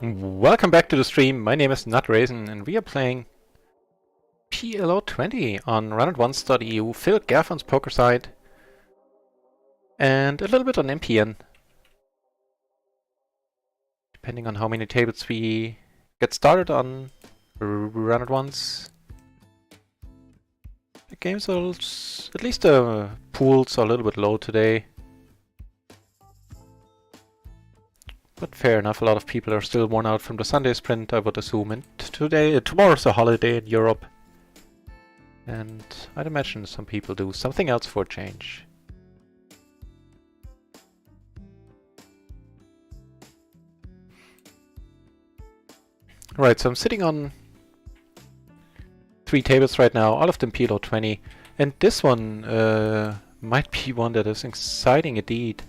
Welcome back to the stream. My name is NutRaisin and we are playing PLO 20 on RunItOnce.eu, Phil Gaffron's poker side, and a little bit on MPN. Depending on how many tables we get started on RunItOnce. The games are at least the pools are a little bit low today. But fair enough, a lot of people are still worn out from the Sunday sprint, I would assume. And tomorrow's a holiday in Europe. And I'd imagine some people do something else for a change. Right, so I'm sitting on 3 tables right now, all of them PLO 20. And this one might be one that is exciting indeed.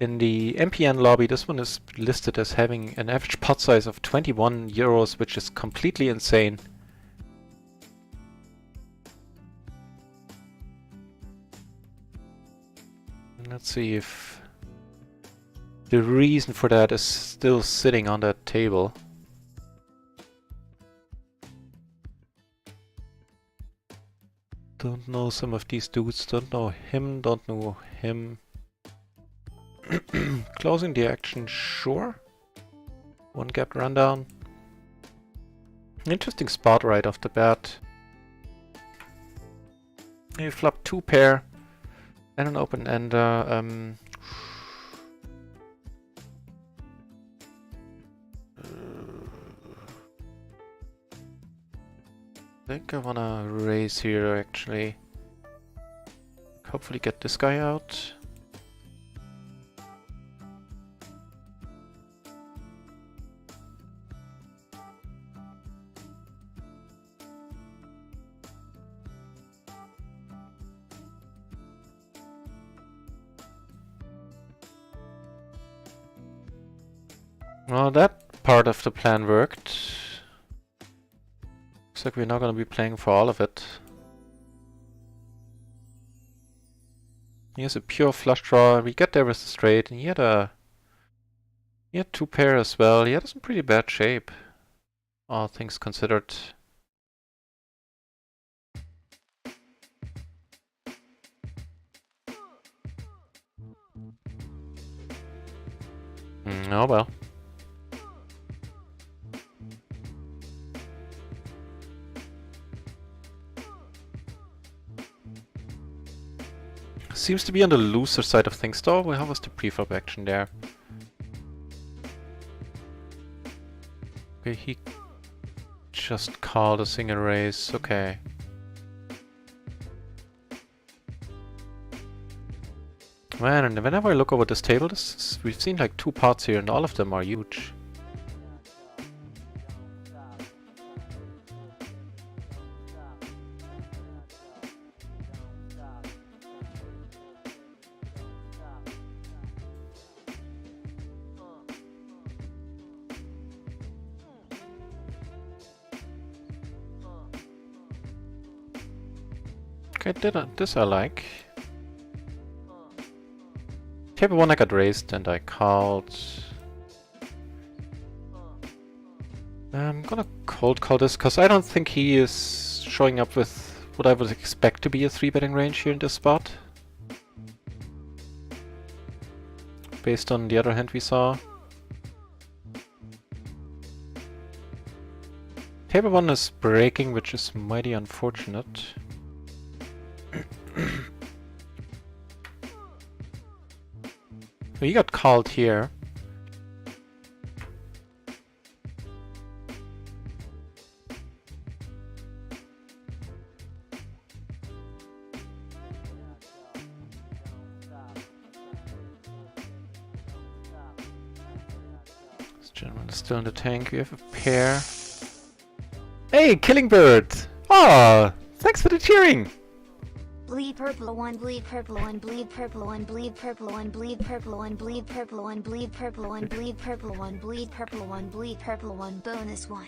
In the MPN lobby, this one is listed as having an average pot size of 21 euros, which is completely insane. Let's see if the reason for that is still sitting on that table. Don't know some of these dudes, don't know him. Closing the action, sure. 1 gap rundown. Interesting spot right off the bat. You flop 2 pair and an open ender. I think I wanna raise here actually. Hopefully get this guy out. Well, that part of the plan worked. Looks like we're not gonna be playing for all of it. Here's a pure flush draw. We get there with the straight, and he had 2 pair as well. He had us in pretty bad shape, all things considered. Oh well. Seems to be on the looser side of things though. Well, how was the preflop action there? Okay, he just called a single raise. Okay. Man, and whenever I look over this table, we've seen like 2 pots here and all of them are huge. Okay, this I like. Table 1 I got raised and I called. I'm gonna cold call this because I don't think he is showing up with what I would expect to be a 3-betting range here in this spot. Based on the other hand we saw. Table 1 is breaking, which is mighty unfortunate. He got called here. This gentleman is still in the tank. We have a pair. Hey, Killing Bird! Oh, thanks for the cheering! Bleed purple one, bleed purple one, bleed purple one, bleed purple one, bleed purple one, bleed purple one, bleed purple one, bleed purple one, bleed purple one, bleed purple one, bonus 1.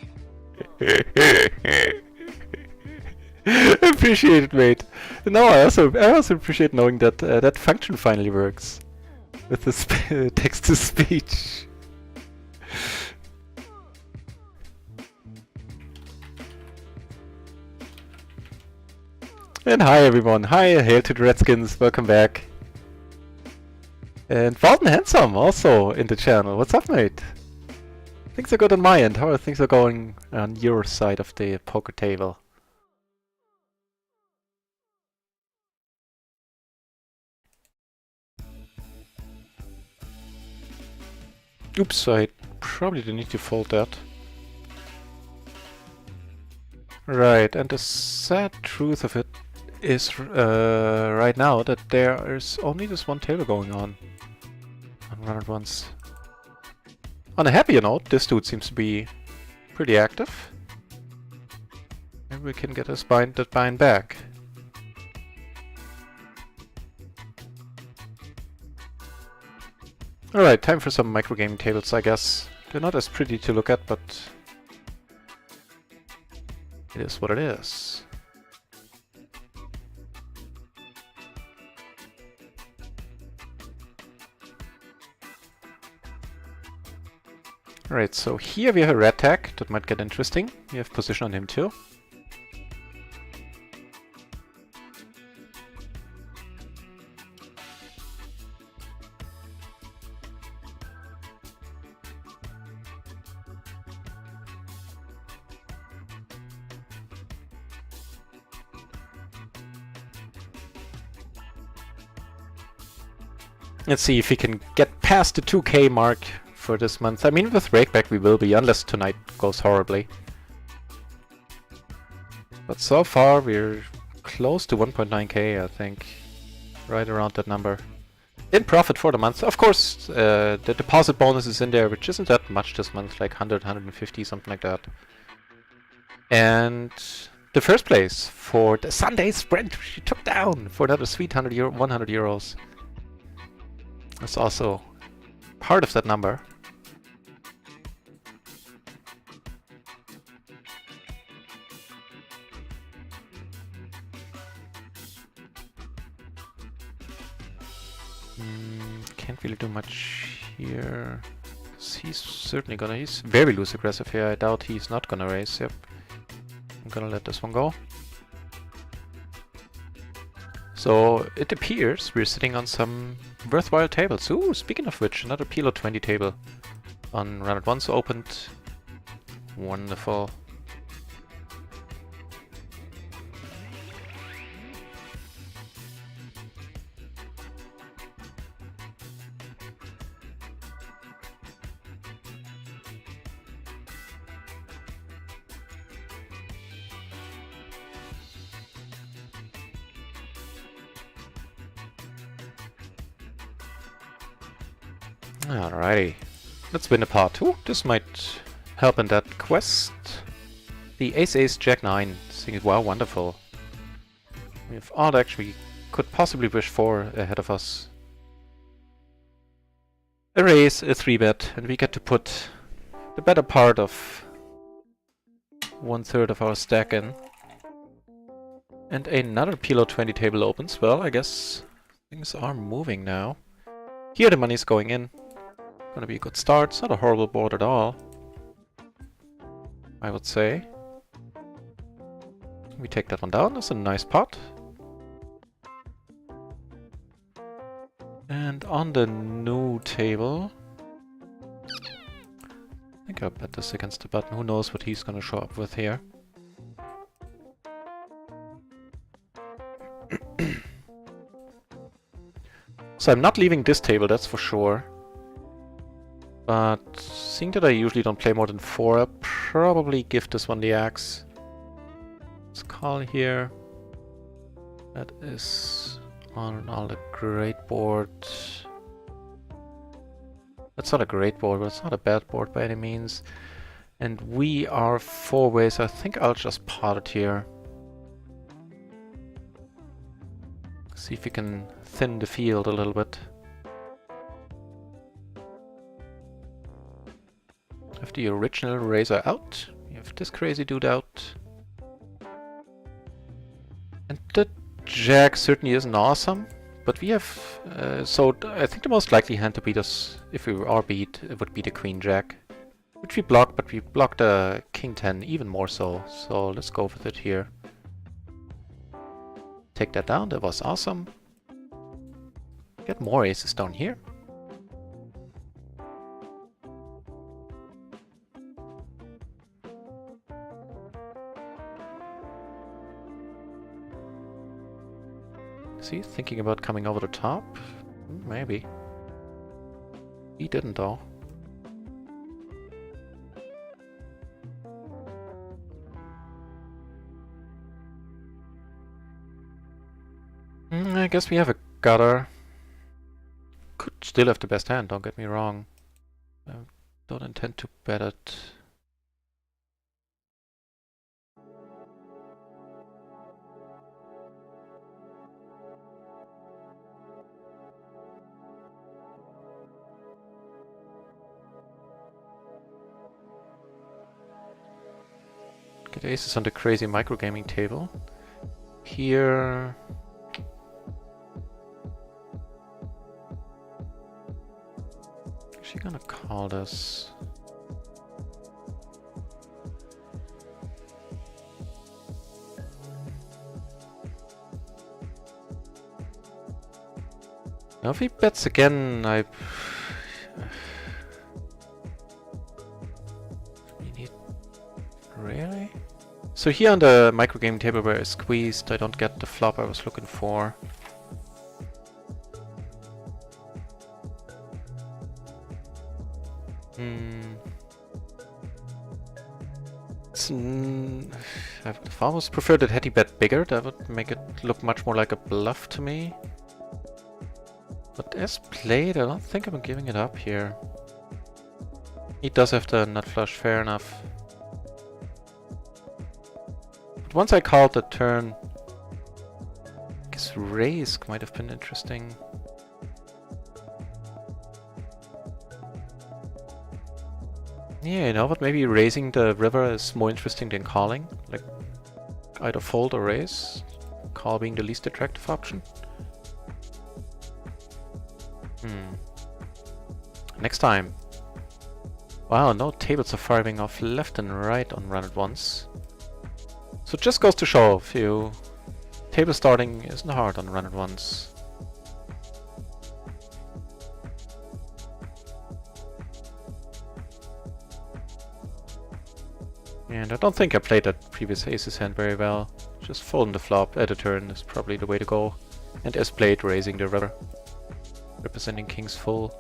Appreciate it, mate. No, I also appreciate knowing that that function finally works with the text to speech. And hi everyone, hi, hail to the Redskins, welcome back. And Walton Handsome also in the channel, what's up mate? Things are good on my end, how are things going on your side of the poker table? Oops, I probably didn't need to fold that. Right, and the sad truth of it is right now that there is only this one table going on RunItOnce. On a happier note, this dude seems to be pretty active. Maybe we can get that bind back. Alright, time for some microgaming tables, I guess. They're not as pretty to look at, but it is what it is. Alright, so here we have a red tag. That might get interesting. We have position on him too. Let's see if we can get past the 2k mark for this month. I mean, with Rakeback we will be, unless tonight goes horribly. But so far we're close to 1.9k, I think. Right around that number. In profit for the month. Of course, the deposit bonus is in there, which isn't that much this month, like 100, 150, something like that. And the first place for the Sunday sprint, which we took down for another sweet 100 euros. That's also part of that number. Can't really do much here. He's certainly gonna... He's very loose aggressive here. I doubt he's not gonna raise. Yep. I'm gonna let this one go. So it appears we're sitting on some worthwhile tables. Ooh, speaking of which, another PLO 20 table on RunItOnce opened. Wonderful. Alrighty, let's win a part. Ooh, this might help in that quest. The Ace Jack 9. This thing is wow, wonderful. We have all the action we could possibly wish for ahead of us. A raise, a 3-bet, and we get to put the better part of 1/3 of our stack in. And another PLO 20 table opens. Well, I guess things are moving now. Here the money's going in. Gonna be a good start. It's not a horrible board at all, I would say. We take that one down. That's a nice pot. And on the new table, I think I'll bet this against the button. Who knows what he's gonna show up with here. So I'm not leaving this table, that's for sure. But seeing that I usually don't play more than 4, I'll probably give this one the axe. Let's call here. That is on all the great board. That's not a great board, but it's not a bad board by any means. And we are 4 ways. I think I'll just pot it here. See if we can thin the field a little bit. Have the original razor out. We have this crazy dude out. And the jack certainly isn't awesome, but we have... so I think the most likely hand to beat us, if we are beat, it would be the queen jack. Which we block, but we block the king 10 even more so. So let's go with it here. Take that down, that was awesome. Get more aces down here. See, thinking about coming over the top? Maybe. He didn't though. I guess we have a gutter. Could still have the best hand, don't get me wrong. I don't intend to bet it. Get aces on the crazy microgaming table. Here... Is she gonna call this? Now if he bets again, I... We need... Really? So here on the microgame table where I squeezed, I don't get the flop I was looking for. I've almost preferred that had he bet bigger, that would make it look much more like a bluff to me. But as played, I don't think I'm giving it up here. He does have the nut flush, fair enough. But once I called the turn, I guess raise might have been interesting. Yeah, you know what, maybe raising the river is more interesting than calling. Like, either fold or raise. Call being the least attractive option. Next time. Wow, no tables are firing off left and right on RunItOnce. So it just goes to show you, table starting isn't hard on RunItOnce. And I don't think I played that previous aces hand very well. Just folding the flop at a turn is probably the way to go. And as played, raising the river, representing king's full.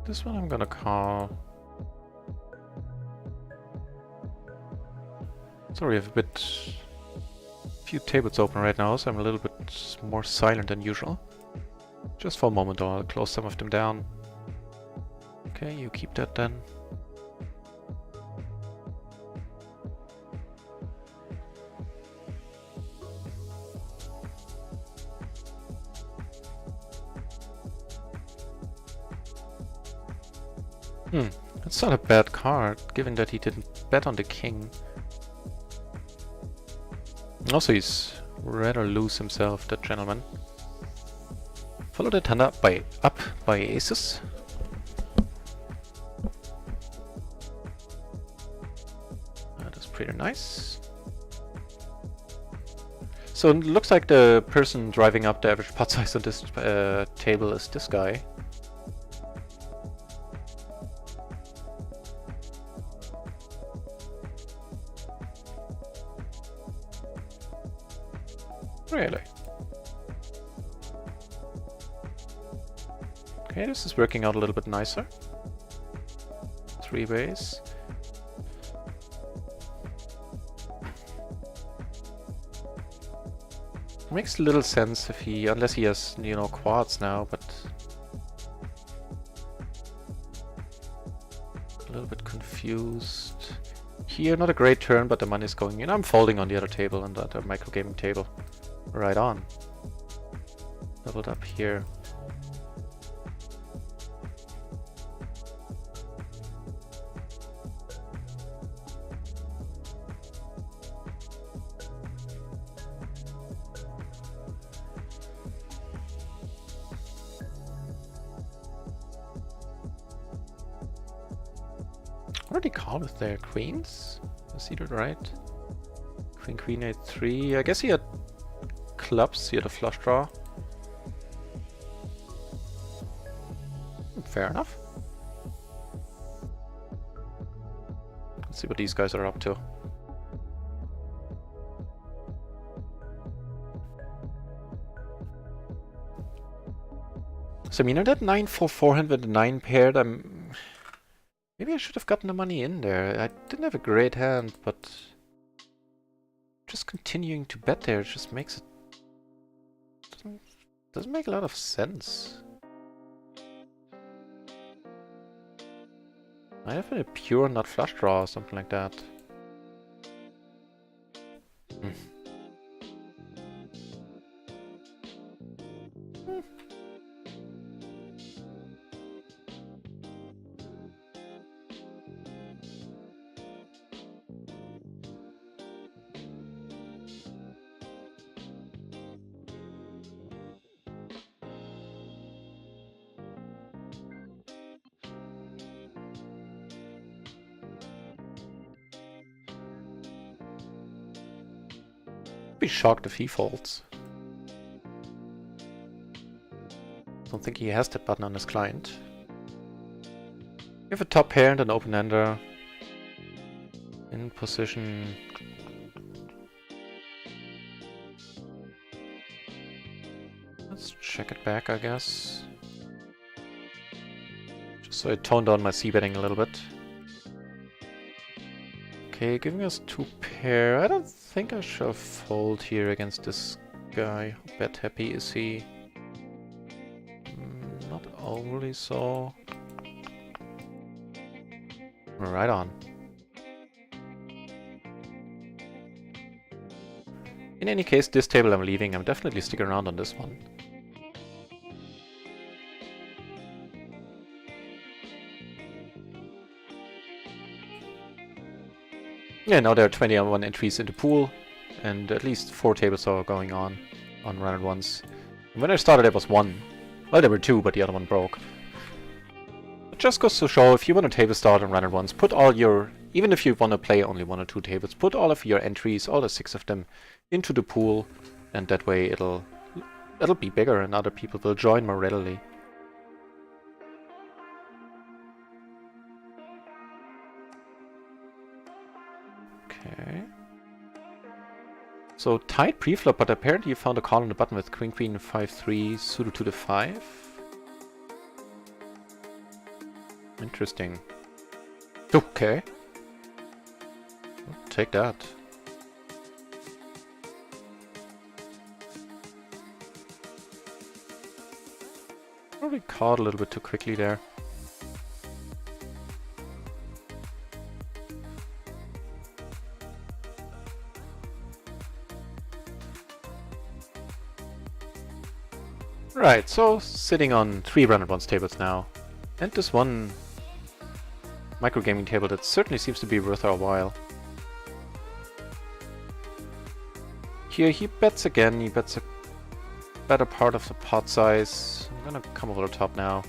This one I'm gonna call. Sorry, I have a few tables open right now, so I'm a little bit more silent than usual. Just for a moment though, I'll close some of them down. Okay, you keep that then. That's not a bad card, given that he didn't bet on the king. Also, he's rather loose himself, that gentleman. Follow the hand up by aces. That's pretty nice. So it looks like the person driving up the average pot size on this table is this guy. Really? Okay, this is working out a little bit nicer. 3 ways. Makes little sense if he, unless he has, you know, quads now, but a little bit confused. Here, not a great turn, but the money's going in. I'm folding on the other table, on the other microgaming table. Right on. Doubled up here. What did he call with their queens? I see that right. Queen, queen, 8-3. I guess he had clubs. He had a flush draw. Fair enough. Let's see what these guys are up to. So I mean, that 9-4 forehand with the 9 paired, maybe I should have gotten the money in there. I didn't have a great hand, but just continuing to bet there just makes it doesn't make a lot of sense. Might have been a pure nut flush draw or something like that. Be shocked if he folds. Don't think he has that button on his client. We have a top pair and an open-ender in position. Let's check it back, I guess. Just so I tone down my c-betting a little bit. Okay, giving us 2 pair. I don't think I shall fold here against this guy. How bet happy is he? Not overly so. Right on. In any case, this table I'm leaving. I'm definitely sticking around on this one. Yeah, now there are 21 entries in the pool, and at least 4 tables are going on RunItOnce. And when I started, there was 1. Well, there were 2, but the other one broke. It just goes to show, if you want to table start on RunItOnce, put all your, even if you want to play only 1 or 2 tables, put all of your entries, all the 6 of them, into the pool, and that way it'll be bigger and other people will join more readily. Okay. So tight pre-flop, but apparently you found a call on the button with queen queen 5-3 suited to the 5. Interesting. Okay. I'll take that. Probably caught a little bit too quickly there. Right, so sitting on 3 RunItOnce tables now, and this one microgaming table that certainly seems to be worth our while. Here he bets again, he bets a better part of the pot size. I'm gonna come over the top now,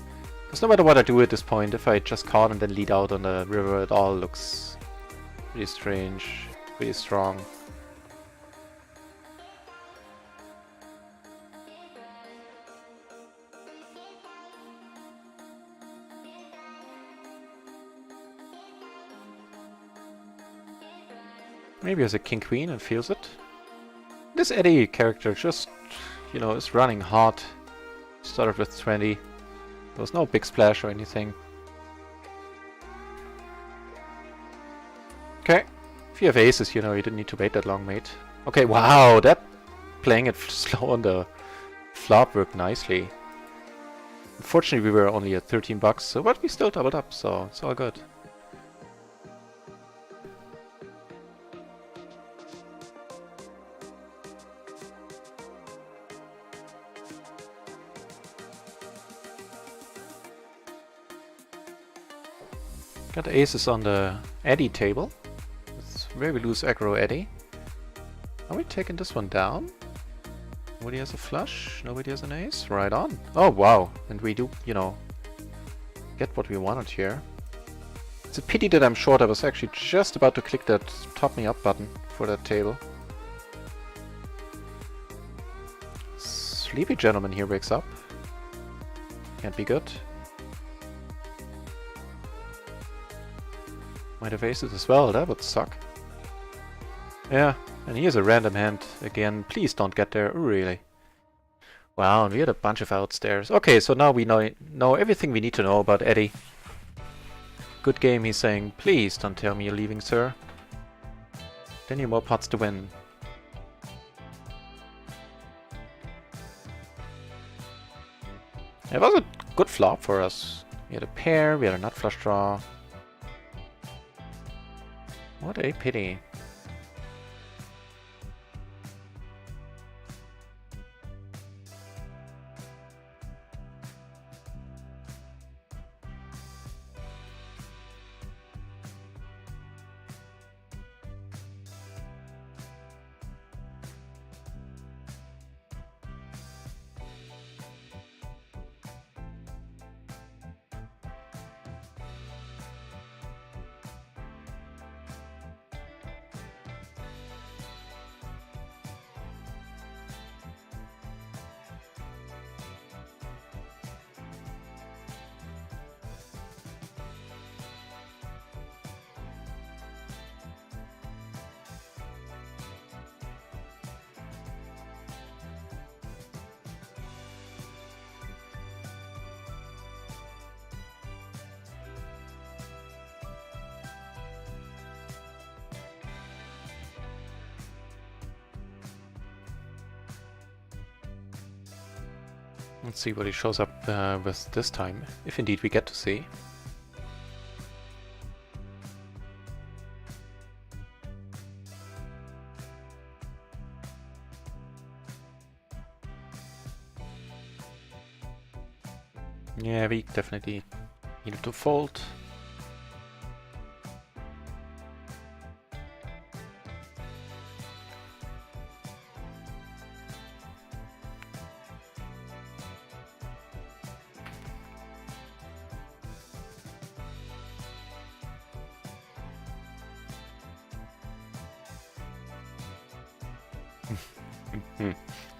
because no matter what I do at this point, if I just call and then lead out on the river, it all looks pretty strange, pretty strong. Maybe as a king-queen and feels it. This Eddie character just, you know, is running hot. Started with 20. There was no big splash or anything. Okay. If you have aces, you know, you didn't need to wait that long, mate. Okay, wow, that playing it slow on the flop worked nicely. Unfortunately, we were only at 13 bucks, so, but we still doubled up, so it's all good. Got aces on the Eddie table. It's very loose aggro Eddie. Are we taking this one down? Nobody has a flush? Nobody has an ace? Right on. Oh wow. And we do, you know, get what we wanted here. It's a pity that I'm short. I was actually just about to click that top me up button for that table. Sleepy gentleman here wakes up. Can't be good. Might have aces as well, that would suck. Yeah, and here's a random hand again. Please don't get there, really. Wow, and we had a bunch of outs there. Okay, so now we know everything we need to know about Eddie. Good game, he's saying. Please don't tell me you're leaving, sir. 10 more pots to win. It was a good flop for us. We had a pair, we had a nut flush draw. What a pity. Let's see what he shows up with this time, if indeed we get to see. Yeah, we definitely needed to fold.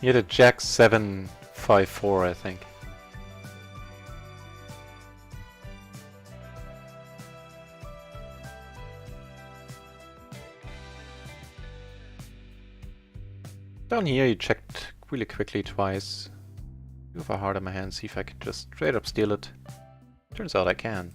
He had a Jack 7-5-4, I think. Down here he checked really quickly twice. Do have a heart in my hand, see if I can just straight up steal it. Turns out I can.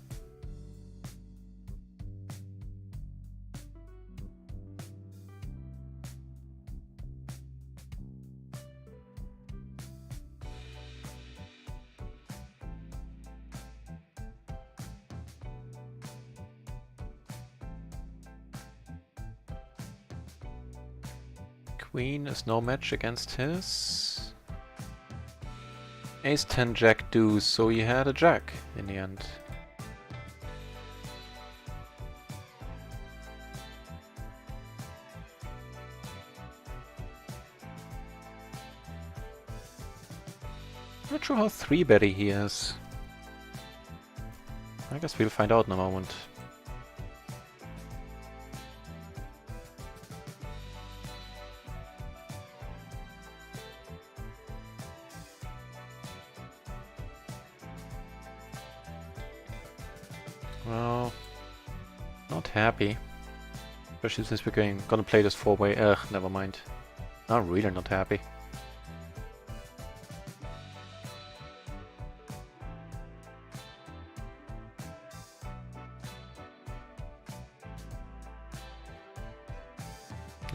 Queen is no match against his. Ace 10 Jack deuce, so he had a Jack in the end. Not sure how 3-betty he is. I guess we'll find out in a moment. Well, not happy. Especially since we're gonna play this 4-way. Ugh, never mind. Not really not happy.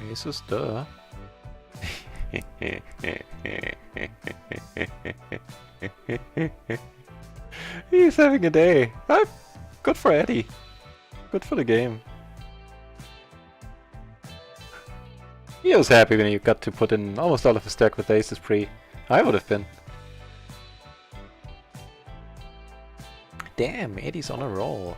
Aces, duh. He's having a day. Good for Eddie. Good for the game. He was happy when he got to put in almost all of his stack with aces pre. I would have been. Damn, Eddie's on a roll.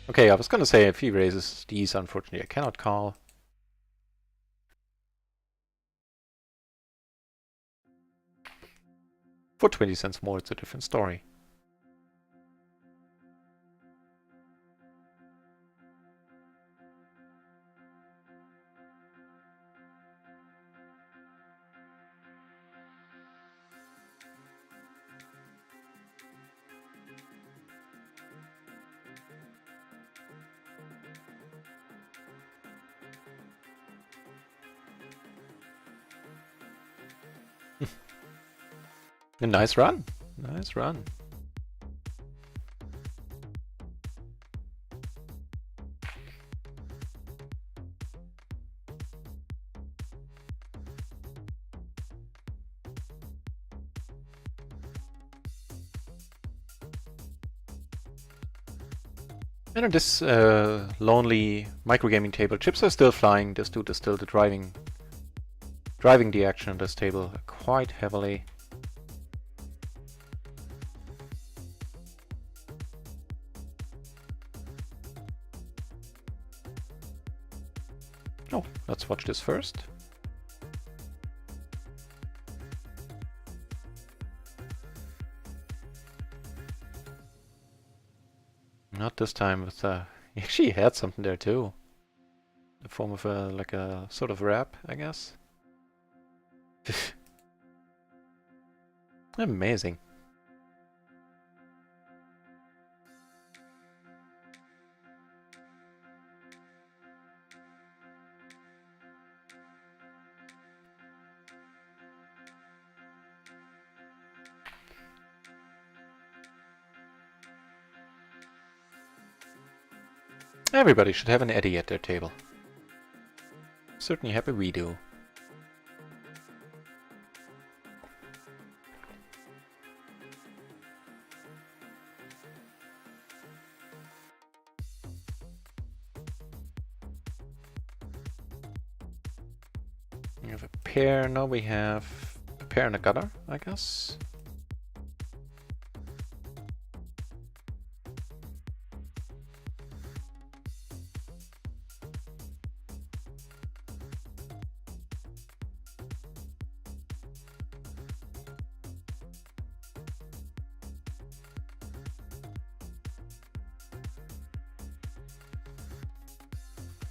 Okay, I was gonna say if he raises these, unfortunately I cannot call. For 20 cents more, it's a different story. A nice run. Nice run. And on this lonely microgaming table, chips are still flying. This dude is still the driving the action on this table quite heavily. Oh, let's watch this first. Not this time with he actually had something there too. The form of a like a sort of wrap, I guess. Amazing. Everybody should have an Eddie at their table. Certainly happy we do. We have a pair, now we have a pair and a gutter, I guess.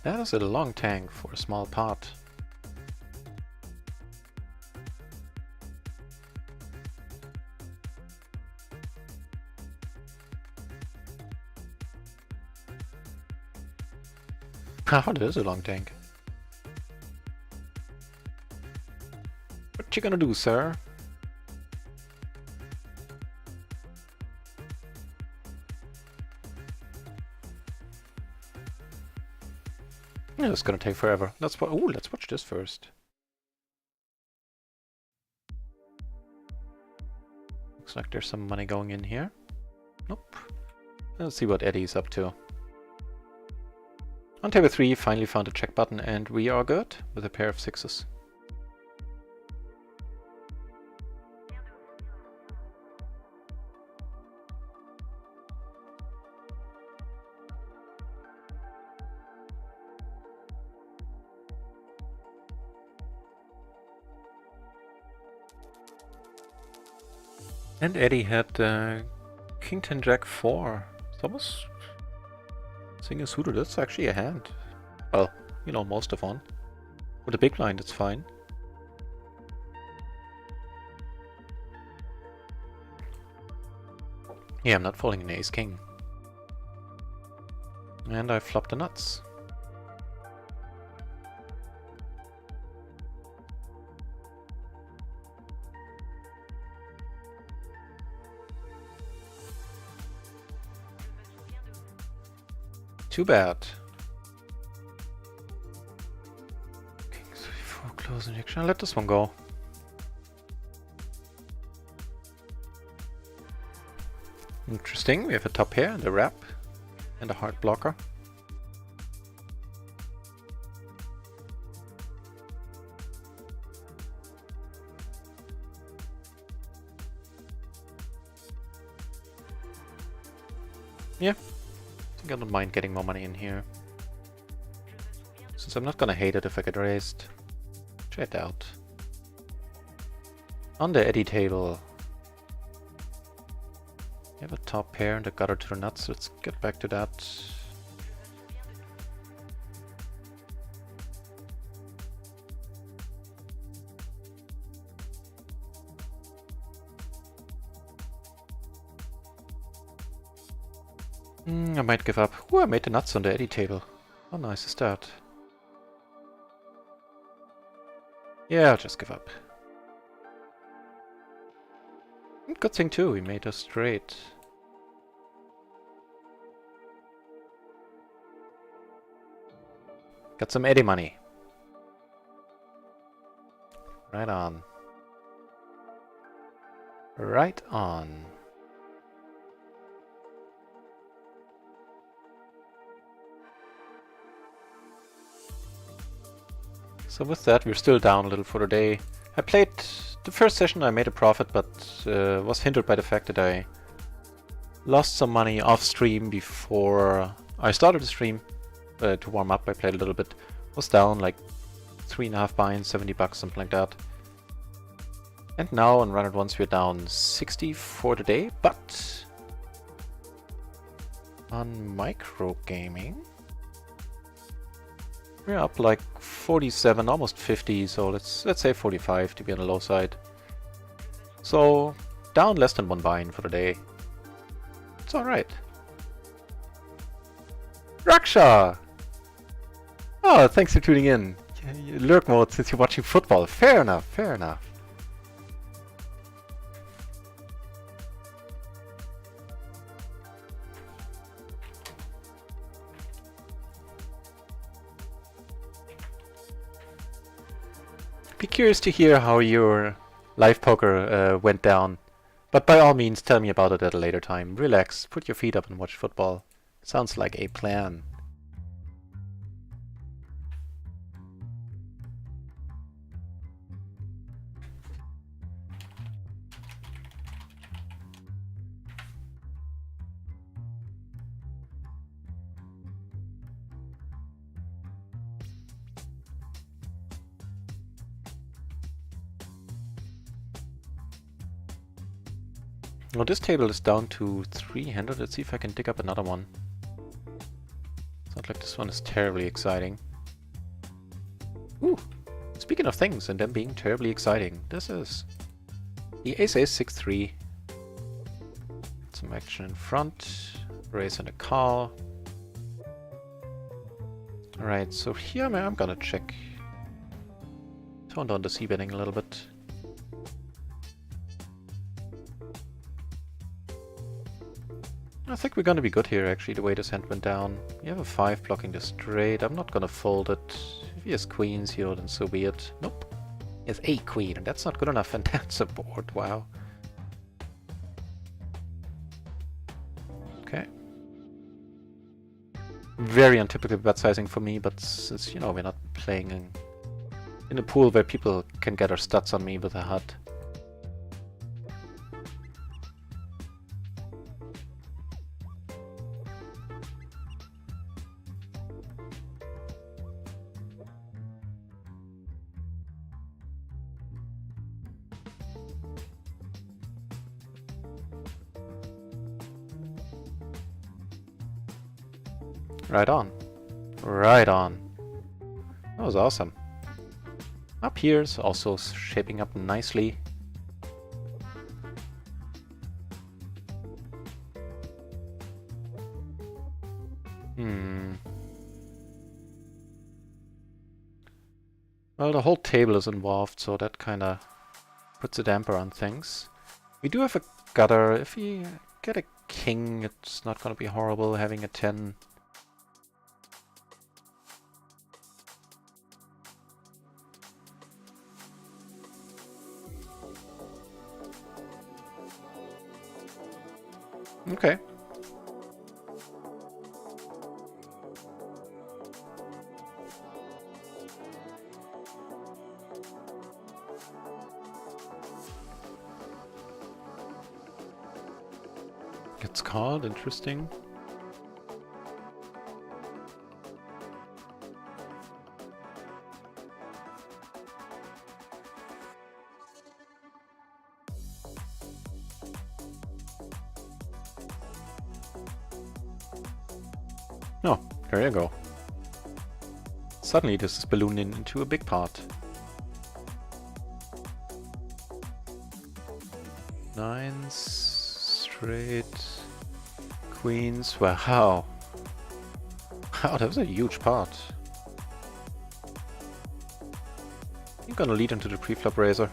That is a long tank for a small pot. Oh, that is a long tank. What you gonna do, sir? Yeah, it's gonna take forever. Let's watch this first. Looks like there's some money going in here. Nope. Let's see what Eddie's up to. On table 3, finally found a check button, and we are good with a pair of sixes. And Eddie had King 10 Jack 4. That was Seeing a suitor, that's actually a hand. Well, you know, most of one. With a big blind, it's fine. Yeah, I'm not folding an ace king. And I flopped the nuts. Too bad. King 3-4 close injection. I'll let this one go. Interesting. We have a top pair and a wrap and a hard blocker. Yeah. I don't mind getting more money in here. Since I'm not gonna hate it if I get raised. Try it out. On the Eddie table, We have a top pair and a gutter to the nuts. Let's get back to that. I might give up. Ooh, I made the nuts on the eddy table. How nice is that? Yeah, I'll just give up. Good thing too, we made a straight. Got some eddy money. Right on. Right on. So with that, we're still down a little for the day. I played the first session, I made a profit, but was hindered by the fact that I lost some money off stream before I started the stream. To warm up, I played a little bit. Was down like 3.5 binds, $70, something like that. And now on RunItOnce we're down 60 for the day, but on micro gaming we're up like 47, almost 50, so let's say 45 to be on the low side. So down less than 1 bind for the day. It's alright. Raksha! Oh, thanks for tuning in. Lurk mode since you're watching football. Fair enough, fair enough. Be curious to hear how your live poker went down. But by all means, tell me about it at a later time. Relax, put your feet up and watch football. Sounds like a plan. Well, this table is down to 300. Let's see if I can dig up another one. It's not like this one is terribly exciting. Ooh! Speaking of things and them being terribly exciting, this is the ace-ace 6-3. Some action in front. Raise and a call. Alright, so here I'm gonna check. Tone down the c-betting a little bit. I think we're gonna be good here actually, the way this hand went down. We have a 5 blocking the straight. I'm not gonna fold it. If he has queens here, then so be it. Nope. He has a queen, and that's not good enough, and that's a board. Wow. Okay. Very untypical bet sizing for me, but since, you know, we're not playing in a pool where people can get their stats on me with a HUD. Right on. Right on. That was awesome. Up here is also shaping up nicely. Well, the whole table is involved, so that kind of puts a damper on things. We do have a gutter. If we get a king, it's not going to be horrible having a 10. Okay. It's called interesting. Oh, there you go. Suddenly this is ballooning into a big pot. Nines, straight, queens. Wow. Wow, that was a huge pot. I'm gonna lead into the pre-flop razor.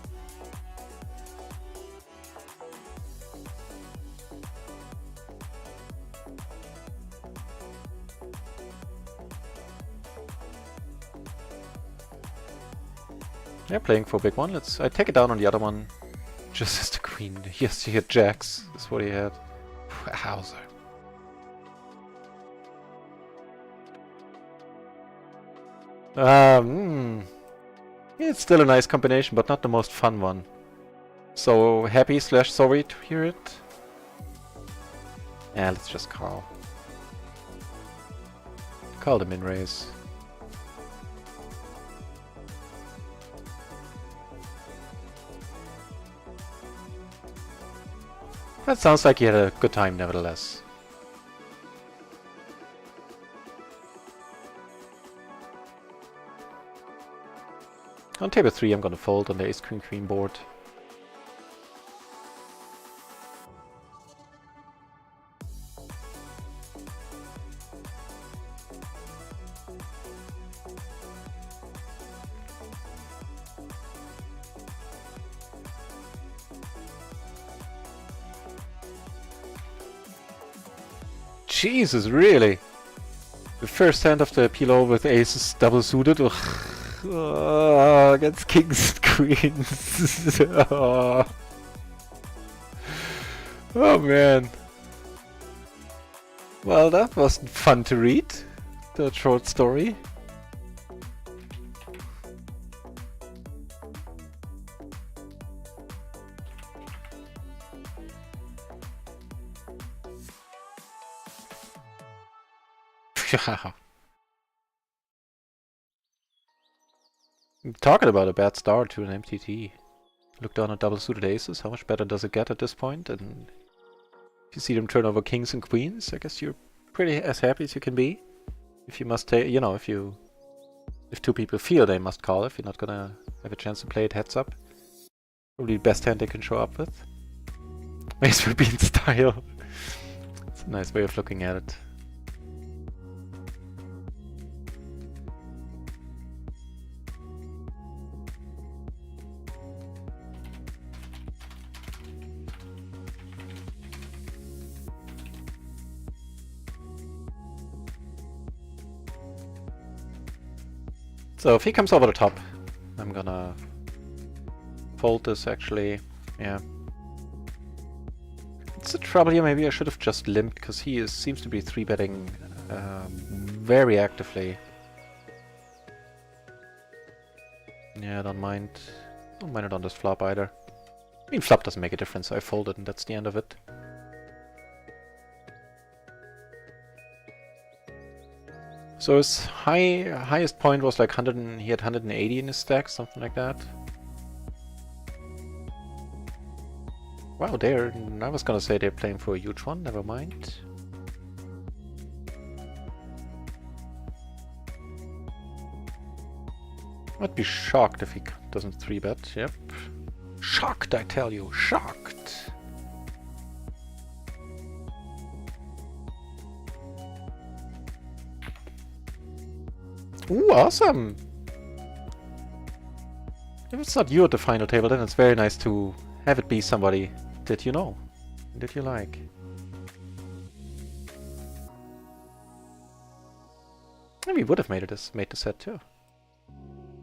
Yeah, playing for a big one. I take it down on the other one. Just as the queen. Yes, he had jacks. That's what he had. Wowzer. It's still a nice combination, but not the most fun one. So happy / sorry to hear it. Yeah, let's just call. Call the min raise. That sounds like he had a good time nevertheless. On table 3 I'm gonna fold on the ace queen queen board. Jesus, really? The first hand of the PLO with aces double suited? Ugh. Against kings and queens. Oh man. Well, that wasn't fun to read. That short story. Talking about a bad start to an MTT. Look down at double suited aces. How much better does it get at this point? And if you see them turn over kings and queens, I guess you're pretty as happy as you can be. If you must take, you know, if two people feel they must call, if you're not gonna have a chance to play it heads up. Probably the best hand they can show up with. Ace will be in style. It's a nice way of looking at it. So if he comes over the top, I'm gonna fold this actually, yeah. It's the trouble here, maybe I should have just limped, because he seems to be 3-betting very actively. Yeah, don't mind it on this flop either. I mean, flop doesn't make a difference, so I folded and that's the end of it. So his highest point was like 100 and he had 180 in his stack, something like that. Wow, I was gonna say they're playing for a huge one, never mind. I'd be shocked if he doesn't 3-bet, yep. Shocked, I tell you, shocked! Ooh, awesome! If it's not you at the final table, then it's very nice to have it be somebody that you know, that you like. And we would have made the set too.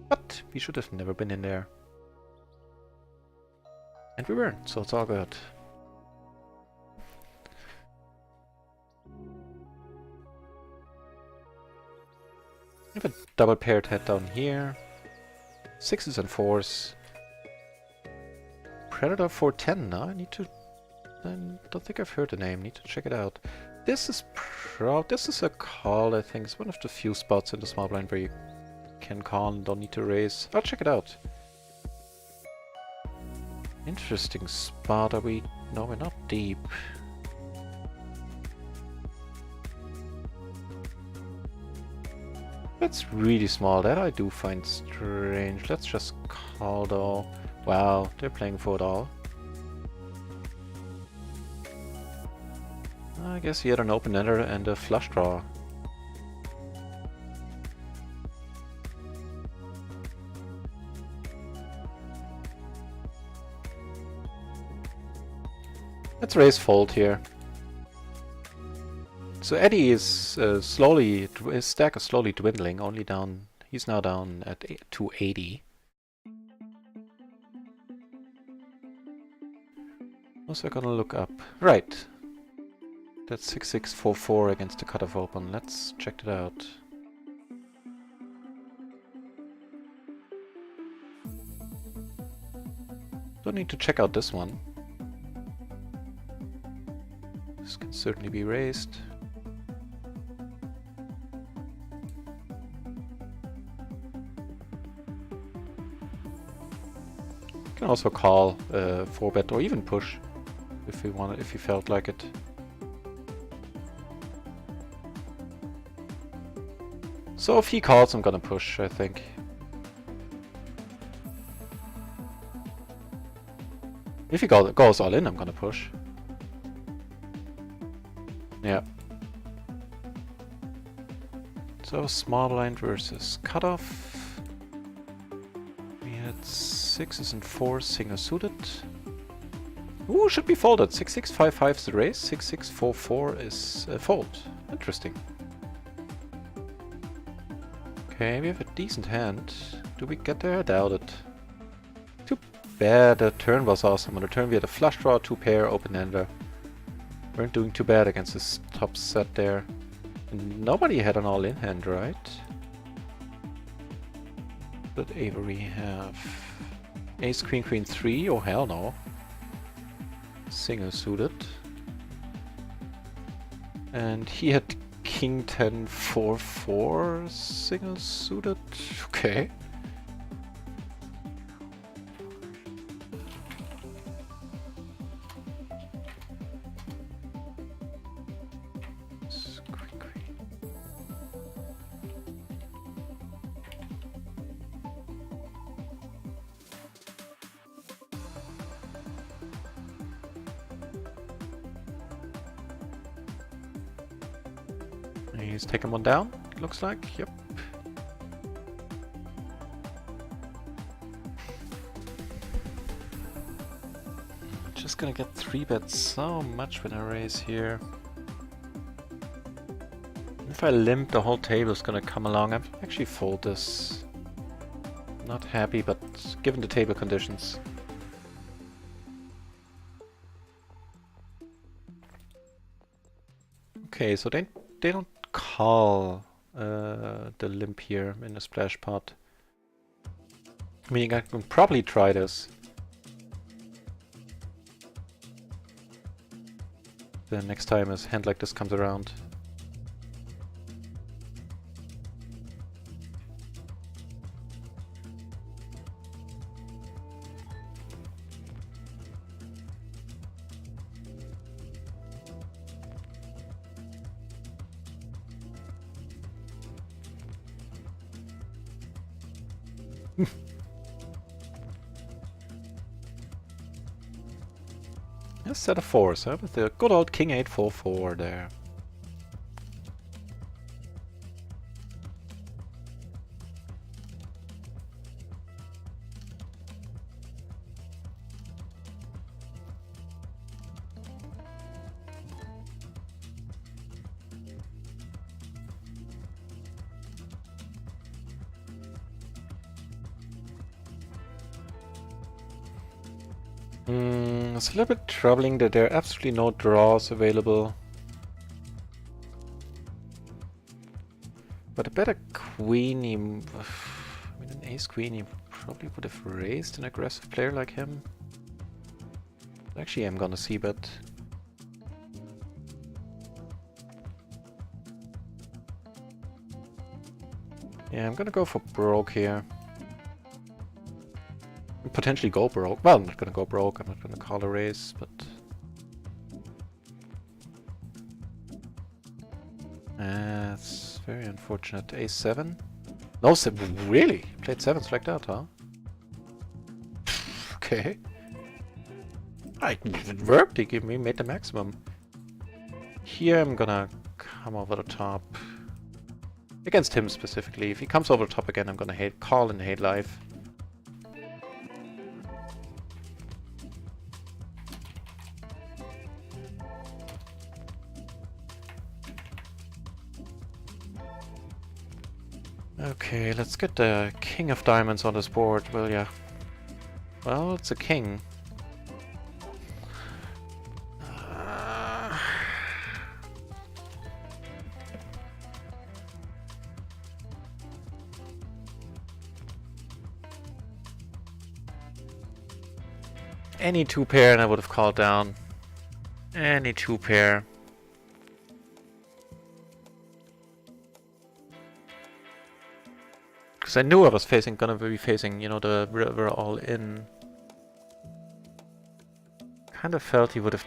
But we should have never been in there. And we weren't, so it's all good. I have a double paired head down here. 6s and 4s. Predator 410 now. I need to... I don't think I've heard the name. Need to check it out. This is a call, I think. It's one of the few spots in the small blind where you can call and don't need to raise. I'll check it out. Interesting spot. Are we... No, we're not deep. That's really small. That I do find strange. Let's just call though. Wow, they're playing for it all. I guess he had an open-ender and a flush draw. Let's raise fold here. So Eddie is slowly, his stack is slowly dwindling, only down, he's now down at 280. Also gonna look up. Right. That's 6644 against the cutoff open. Let's check it out. Don't need to check out this one. This can certainly be raised. You can also call 4-bet or even push if you want, if you felt like it. So if he calls, I'm gonna push, I think. If he goes all in, I'm gonna push. Yeah. So small blind versus cutoff. We had 6s and 4s single suited. Ooh, should be folded. 6655 is the raise. 6644 is a fold. Interesting. Okay, we have a decent hand. Do we get there? I doubt it. Too bad. The turn was awesome. On the turn we had a flush draw, 2-pair, open-ender. Weren't doing too bad against this top set there. And nobody had an all-in hand, right? Did Avery have ace, queen, queen 3? Oh hell no. Single suited. And he had king 10 4-4 single suited. Okay. He's taken one down, looks like. Yep. Just gonna get 3-bet so much when I raise here. If I limp, the whole table is gonna come along. I'm actually fold this. Not happy, but given the table conditions. Okay, so they don't call the limp here in the splash pot. Meaning I can probably try this. The next time a hand like this comes around. A set of 4s, huh? With the good old king 8-4-4 there. It's a little bit troubling that there are absolutely no draws available. But a better queen, I mean an ace queen, he probably would have raised an aggressive player like him. Actually, I'm gonna see, but yeah, I'm gonna go for broke here. Potentially go broke. Well, I'm not gonna go broke. I'm not gonna call a raise, but it's very unfortunate. A7. No, really? Played sevens like that, huh? Okay. It worked. He made the maximum. Here I'm gonna come over the top. Against him specifically. If he comes over the top again, I'm gonna call and hate life. Okay, let's get the king of diamonds on this board, will ya? Well, it's a king. Any two pair and I would have called down. Any two pair. Because I knew I was gonna be facing, you know, the river all in. Kind of felt he would have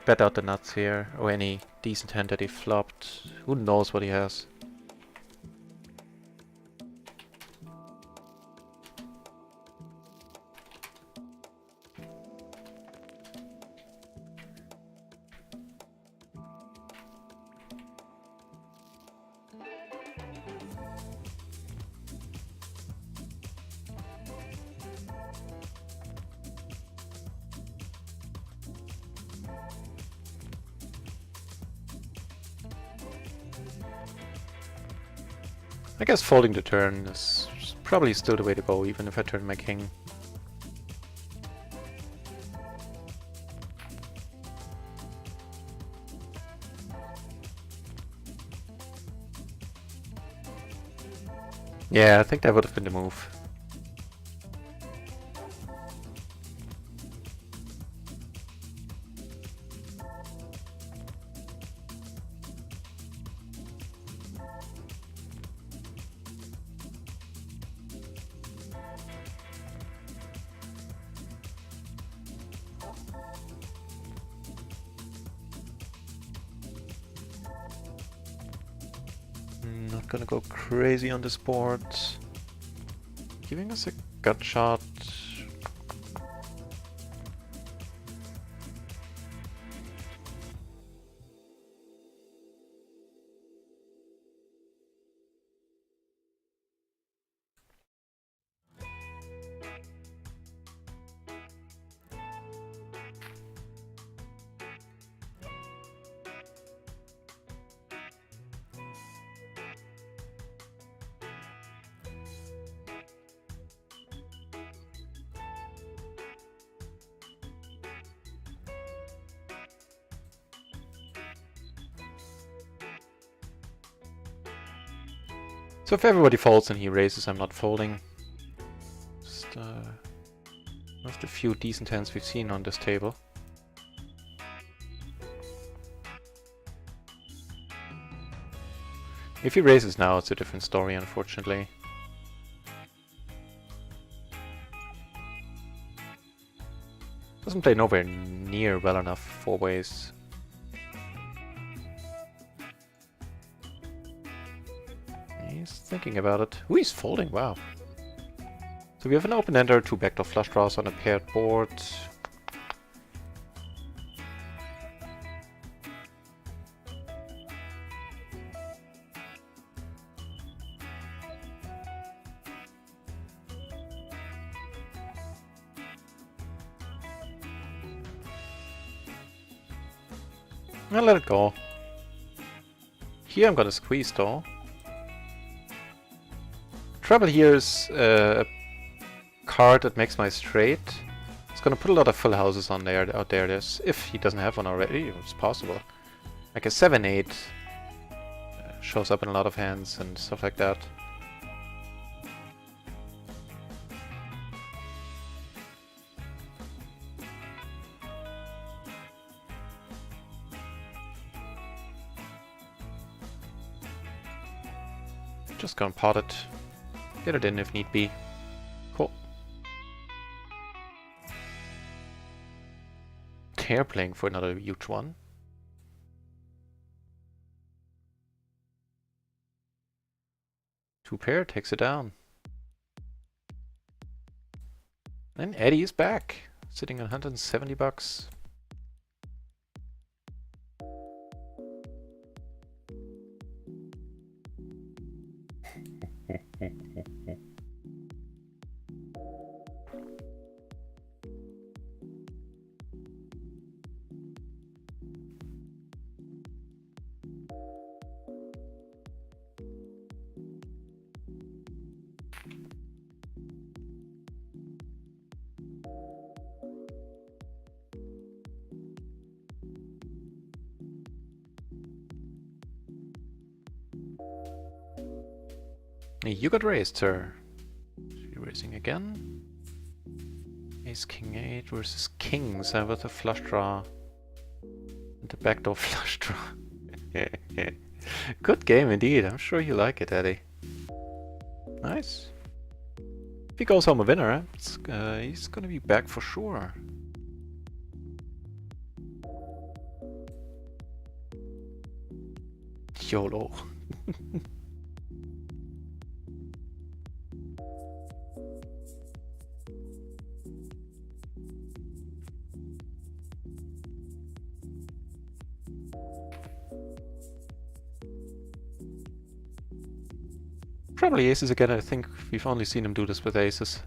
bet out the nuts here, or any decent hand that he flopped. Who knows what he has? I guess folding the turn is probably still the way to go, even if I turn my king. Yeah, I think that would have been the move. Not gonna go crazy on this board. Giving us a gut shot. So if everybody folds and he raises, I'm not folding. Just one of the few decent hands we've seen on this table. If he raises now, it's a different story, unfortunately. Doesn't play nowhere near well enough four ways. He's thinking about it. Ooh, he's folding, wow. So we have an open ender, two backdoor flush draws on a paired board. I'll let it go. Here I'm gonna squeeze though. Trouble here is a card that makes my straight. It's gonna put a lot of full houses on there, out there. If he doesn't have one already, it's possible. Like a 7-8 shows up in a lot of hands and stuff like that. Just gonna pot it. Get it in if need be. Cool. They're playing for another huge one. 2 pair takes it down. And Eddie is back, sitting on 170 bucks. You got raised, sir. You're raising again. Ace King 8 versus Kings with a flush draw. And the backdoor flush draw. Good game indeed. I'm sure you like it, Eddie. Nice. If he goes home a winner, he's gonna be back for sure. YOLO. Probably aces again. I think we've only seen him do this with aces.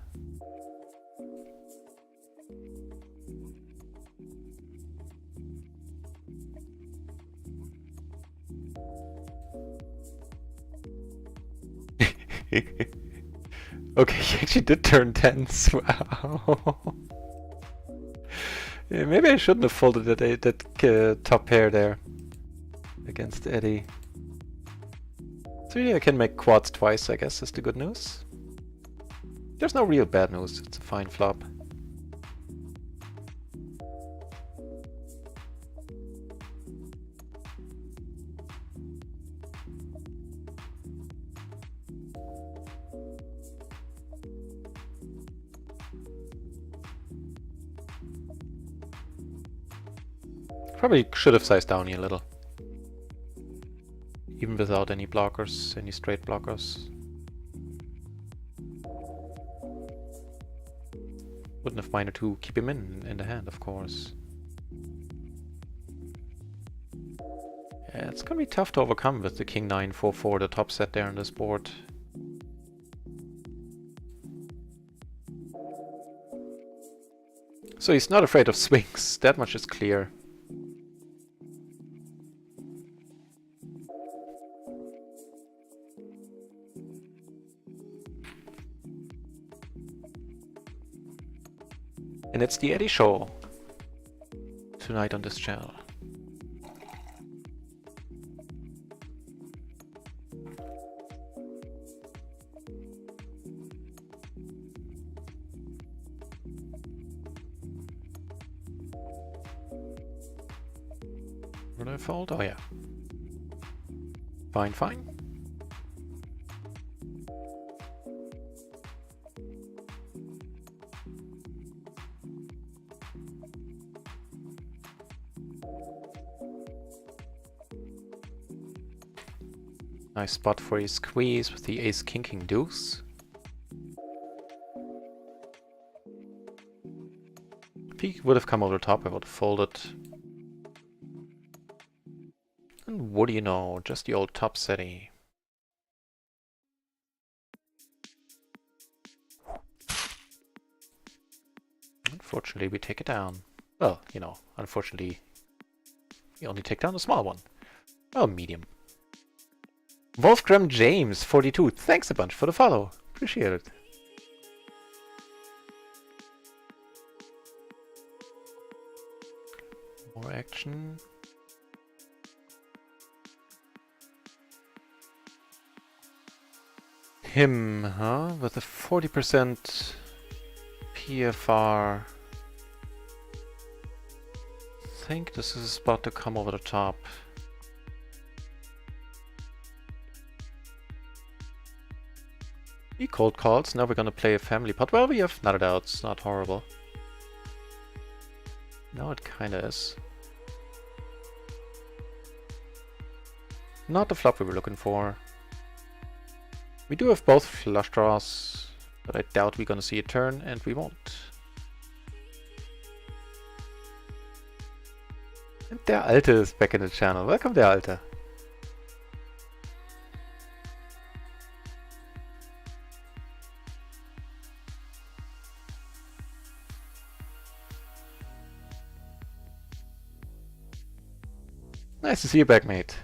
Okay, he actually did turn tens. Wow. Yeah, maybe I shouldn't have folded that top pair there against Eddie. So yeah, I can make quads twice, I guess, is the good news. There's no real bad news, it's a fine flop. Probably should have sized down here a little. Even without any blockers, any straight blockers. Wouldn't have minded to keep him in the hand, of course. Yeah, it's gonna be tough to overcome with the King 9 4-4, the top set there on this board. So he's not afraid of swings, that much is clear. And it's the Eddie Show tonight on this channel. Will I fold? Oh yeah. Fine, fine. Nice spot for a squeeze with the ace king king deuce. If he would have come over the top, I would have folded. And what do you know, just the old top setty. Unfortunately, we take it down. Well, you know, unfortunately, we only take down a small one. Well, medium. Wolfgram James 42, thanks a bunch for the follow. Appreciate it. More action. Him, huh? With a 40% PFR. I think this is about to come over the top. He cold calls. Now we're gonna play a family pot. Well, we have nutted out. It's not horrible. No, it kinda is. Not the flop we were looking for. We do have both flush draws, but I doubt we're gonna see a turn, and we won't. And der Alte is back in the channel. Welcome, der Alte. Nice to see you back, mate.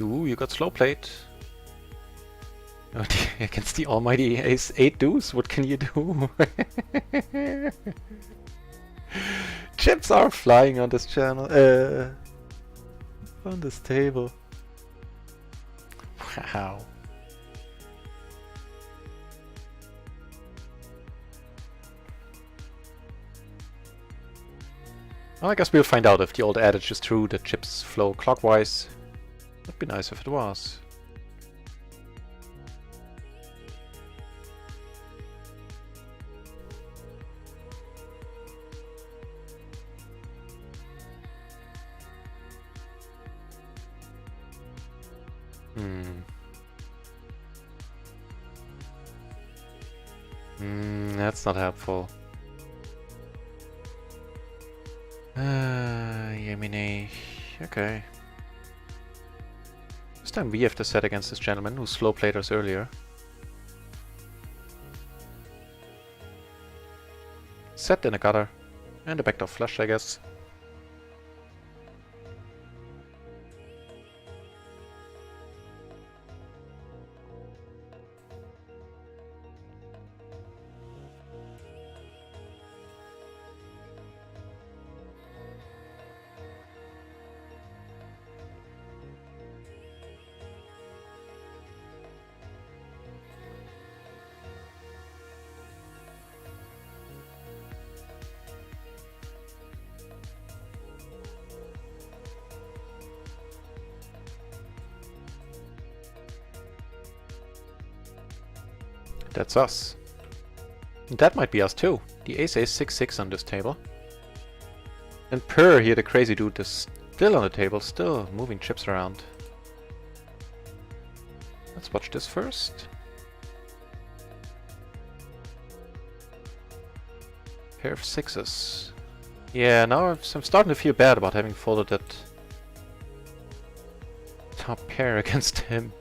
Ooh, you got slow played. Oh, against the almighty ace 8 deuce, what can you do? Chips are flying on this channel, on this table. Wow. Well, I guess we'll find out if the old adage is true that chips flow clockwise. Would be nice if it was. That's not helpful. Yemine. Okay. This time we have to set against this gentleman who slow played us earlier. Set in a gutter. And a backdoor flush, I guess. That's us. And that might be us too. The ace is 6-6 on this table. And Per here, the crazy dude, is still on the table, still moving chips around. Let's watch this first. Pair of sixes. Yeah, now I'm starting to feel bad about having folded that top pair against him.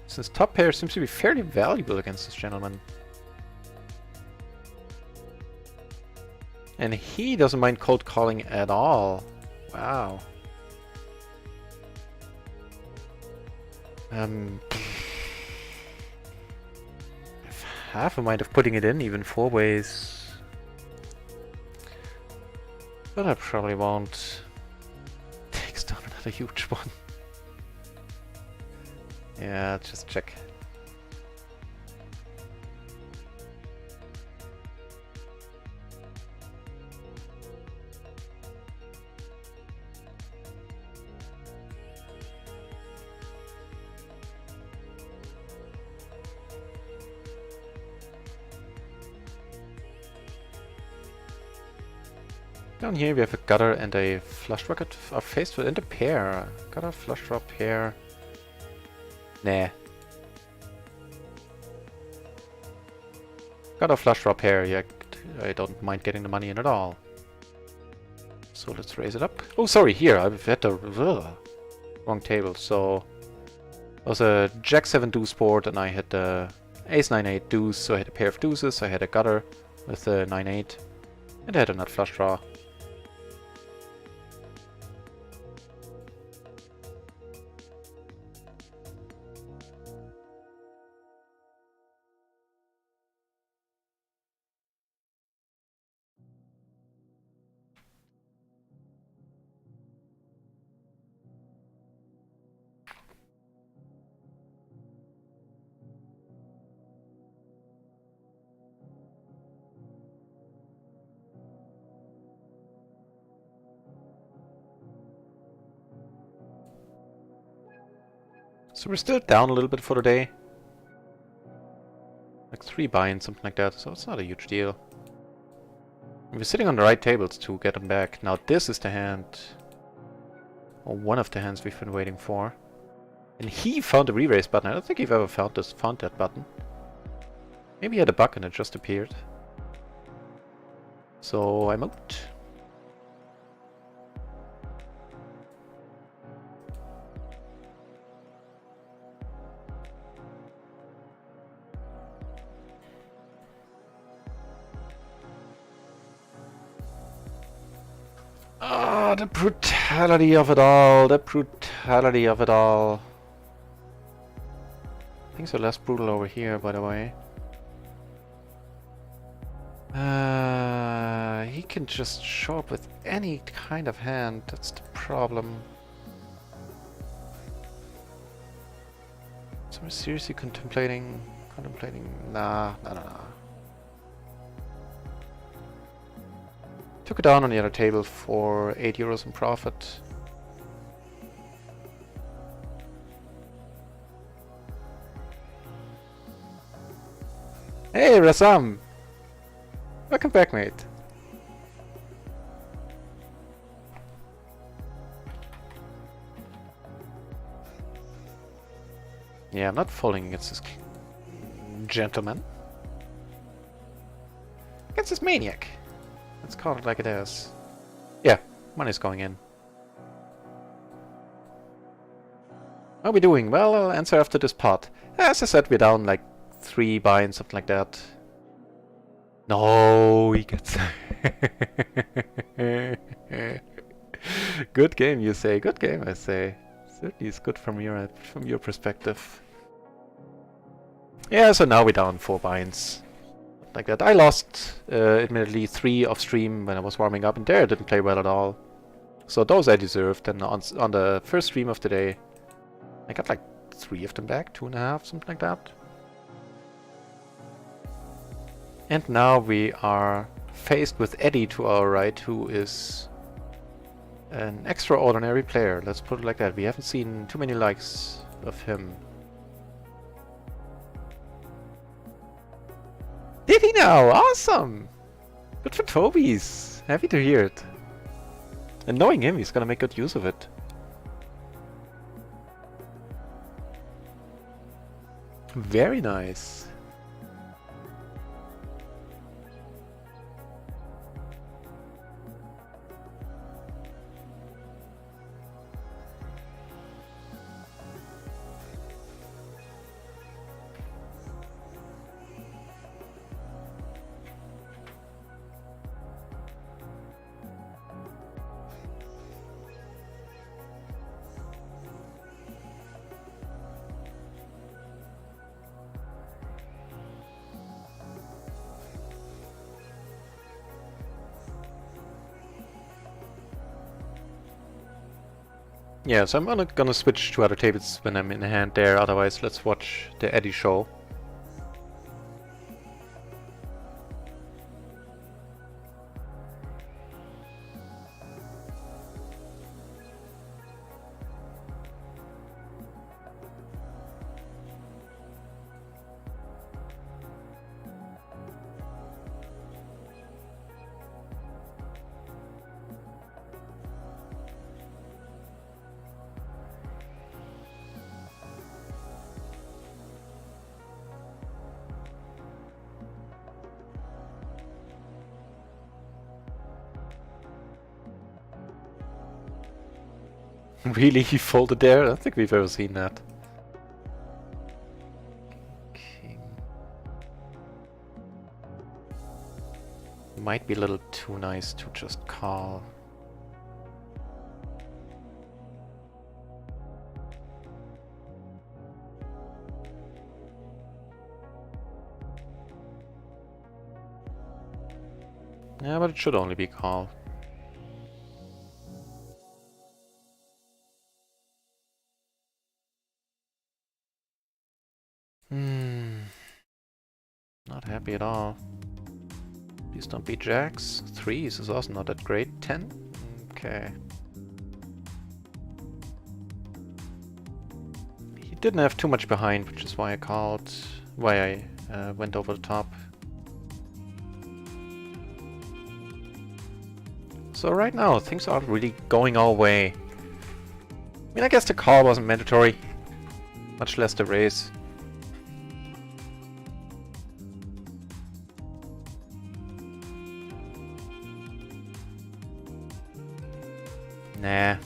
Since top pair seems to be fairly valuable against this gentleman. And he doesn't mind cold calling at all. Wow. I have half a mind of putting it in, even 4 ways. But I probably won't. Takes down another huge one. Yeah, just check. Down here we have a gutter and a flush draw are faced with, and a pair. Gutter, flush draw, pair. Nah. Got a flush draw pair, yeah, I don't mind getting the money in at all. So let's raise it up. Oh, sorry, here, I've had the wrong table. So it was a Jack 7 deuce board, and I had the Ace 9-8 deuce, so I had a pair of deuces, I had a gutter with the 9-8, and I had a nut flush draw. So we're still down a little bit for the day. Like 3 buy-ins, something like that, so it's not a huge deal. And we're sitting on the right tables to get them back. Now this is the hand, or one of the hands we've been waiting for. And he found the re-raise button. I don't think he've ever found that button. Maybe he had a bug and it just appeared. So I'm out. Ah, the brutality of it all, the brutality of it all. Things are less brutal over here, by the way. He can just show up with any kind of hand, that's the problem. So we're seriously contemplating... Nah. Took it down on the other table for 8 euros in profit. Hey, Razam! Welcome back, mate. Yeah, I'm not falling against this gentleman. Against this maniac. Let's call it like it is. Yeah, money's going in. How are we doing? Well, I'll answer after this pot. As I said, we're down like 3 buy-ins, something like that. No, he gets... Good game, you say. Good game, I say. Certainly it's good from your perspective. Yeah, so now we're down 4 buy-ins. Like that. I lost, admittedly, 3 off stream when I was warming up, and there I didn't play well at all. So those I deserved, and on the first stream of the day, I got like 3 of them back, 2.5, something like that. And now we are faced with Eddie to our right, who is an extraordinary player, let's put it like that. We haven't seen too many likes of him. Did he now? Awesome! Good for Tobies! Happy to hear it. And knowing him, he's gonna make good use of it. Very nice. Yeah, so I'm gonna switch to other tables when I'm in hand there, otherwise let's watch the Eddie show. Really, he folded there? I don't think we've ever seen that. King. Might be a little too nice to just call. Yeah, but it should only be call. Not happy at all. Please don't be jacks. 3s is also not that great. 10? Okay. He He didn't have too much behind, which is why I called, why I went over the top. So right now, things aren't really going our way. I mean, I guess the call wasn't mandatory, much less the raise. Nah.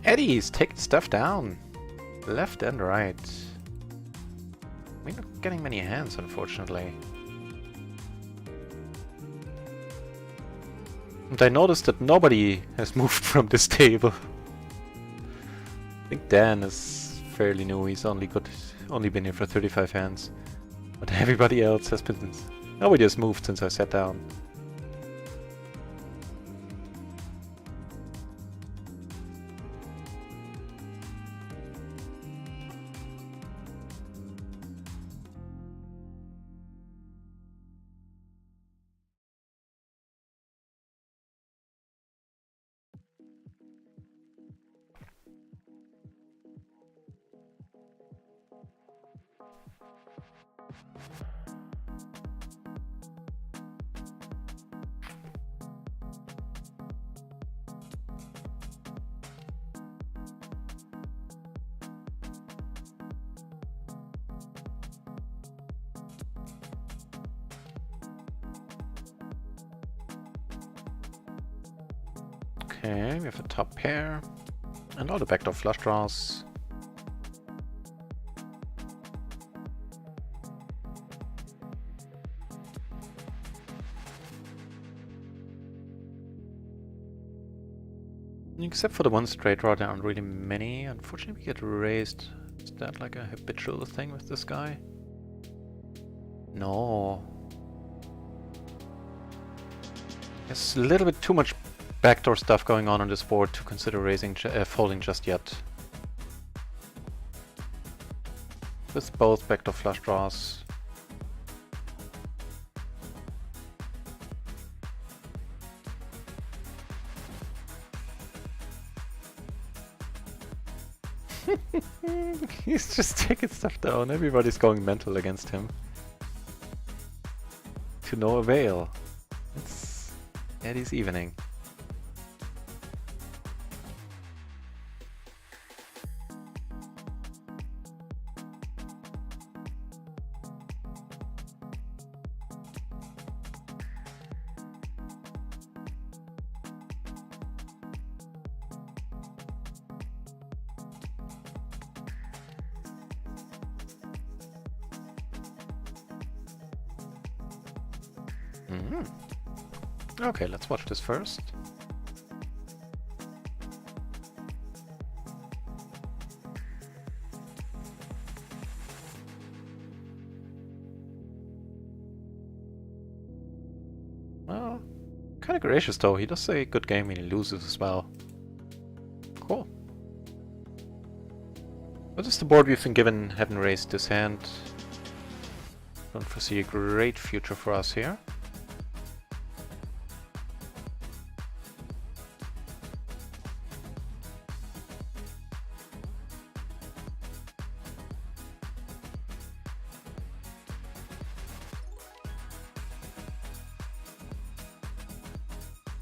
Eddie's taking stuff down, left and right. We're not getting many hands, unfortunately. And I noticed that nobody has moved from this table. I think Dan is fairly new. He's only been here for 35 hands, but everybody else has been. Nobody has moved since I sat down. Okay, we have a top pair and all the backdoor flush draws. Except for the one straight draw, there aren't really many. Unfortunately, we get raised. Is that like a habitual thing with this guy? No. There's a little bit too much backdoor stuff going on this board to consider raising, folding just yet. With both backdoor flush draws. He's just taking stuff down. Everybody's going mental against him. To no avail. It's Eddie's evening. Okay, let's watch this first. Well, kind of gracious though. He does say good game when he loses as well. Cool. What is the board we've been given? Haven't raised this hand. Don't foresee a great future for us here.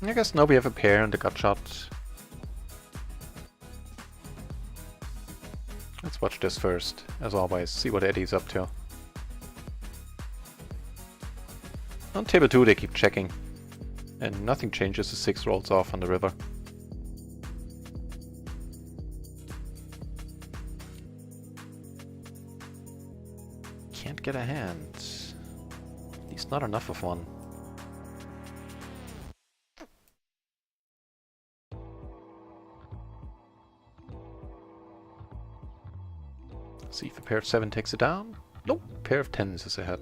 I guess now we have a pair and a gut shot. Let's watch this first, as always, see what Eddie's up to. On table 2 they keep checking, and nothing changes, the 6 rolls off on the river. Can't get a hand. At least not enough of one. See if a pair of 7 takes it down. Nope, pair of 10s is ahead.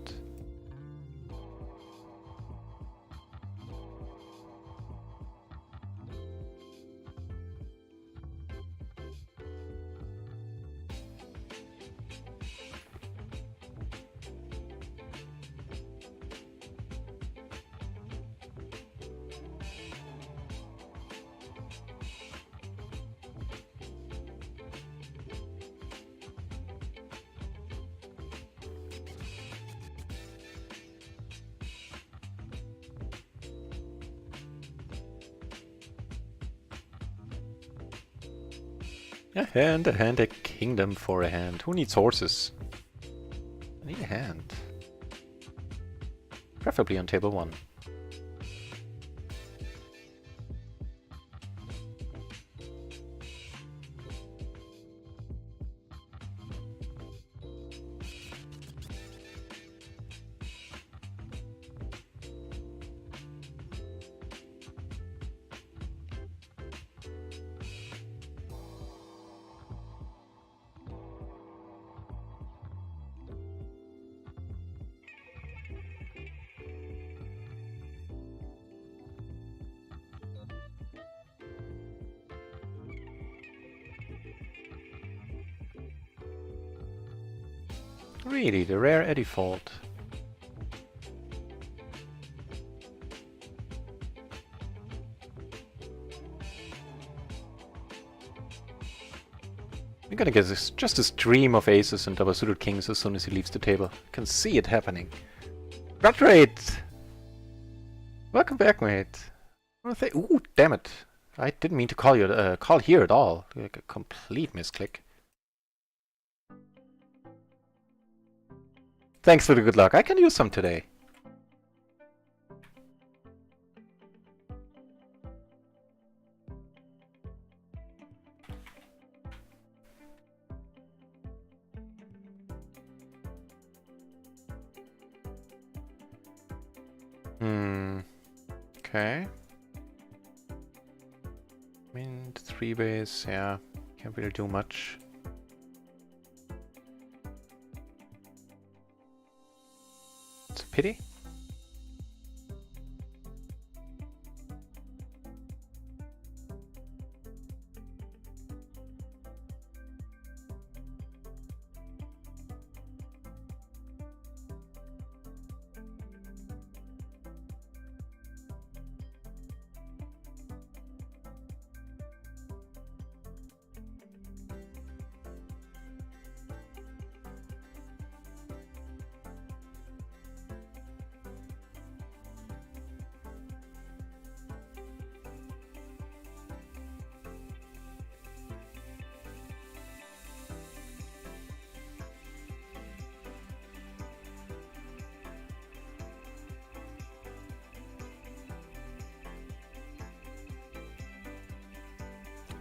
A hand, a kingdom for a hand. Who needs horses? I need a hand. Preferably on table 1. Really, the rare Eddie fault. We're gonna get just a stream of aces and double suited kings as soon as he leaves the table. I can see it happening. Rate! Welcome back, mate. Ooh, damn it. I didn't mean to call you call here at all. Like a complete misclick. Thanks for the good luck. I can use some today. Okay. I mean, 3 base, yeah. Can't really do much. It's a pity.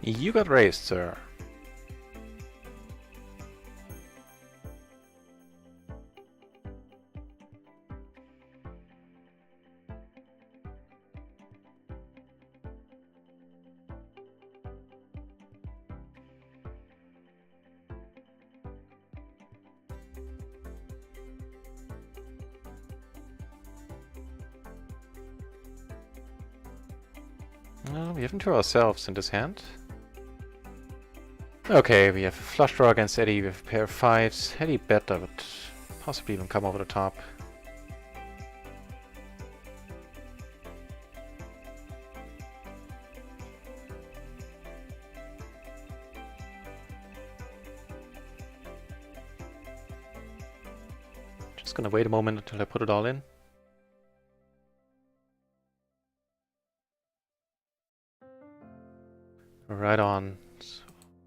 You got raised, sir. Well, we haven't to ourselves in this hand. Okay, we have a flush draw against Eddie, we have a pair of 5s. Eddie better, but possibly even come over the top. Just gonna wait a moment until I put it all in. Right on.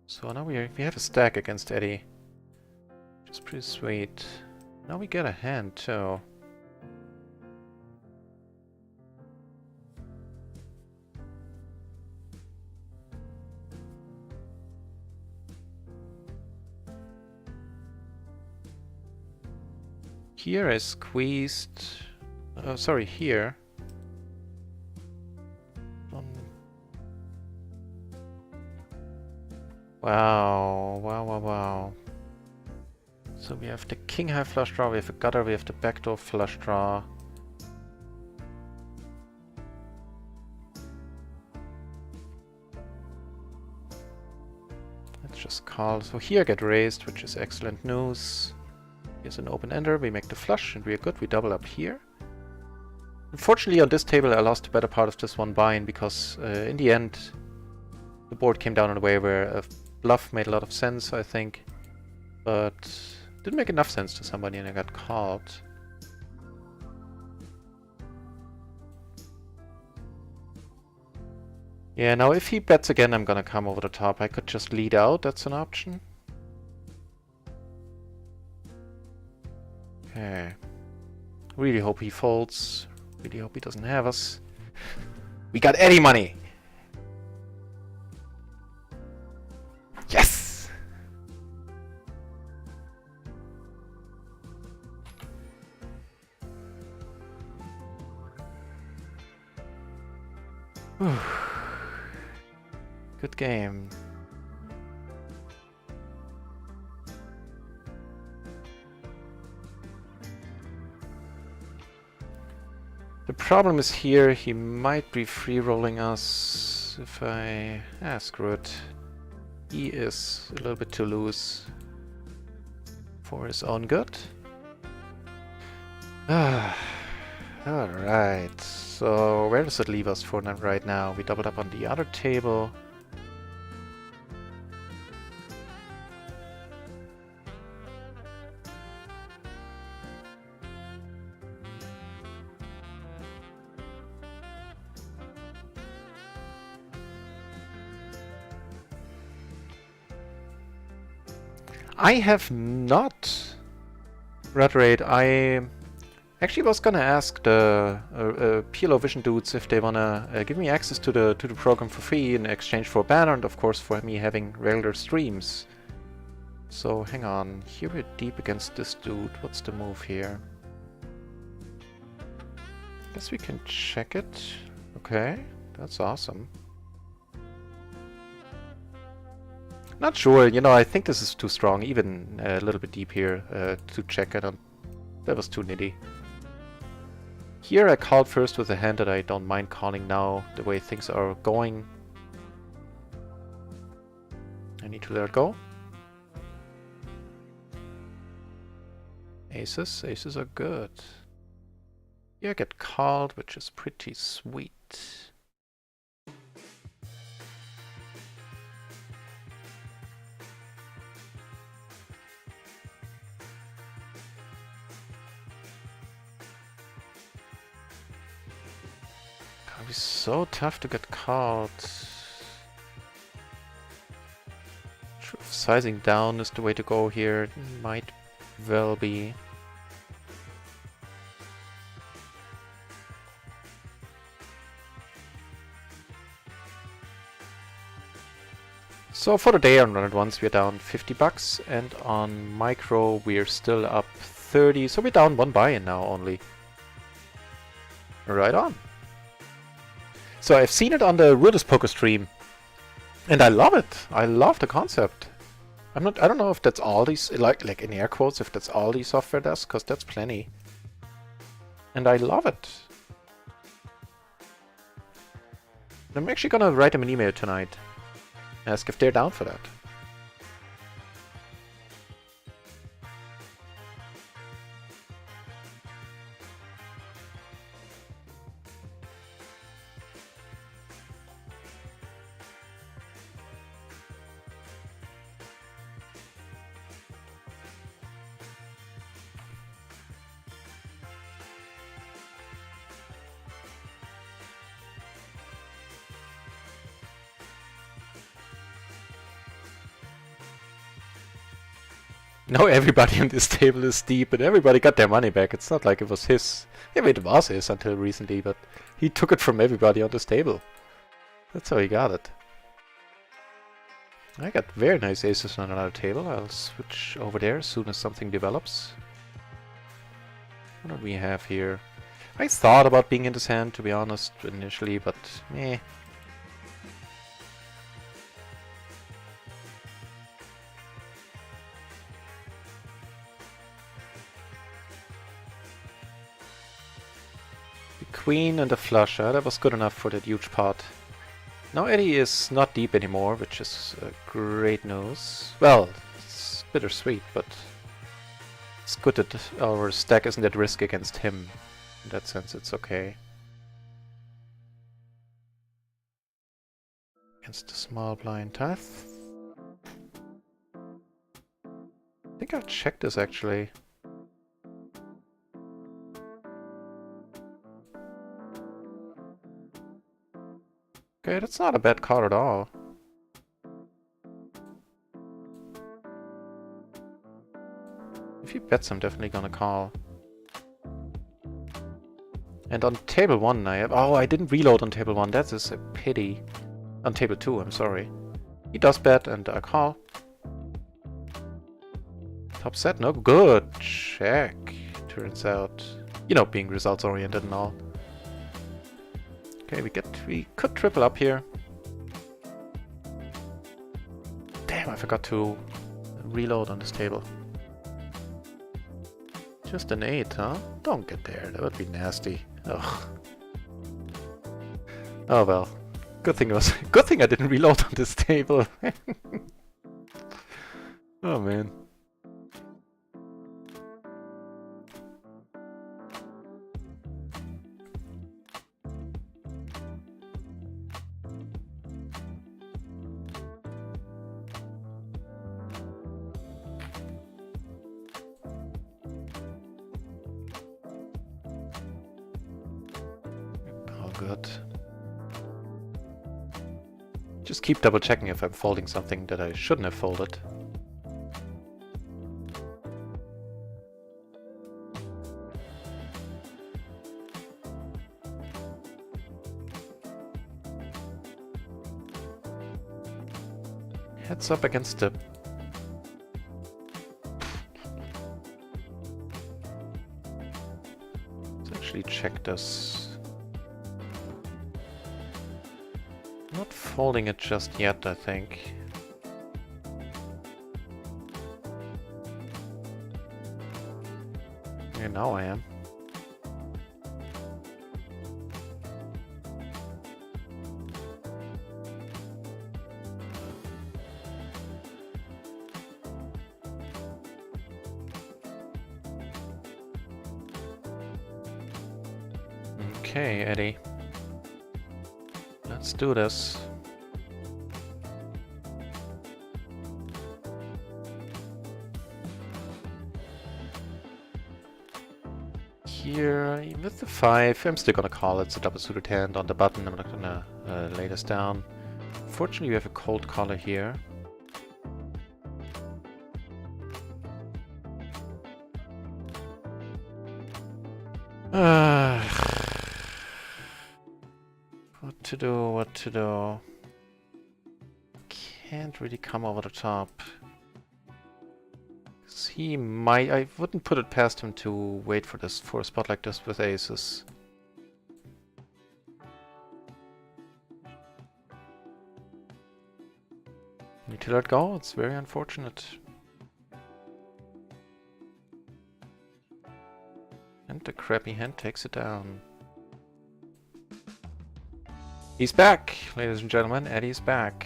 So now we have a stack against Eddie, which is pretty sweet. Now we get a hand too. Here I squeezed. Oh, sorry, here. Wow, wow, wow, wow. So we have the king high flush draw, we have a gutter, we have the backdoor flush draw. Let's just call. So here I get raised, which is excellent news. Here's an open ender, we make the flush and we are good, we double up here. Unfortunately on this table I lost the better part of this one buy-in because in the end the board came down in a way where a bluff made a lot of sense, I think. But didn't make enough sense to somebody and I got caught. Yeah, now if he bets again I'm gonna come over the top. I could just lead out, that's an option. Okay. Really hope he folds. Really hope he doesn't have us. We got Eddie money! Yes! Good game. The problem is here, he might be free rolling us if I... screw it. He is a little bit too loose for his own good. Alright, so where does it leave us for right now? We doubled up on the other table. I have not red rate. I actually was gonna ask the PLO Vision dudes if they wanna give me access to the program for free in exchange for a banner and of course for me having regular streams. So hang on, here we're deep against this dude. What's the move here? Guess we can check it. Okay, that's awesome. Not sure, you know, I think this is too strong, even a little bit deep here to check it on. That was too nitty. Here I called first with a hand that I don't mind calling now, the way things are going. I need to let it go. Aces, aces are good. Here I get called, which is pretty sweet. It'll be so tough to get called. Sure, if sizing down is the way to go here. It might well be. So for the day on RunItOnce we're down 50 bucks and on micro we're still up 30, so we're down one buy-in now only. Right on. So I've seen it on the Weirdest Poker stream and I love it. I love the concept. I don't know if that's all these, like in air quotes, if that's all the software does, because that's plenty. And I love it. I'm actually gonna write them an email tonight. Ask if they're down for that. Now everybody on this table is deep and everybody got their money back. It's not like it was his. Yeah, it was his until recently, but he took it from everybody on this table. That's how he got it. I got very nice aces on another table. I'll switch over there as soon as something develops. What do we have here? I thought about being in this hand, to be honest, initially, but meh. queen and a flush. That was good enough for that huge pot. Now Eddie is not deep anymore, which is great news. Well, it's bittersweet, but it's good that our stack isn't at risk against him. In that sense, it's okay. Against the small blind. I think I'll check this actually. Okay, that's not a bad card at all. If he bets, I'm definitely gonna call. And on table 1 I have... Oh, I didn't reload on table 1. That is a pity. On table 2, I'm sorry. He does bet and I call. Top set, no good. Check. Turns out, you know, being results oriented and all. Okay, we could triple up here. Damn, I forgot to reload on this table. Just an 8, huh? Don't get there, that would be nasty. Ugh. Oh well. Good thing I didn't reload on this table. Oh man. Good. Just keep double checking if I'm folding something that I shouldn't have folded. Heads up against the... Let's actually check this. Not folding it just yet, I think. Yeah, now I am. Okay, Eddie. Let's do this. Here, with the 5, I'm still gonna call it. It's a double suited hand on the button. I'm not gonna lay this down. Fortunately, we have a cold caller here. What to do? Can't really come over the top. He might... I wouldn't put it past him to wait for this, for a spot like this with aces. Need to let go, it's very unfortunate. And the crappy hand takes it down. He's back, ladies and gentlemen. Eddie's back.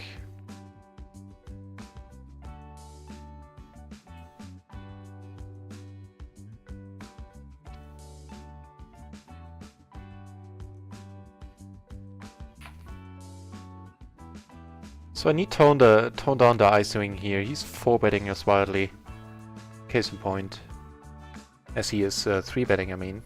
So I need tone down the icing here. He's 4-betting us wildly. Case in point. As he is 3-betting, I mean.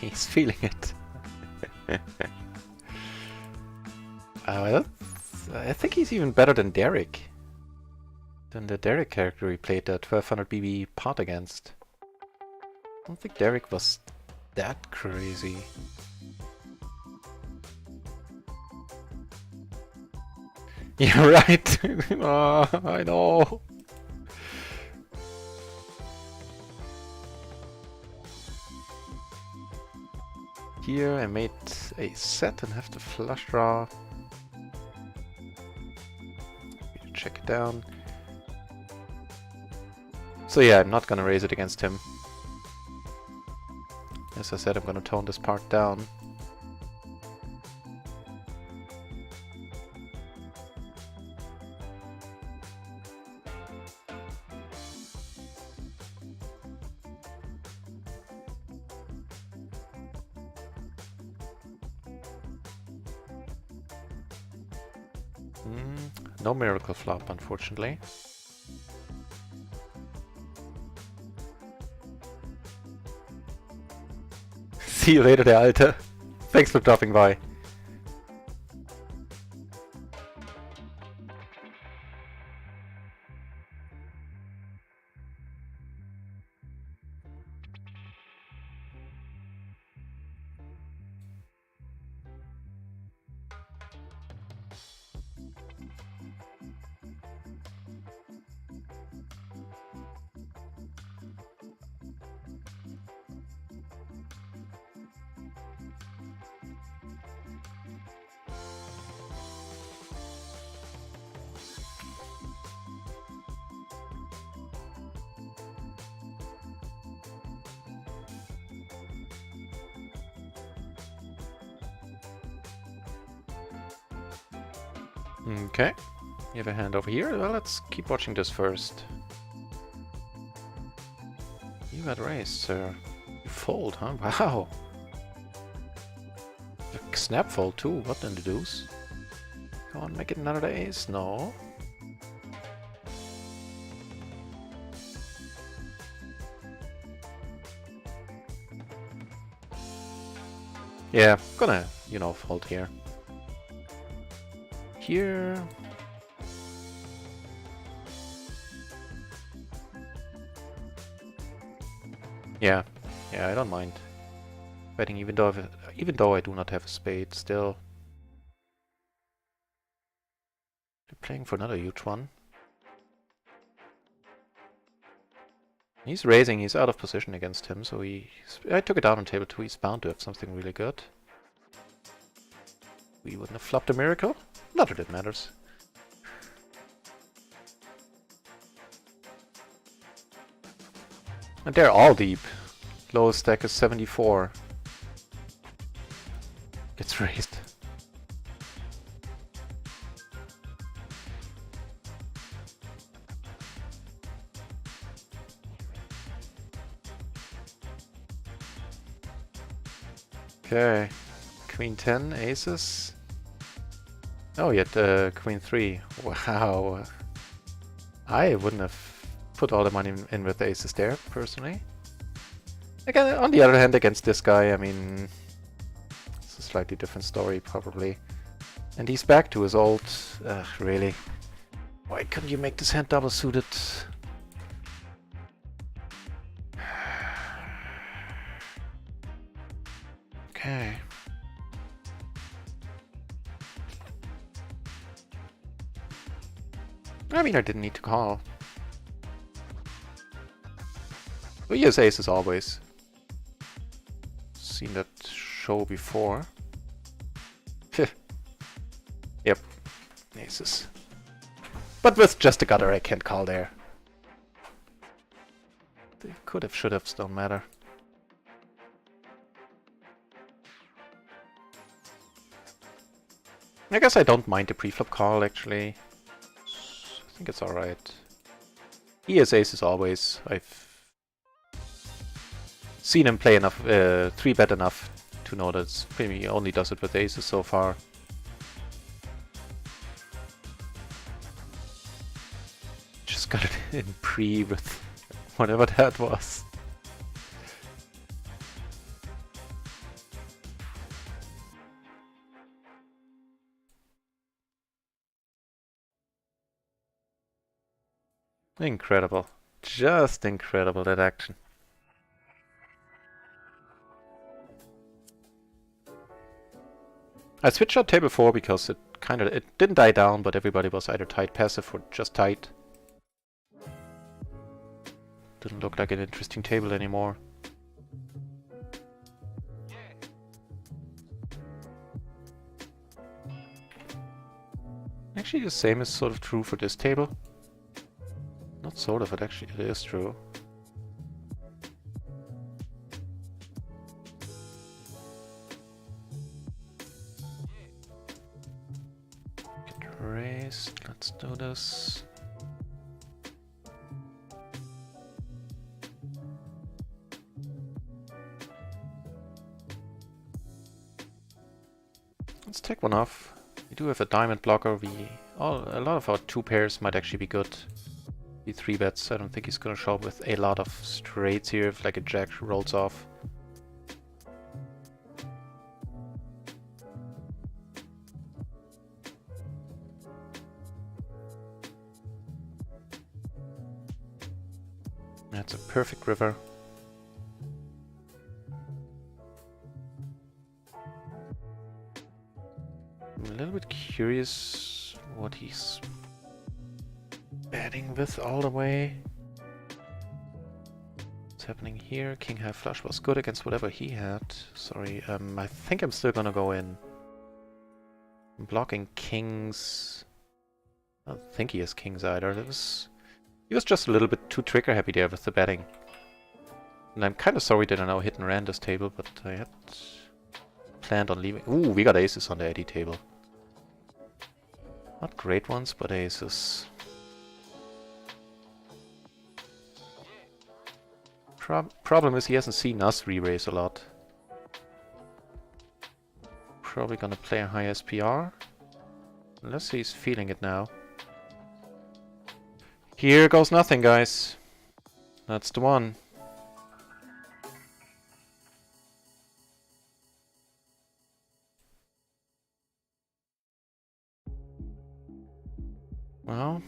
He's feeling it. Well, I think he's even better than Derek. Than the Derek character he played that 1200 BB pot against. I don't think Derek was that crazy. Yeah, right. Oh, I know. Here I made a set and have to flush draw. Check it down. So yeah, I'm not gonna raise it against him. As I said, I'm gonna tone this part down. No miracle flop, unfortunately. See you later, der Alte. Thanks for dropping by. Okay, you have a hand over here. Well, let's keep watching this first. You got raised, sir. You fold, huh? Wow. A snap fold too. What in the deuce? Come on, make it another ace. No. Yeah, gonna, you know, fold here. Here. Yeah, I don't mind betting, even though I do not have a spade. Still, they're playing for another huge one. He's raising. He's out of position against him, so I took it out on table 2. He's bound to have something really good. We wouldn't have flopped a miracle. Not that it matters. And they're all deep. Lowest stack is 74. Gets raised. Okay. Queen 10, aces. Oh, yet Queen 3. Wow. I wouldn't have put all the money in with aces there, personally. Again, on the other hand, against this guy, I mean, it's a slightly different story, probably. And he's back to his old... really? Why couldn't you make this hand double suited? Okay. I mean, I didn't need to call. But he has aces always. Seen that show before. Yep, aces. But with just a gutter, I can't call there. They could have, should have, don't matter. I guess I don't mind the preflop call, actually. I think it's alright. He has aces always. I've seen him play enough, 3-bet enough to know that he only does it with aces so far. Just got it in pre with whatever that was. Incredible. Just incredible, that action. I switched out table 4 because it didn't die down, but everybody was either tight passive or just tight. Didn't look like an interesting table anymore. Actually, the same is sort of true for this table. Not sort of, it is true. Get raised, let's do this. Let's take one off. We do have a diamond blocker. A lot of our 2 pairs might actually be good. The 3 bets. I don't think he's gonna show up with a lot of straights here if like a jack rolls off. That's a perfect river. I'm a little bit curious what he's betting with all the way. What's happening here? King high flush was good against whatever he had. Sorry, I think I'm still gonna go in. I'm blocking kings. I don't think he has kings either. He was just a little bit too trigger happy there with the betting. And I'm kind of sorry that I now hit and ran this table, but I had planned on leaving. Ooh, we got aces on the Eddie table. Not great ones, but aces. Problem is he hasn't seen us re-raise a lot. Probably gonna play a high SPR. Unless he's feeling it now. Here goes nothing, guys. That's the one. Well,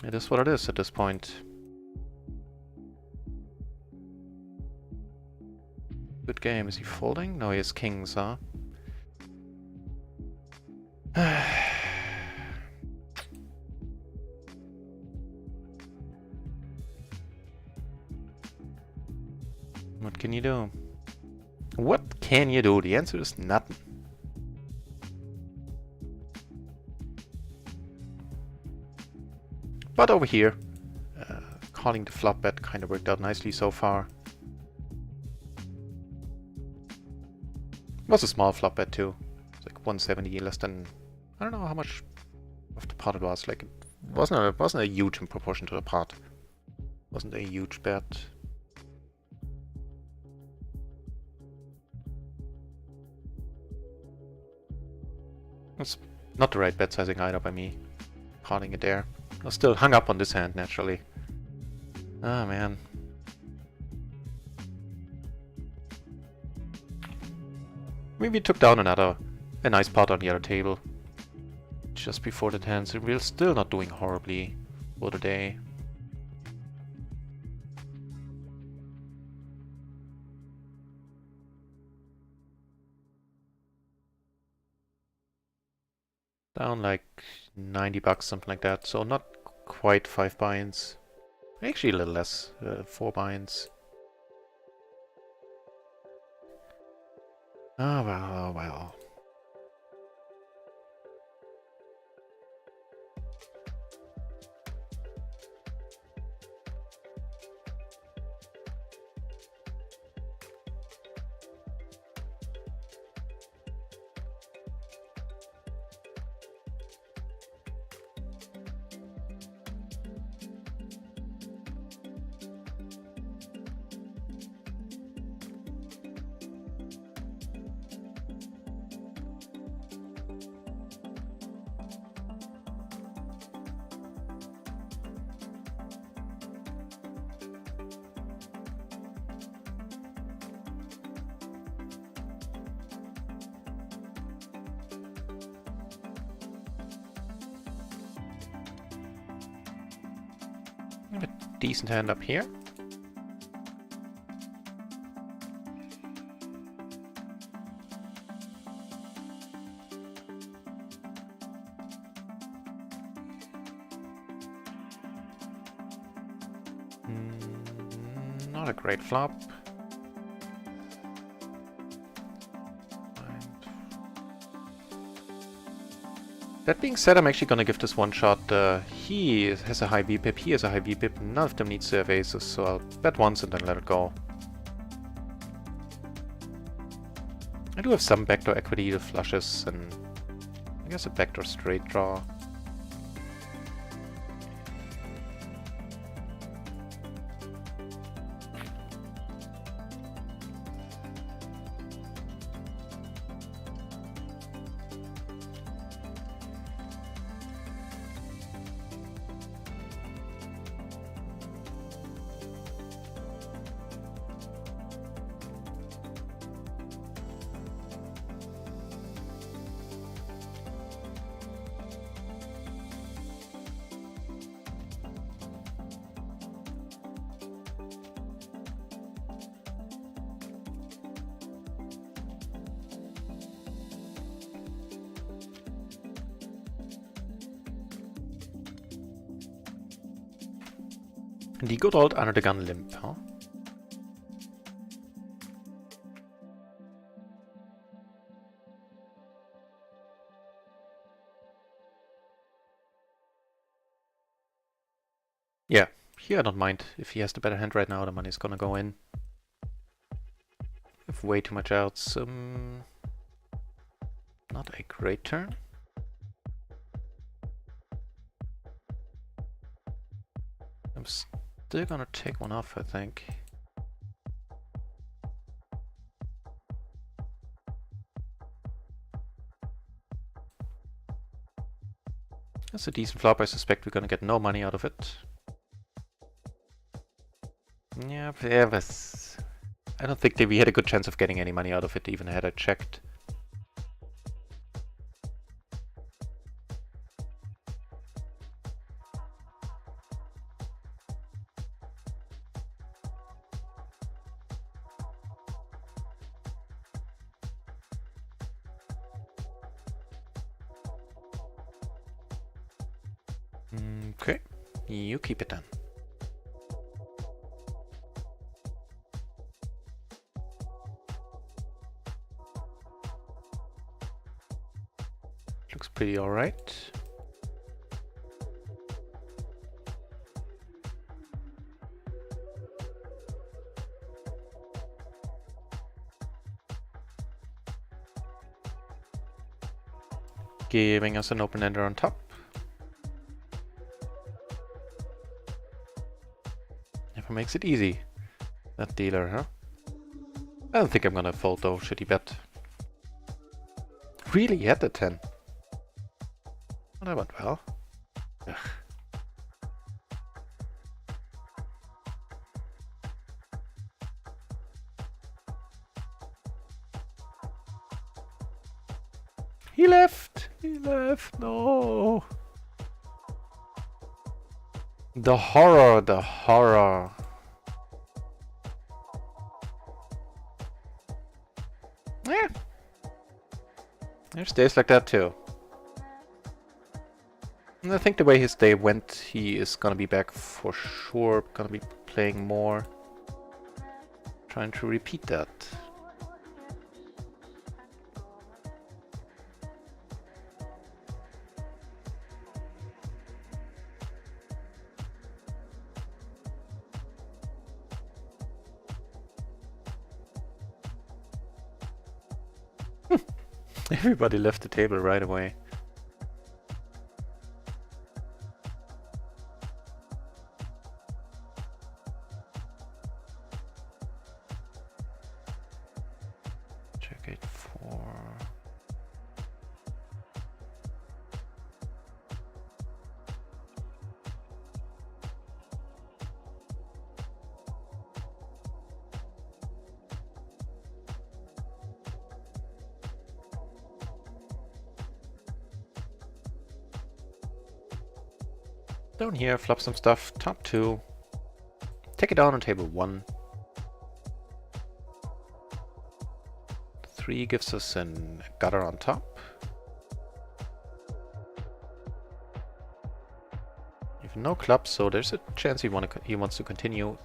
it is what it is at this point. Good game. Is he folding? No, he has kings, huh? What can you do? What can you do? The answer is nothing. But over here, calling the flop bet kind of worked out nicely so far. It was a small flop bet too. It's like 170, less than, I don't know how much of the pot it was. Like it wasn't a huge in proportion to the pot. Wasn't a huge bet. That's not the right bet sizing either by me. Potting it there. I was still hung up on this hand naturally. Ah, man. Maybe took down a nice pot on the other table. Just before the 10, so we're still not doing horribly for the day. Down like 90 bucks, something like that. So not quite 5 binds. Actually a little less, 4 binds. Oh well, oh well. A decent hand up here. Not a great flop. That being said, I'm actually gonna give this one shot. He has a high VPIP, he has a high VPIP, none of them needs to have aces, so I'll bet once and then let it go. I do have some backdoor equity, the flushes, and I guess a backdoor straight draw. The good old under the gun limp, huh? Yeah, here I don't mind. If he has the better hand right now, the money's gonna go in. Have way too much outs. Not a great turn. I'm still gonna take one off, I think. That's a decent flop. I suspect we're gonna get no money out of it. Yeah, but I don't think that we had a good chance of getting any money out of it, even had I checked. Okay, you keep it then. Looks pretty alright. Giving us an open ender on top. Never makes it easy. That dealer, huh? I don't think I'm gonna fold though, shitty bet. Really had the 10. Well, that went well. Ugh. He left! He left! No! The horror, the horror. Yeah. There's days like that too. And I think the way his day went, he is gonna be back for sure. Gonna be playing more. Trying to repeat that. Everybody left the table right away. Check 8-4. Down here, flop some stuff. Top 2. Take it down on table 1. 3 gives us a gutter on top. You have no clubs, so there's a chance he wants to continue.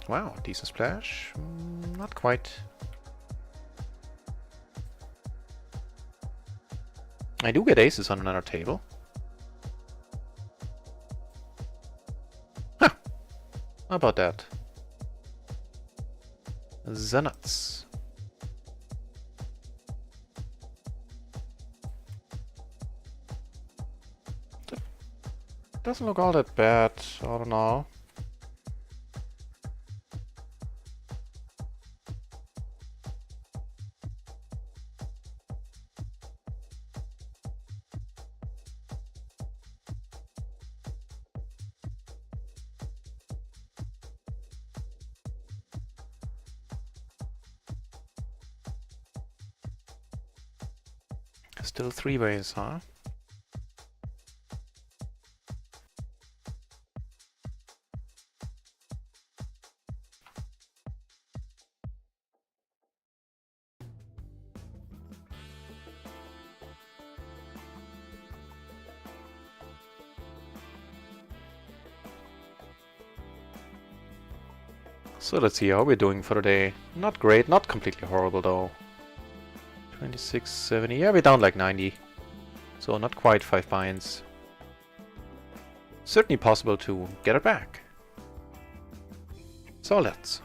Wow, decent splash. Not quite. I do get aces on another table. Huh. How about that? The nuts. Doesn't look all that bad, I don't know. Still 3 ways, huh? So let's see how we're doing for the day. Not great, not completely horrible though. 26, 70, yeah, we're down like 90. So not quite 5 binds. Certainly possible to get it back. So let's.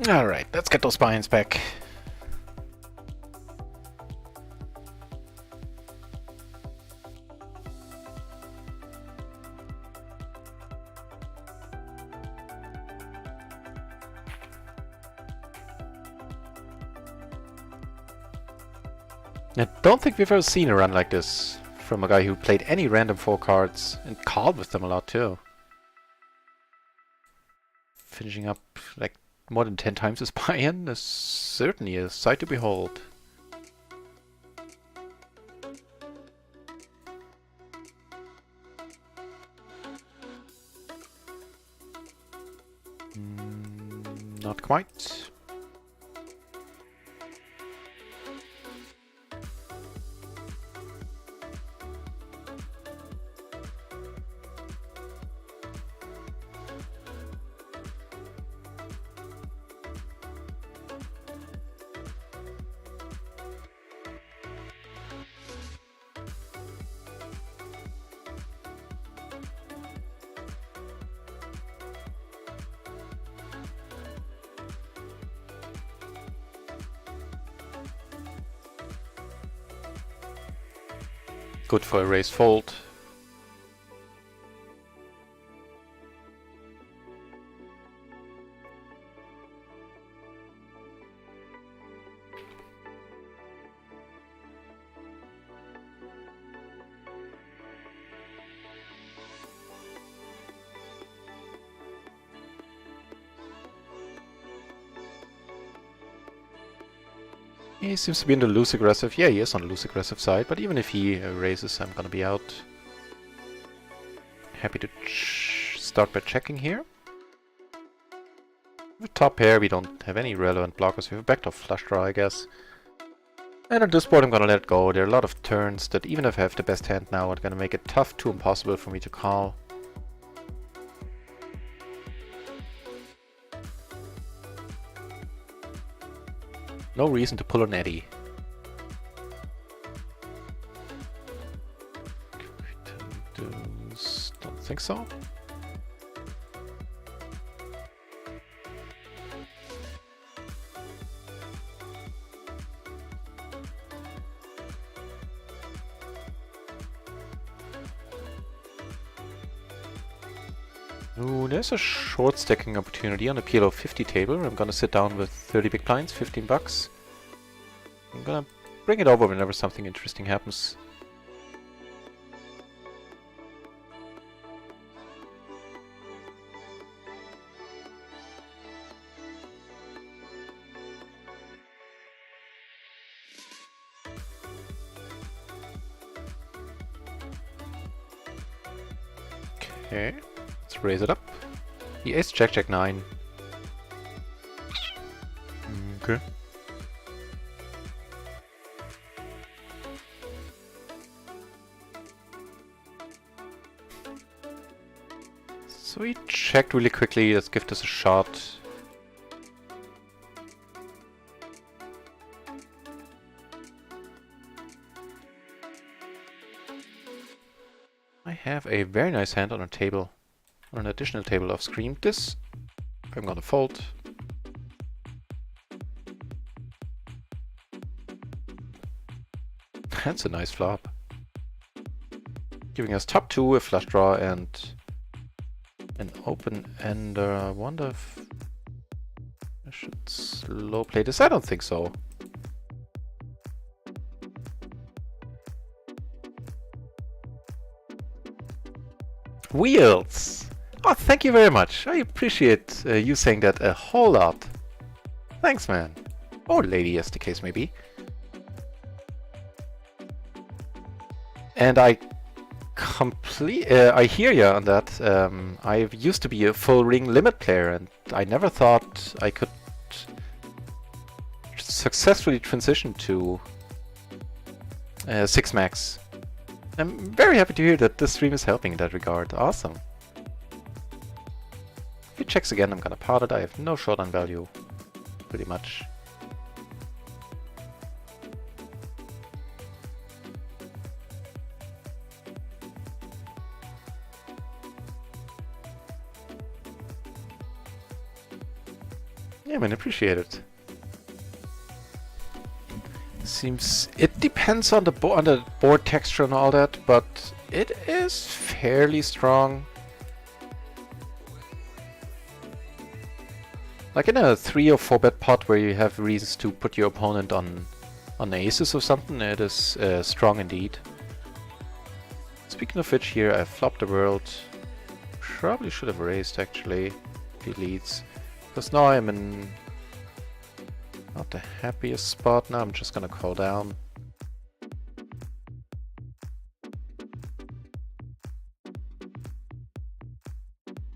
Alright, let's get those spines back. I don't think we've ever seen a run like this from a guy who played any random 4 cards and called with them a lot too. Finishing up like more than 10 times his buy-in is certainly a sight to behold. Not quite. Good for a raise fold. He seems to be in the loose aggressive. Yeah, he is on the loose aggressive side, but even if he raises, I'm gonna be out. Happy to start by checking here. With top pair, we don't have any relevant blockers. We have a backdoor flush draw, I guess. And on this board, I'm gonna let it go. There are a lot of turns that, even if I have the best hand now, are gonna make it tough to impossible for me to call. No reason to pull an Eddie. Don't think so. Ooh, there's a short stacking opportunity on the PLO 50 table. I'm gonna sit down with 30 big blinds, 15 bucks. I'm gonna bring it over whenever something interesting happens. Okay. Let's raise it up. He ace jack jack 9. Okay. So he checked really quickly. Let's give this a shot. I have a very nice hand on a table. On an additional table off screen. This I'm gonna fold. That's a nice flop. Giving us top 2, a flush draw, and an open ender. I wonder if I should slow play this. I don't think so. Wheels! Oh, thank you very much. I appreciate you saying that a whole lot. Thanks, man. Or lady, as the case may be. And I hear you on that. I used to be a full ring limit player, and I never thought I could successfully transition to 6 max. I'm very happy to hear that this stream is helping in that regard. Awesome. If he checks again, I'm gonna pot it. I have no showdown value, pretty much. Yeah, man, appreciate it. Seems it depends on the board texture and all that, but it is fairly strong. Like in a 3 or 4 bet pot where you have reasons to put your opponent on aces or something, it is strong indeed. Speaking of which, here I flopped the world. Probably should have raised actually if he leads, because now I'm in not the happiest spot. Now I'm just gonna call down.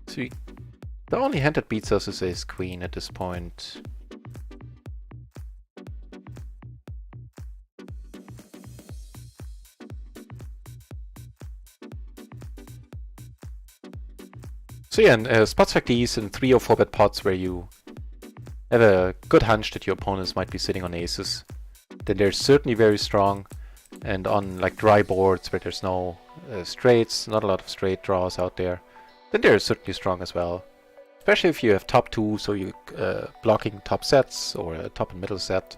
So the only hand that beats us is ace queen at this point. So yeah, in spots like these, in 3 or 4 bet pots where you have a good hunch that your opponents might be sitting on aces, then they're certainly very strong. And on like dry boards where there's no straights, not a lot of straight draws out there, then they're certainly strong as well. Especially if you have top 2, so you blocking top sets or a top and middle set.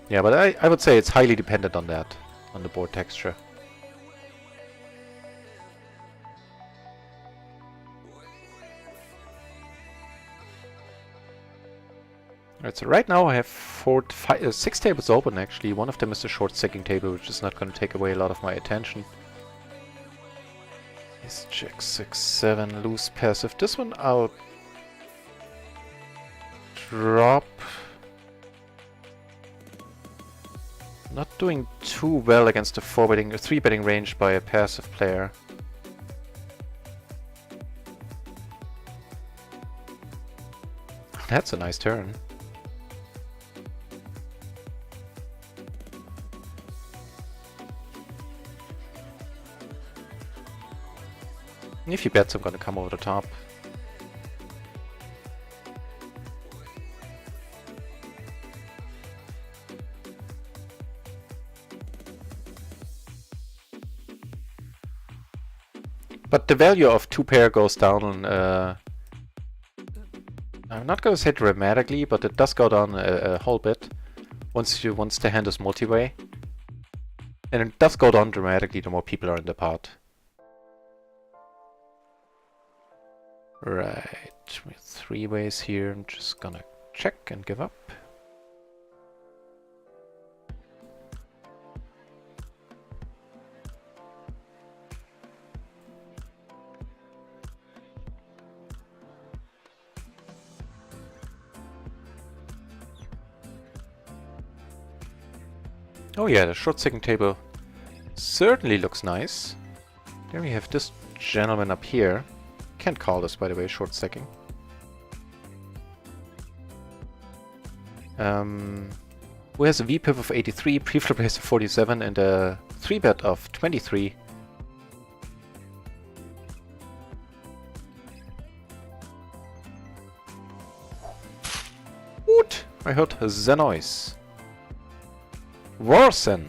Yeah, but I would say it's highly dependent on that, on the board texture. Alright, so right now I have 6 tables open actually. One of them is the short stacking table, which is not going to take away a lot of my attention. Ace Jack 6, 7, loose passive. This one I'll drop. Not doing too well against the 4-betting or 3-betting range by a passive player. That's a nice turn. And if he bets, I'm gonna come over the top. But the value of 2 pair goes down, I'm not gonna say dramatically, but it does go down a whole bit once the hand is multi-way. And it does go down dramatically the more people are in the pot. Right, we have 3 ways here. I'm just gonna check and give up. Oh yeah, the short stacking table certainly looks nice. There we have this gentleman up here. Can't call this, by the way, short stacking. Who has a VPIV of 83, preflop raise of 47, and a 3-bet of 23. Woot! I heard the noise. Warsan,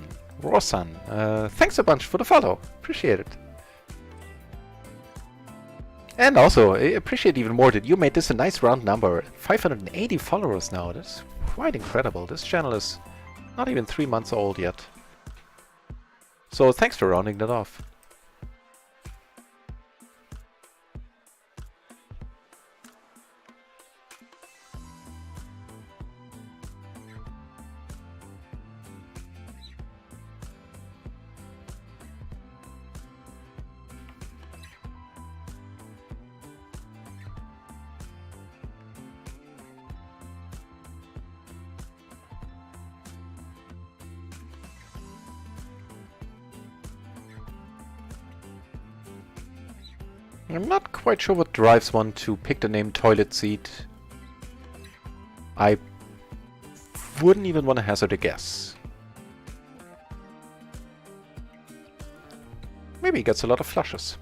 thanks a bunch for the follow. Appreciate it. And also, I appreciate even more that you made this a nice round number. 580 followers now. That's quite incredible. This channel is not even 3 months old yet. So thanks for rounding that off. I'm not quite sure what drives one to pick the name Toilet Seat. I wouldn't even want to hazard a guess. Maybe he gets a lot of flushes.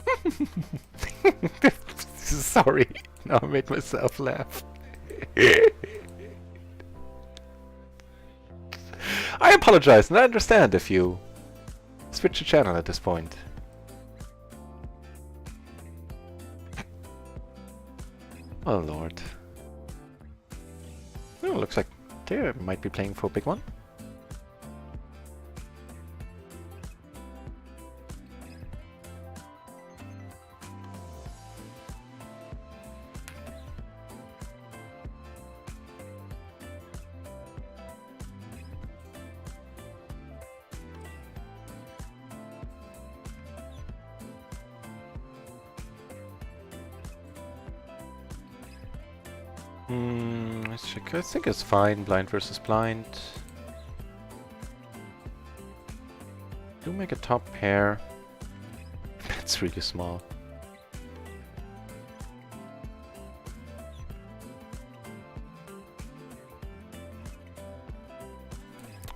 Sorry, now I made myself laugh. I apologize, and I understand if you switch the channel at this point. Oh lord. Oh, looks like they might be playing for a big one. Let's check. I think it's fine. Blind versus blind. Do make a top pair. That's really small.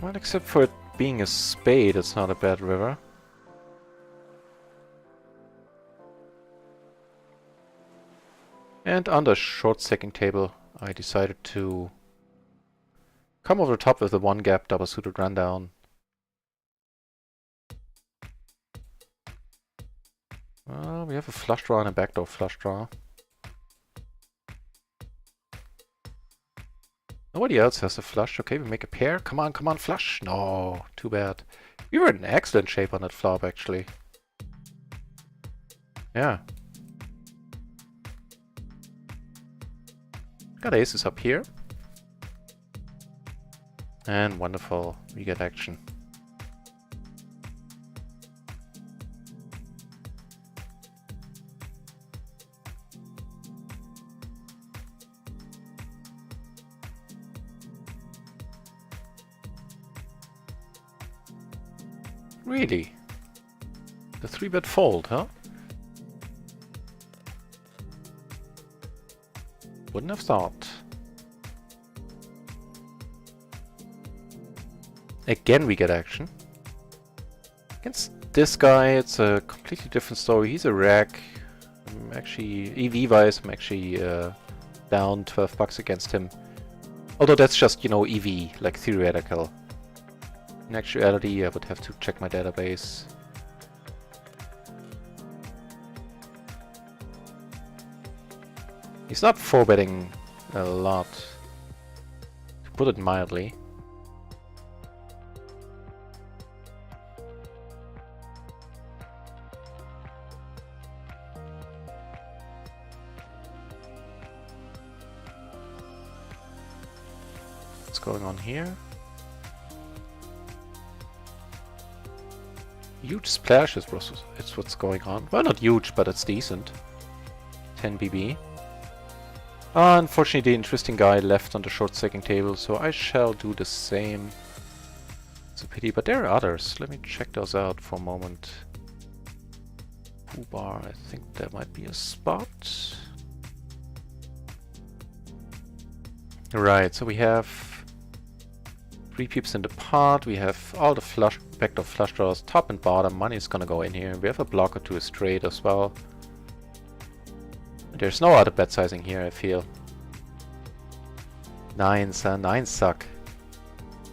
Well, except for it being a spade, it's not a bad river. And on the short stacking table, I decided to come over the top with the one gap double suited rundown. Well, we have a flush draw and a backdoor flush draw. Nobody else has a flush. Okay, we make a pair. Come on, flush. No, too bad. We were in excellent shape on that flop, actually. Yeah. Got aces up here. And wonderful, we get action. Really? The 3-bet fold, huh? Wouldn't have thought. Again we get action. Against this guy it's a completely different story. He's a rack. I'm actually, EV-wise, I'm actually down 12 bucks against him. Although that's just, you know, EV, like theoretical. In actuality, I would have to check my database. He's not 4-betting a lot, to put it mildly. What's going on here? Huge splash is what's going on. Well, not huge, but it's decent. 10 BB. Unfortunately, the interesting guy left on the short stacking table, so I shall do the same. It's a pity, but there are others. Let me check those out for a moment. Pooh bar, I think there might be a spot. Right, so we have 3 pips in the pot. We have all the backdoor flush draws, top and bottom. Money is gonna go in here. We have a blocker to a straight as well. There's no other bet sizing here, I feel. Nines, nines suck.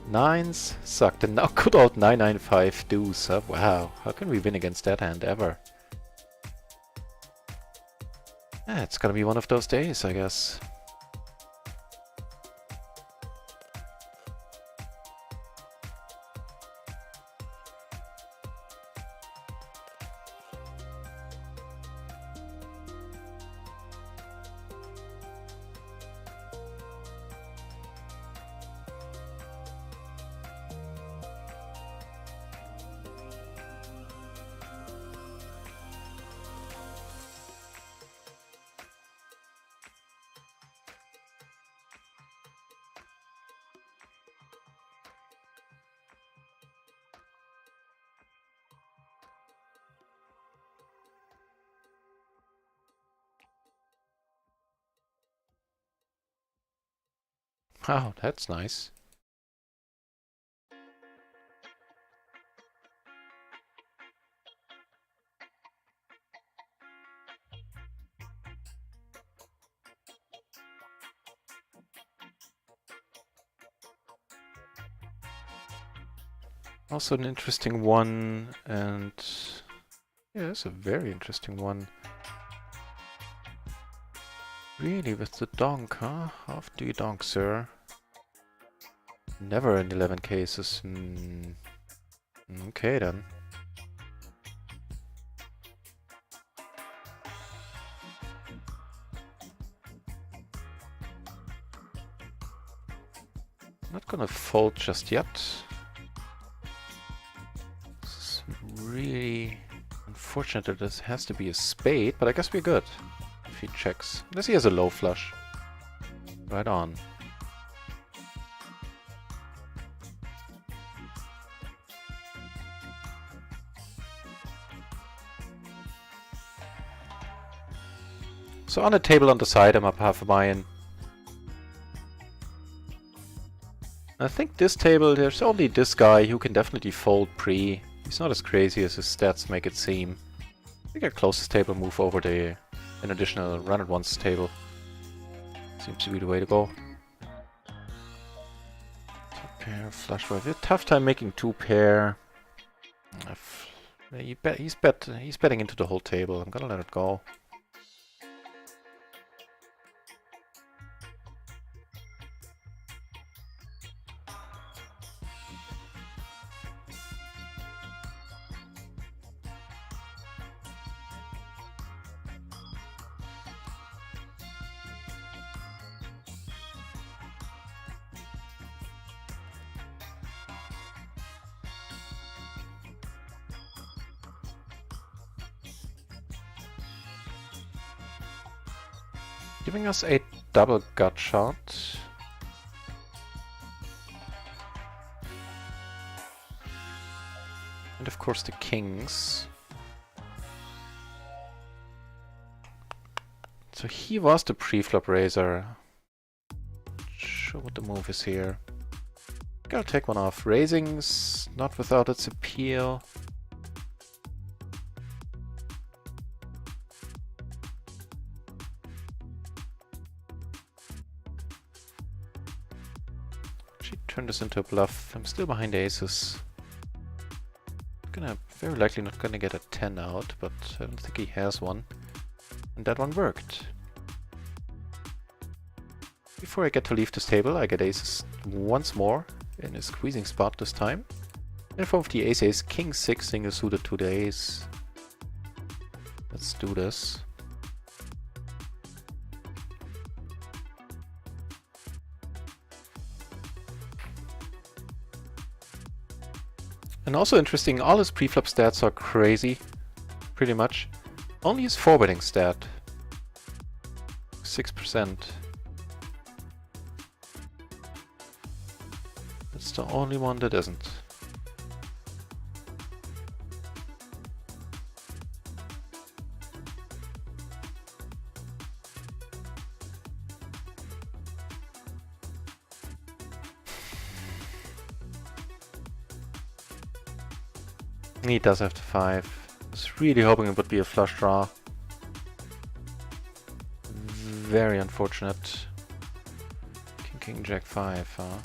Nines suck. The now good old 995 deuce. Wow, how can we win against that hand ever? It's gonna be one of those days, I guess. Oh, that's nice. Also an interesting one, and yeah, it's a very interesting one. Really, with the donk, huh? How often do you donk, sir? Never in 11 cases. Okay then. Not gonna fold just yet. This is really unfortunate that this has to be a spade, but I guess we're good. If he checks. Unless he has a low flush. Right on. So on the table on the side, I'm up half a buy-in. I think this table, there's only this guy who can definitely fold pre. He's not as crazy as his stats make it seem. I think I close this table, move over an additional run-it-once table. Seems to be the way to go. Two pair, flush draw. We have a tough time making two pair. He's betting into the whole table. I'm gonna let it go. Giving us a double gut shot. And of course the kings. So he was the pre-flop raiser. Not sure what the move is here. Gotta take one off. Raising's not without its appeal. Turn this into a bluff. I'm still behind aces. Very likely not gonna get a 10 out, but I don't think he has one. And that one worked. Before I get to leave this table, I get aces once more in a squeezing spot this time. And for the ace, king 6 single suited to the ace. Let's do this. And also interesting, all his preflop stats are crazy, pretty much. Only his forwarding stat, 6%. That's the only one that isn't. He does have the 5. I was really hoping it would be a flush draw. Very unfortunate. King, jack 5, huh?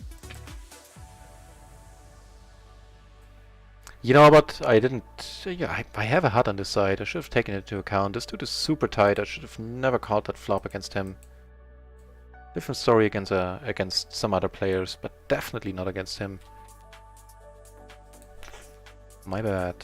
You know what? I didn't... Yeah, I have a HUD on this side. I should have taken it into account. This dude is super tight. I should have never called that flop against him. Different story against some other players, but definitely not against him. My bad.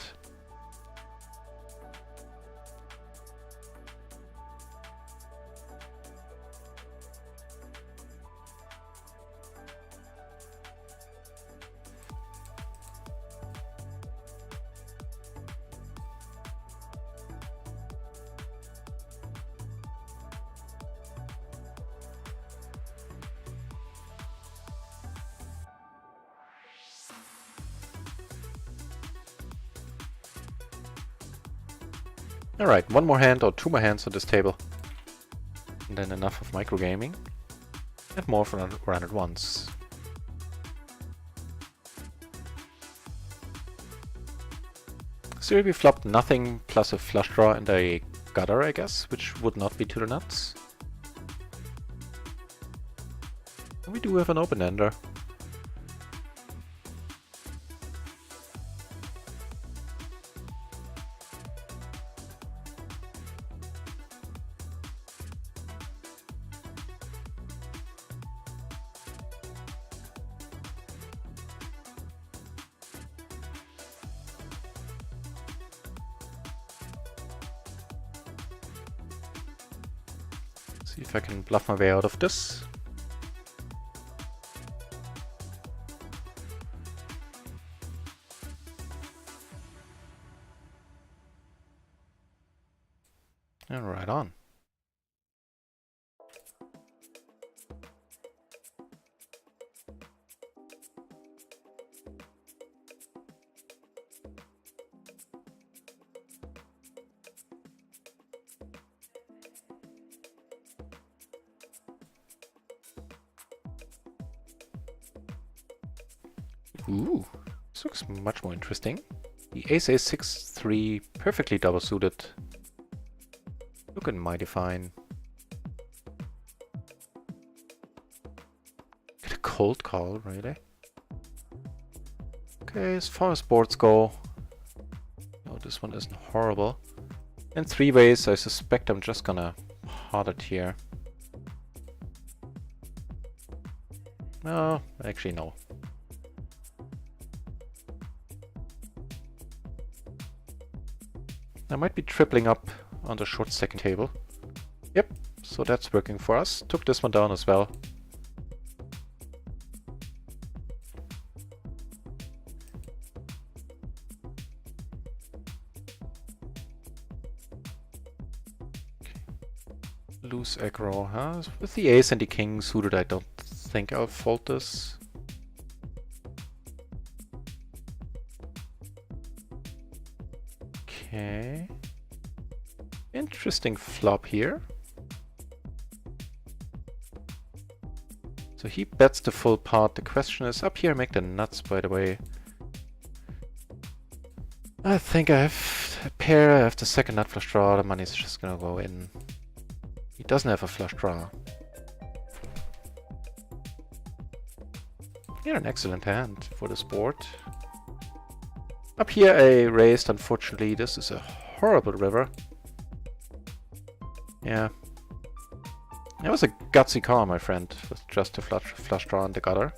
Alright, one more hand or two more hands on this table. And then enough of microgaming. And more for RunItOnce. So we flopped nothing plus a flush draw and a gutter, I guess, which would not be to the nuts. And we do have an open-ender. See if I can bluff my way out of this. And right on. Ooh, this looks much more interesting. The ace 6-3 perfectly double suited. Looking mighty fine. Get a cold call, really? Okay, as far as boards go. No, this one isn't horrible. In 3 ways, I suspect I'm just gonna hard it here. No, actually no. I might be tripling up on the short second table. Yep, so that's working for us. Took this one down as well. Okay. Loose aggro, huh? With the ace and the king suited, I don't think I'll fold this. Okay. Interesting flop here. So he bets the full pot. The question is, up here make the nuts, by the way. I think I have a pair, I have the second nut flush draw, the money's just gonna go in. He doesn't have a flush draw. Yeah, an excellent hand for this board. Up here I raised, unfortunately. This is a horrible river. Yeah. That was a gutsy call, my friend, with just a flush draw in the gutter.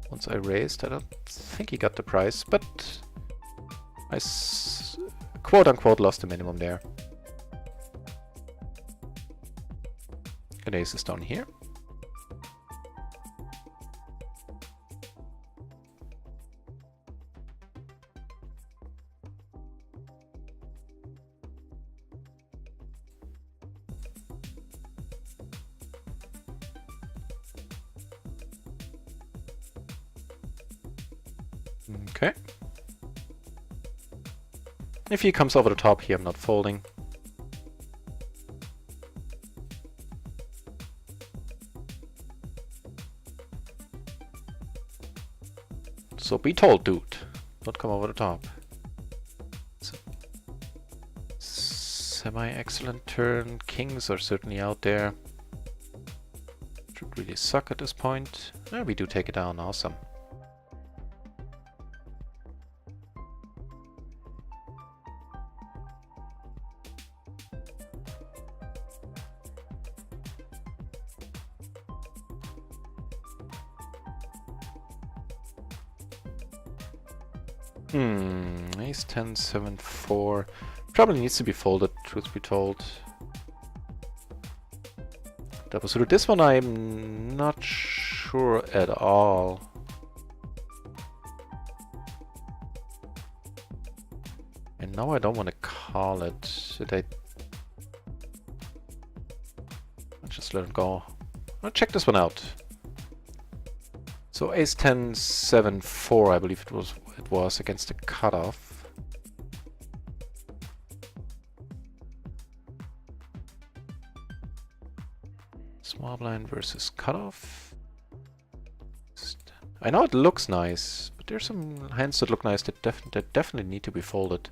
Once I raised, I don't think he got the price, but I quote-unquote lost the minimum there. An ace is down here. Okay. If he comes over the top here, I'm not folding. So be told, dude. Don't come over the top. It's a semi-excellent turn. Kings are certainly out there. Should really suck at this point. We do take it down. Awesome. Ace 10, 7, 4. Probably needs to be folded, truth be told. Double suited. This one I'm not sure at all. And now I don't want to call it. Should I just let it go? I'll check this one out. So ace 10, 7, 4, I believe it was against the cutoff. Small blind versus cutoff. I know it looks nice, but there's some hands that look nice that definitely need to be folded.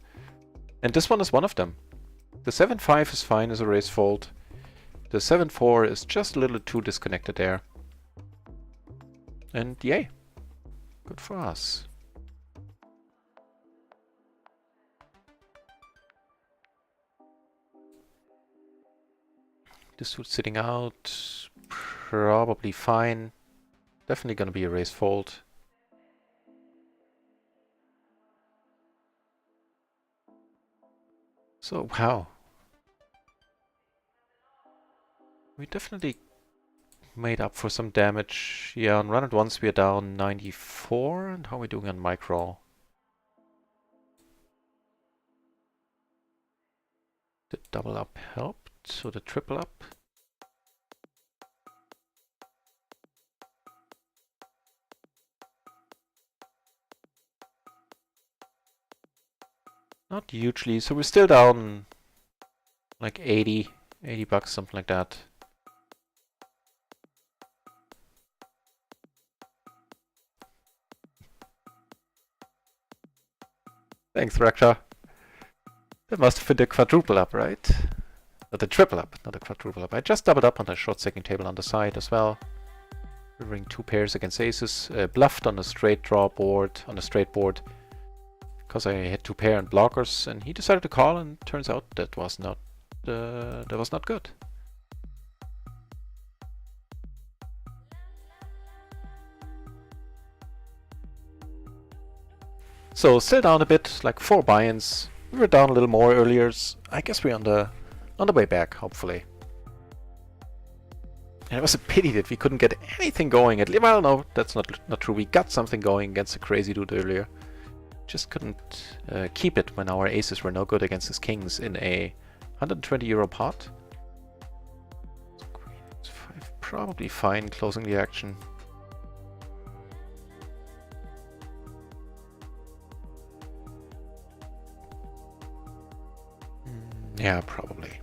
And this one is one of them. The 7-5 is fine as a raise fold. The 7-4 is just a little too disconnected there. And yay. Good for us. This suit sitting out, probably fine. Definitely gonna be a raise fold. So, wow. We definitely made up for some damage. Yeah, on RunItOnce we are down 94. And how are we doing on micro? The double up helped, so the triple up. Not hugely, so we're still down like 80 bucks, something like that. Thanks, Raksha. That must have been the quadruple up, right? Not the triple up, not the quadruple up. I just doubled up on the short second table on the side as well. Delivering 2 pairs against aces. Bluffed on the straight draw board, on the straight board. Because I had 2 pair and blockers, and he decided to call, and turns out that was not good. So still down a bit, like 4 buy-ins. We were down a little more earlier. I guess we're on the way back, hopefully. And it was a pity that we couldn't get anything going. Well, no, that's not true. We got something going against the crazy dude earlier. Just couldn't keep it when our aces were no good against his kings in a €120 pot. Queen X5, probably fine closing the action. Yeah, probably.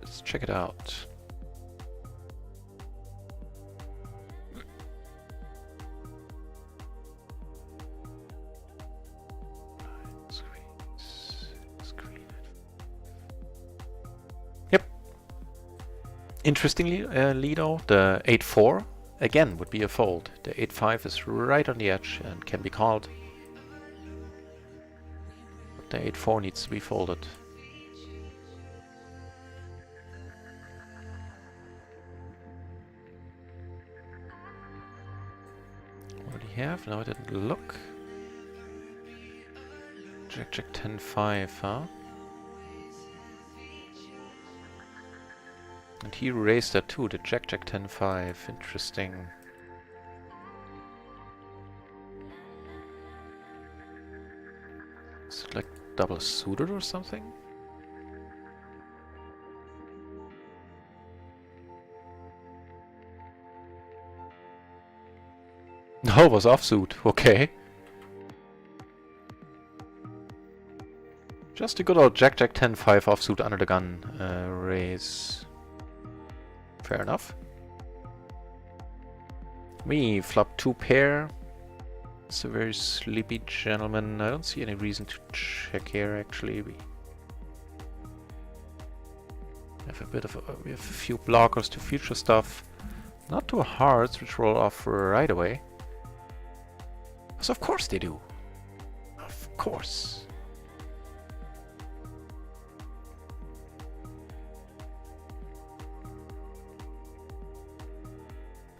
Let's check it out. Yep. Interestingly, Lido, the 8-4 again would be a fold. The 8-5 is right on the edge and can be called. But the 8-4 needs to be folded. What do you have? No, I didn't look. Jack, Jack, 10-5, huh? And he raised that too, the Jack, Jack, 10-5. Interesting. Is it like double suited or something? No, it was offsuit. Okay. Just a good old Jack, Jack, 10-5 offsuit under the gun raise. Fair enough. We flop 2 pair. It's a very sleepy gentleman. I don't see any reason to check here actually. We have we have a few blockers to future stuff. Not 2 hearts, which roll off right away. Because of course they do. Of course.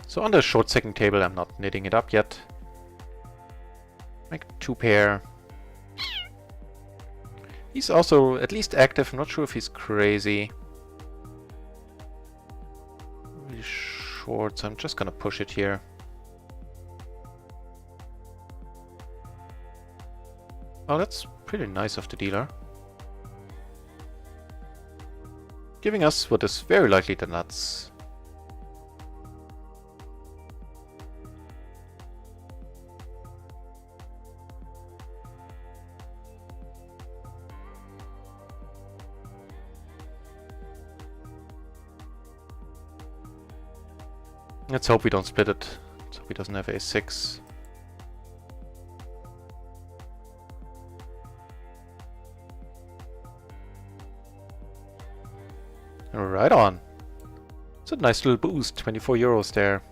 So on the short second table, I'm not knitting it up yet. Make 2 pair. He's also at least active. I'm not sure if he's crazy. Really short, so I'm just gonna push it here. Oh, that's pretty nice of the dealer. Giving us what is very likely the nuts. Let's hope we don't split it. Let's hope he doesn't have a6. Right on. It's a nice little boost, 24 euros there.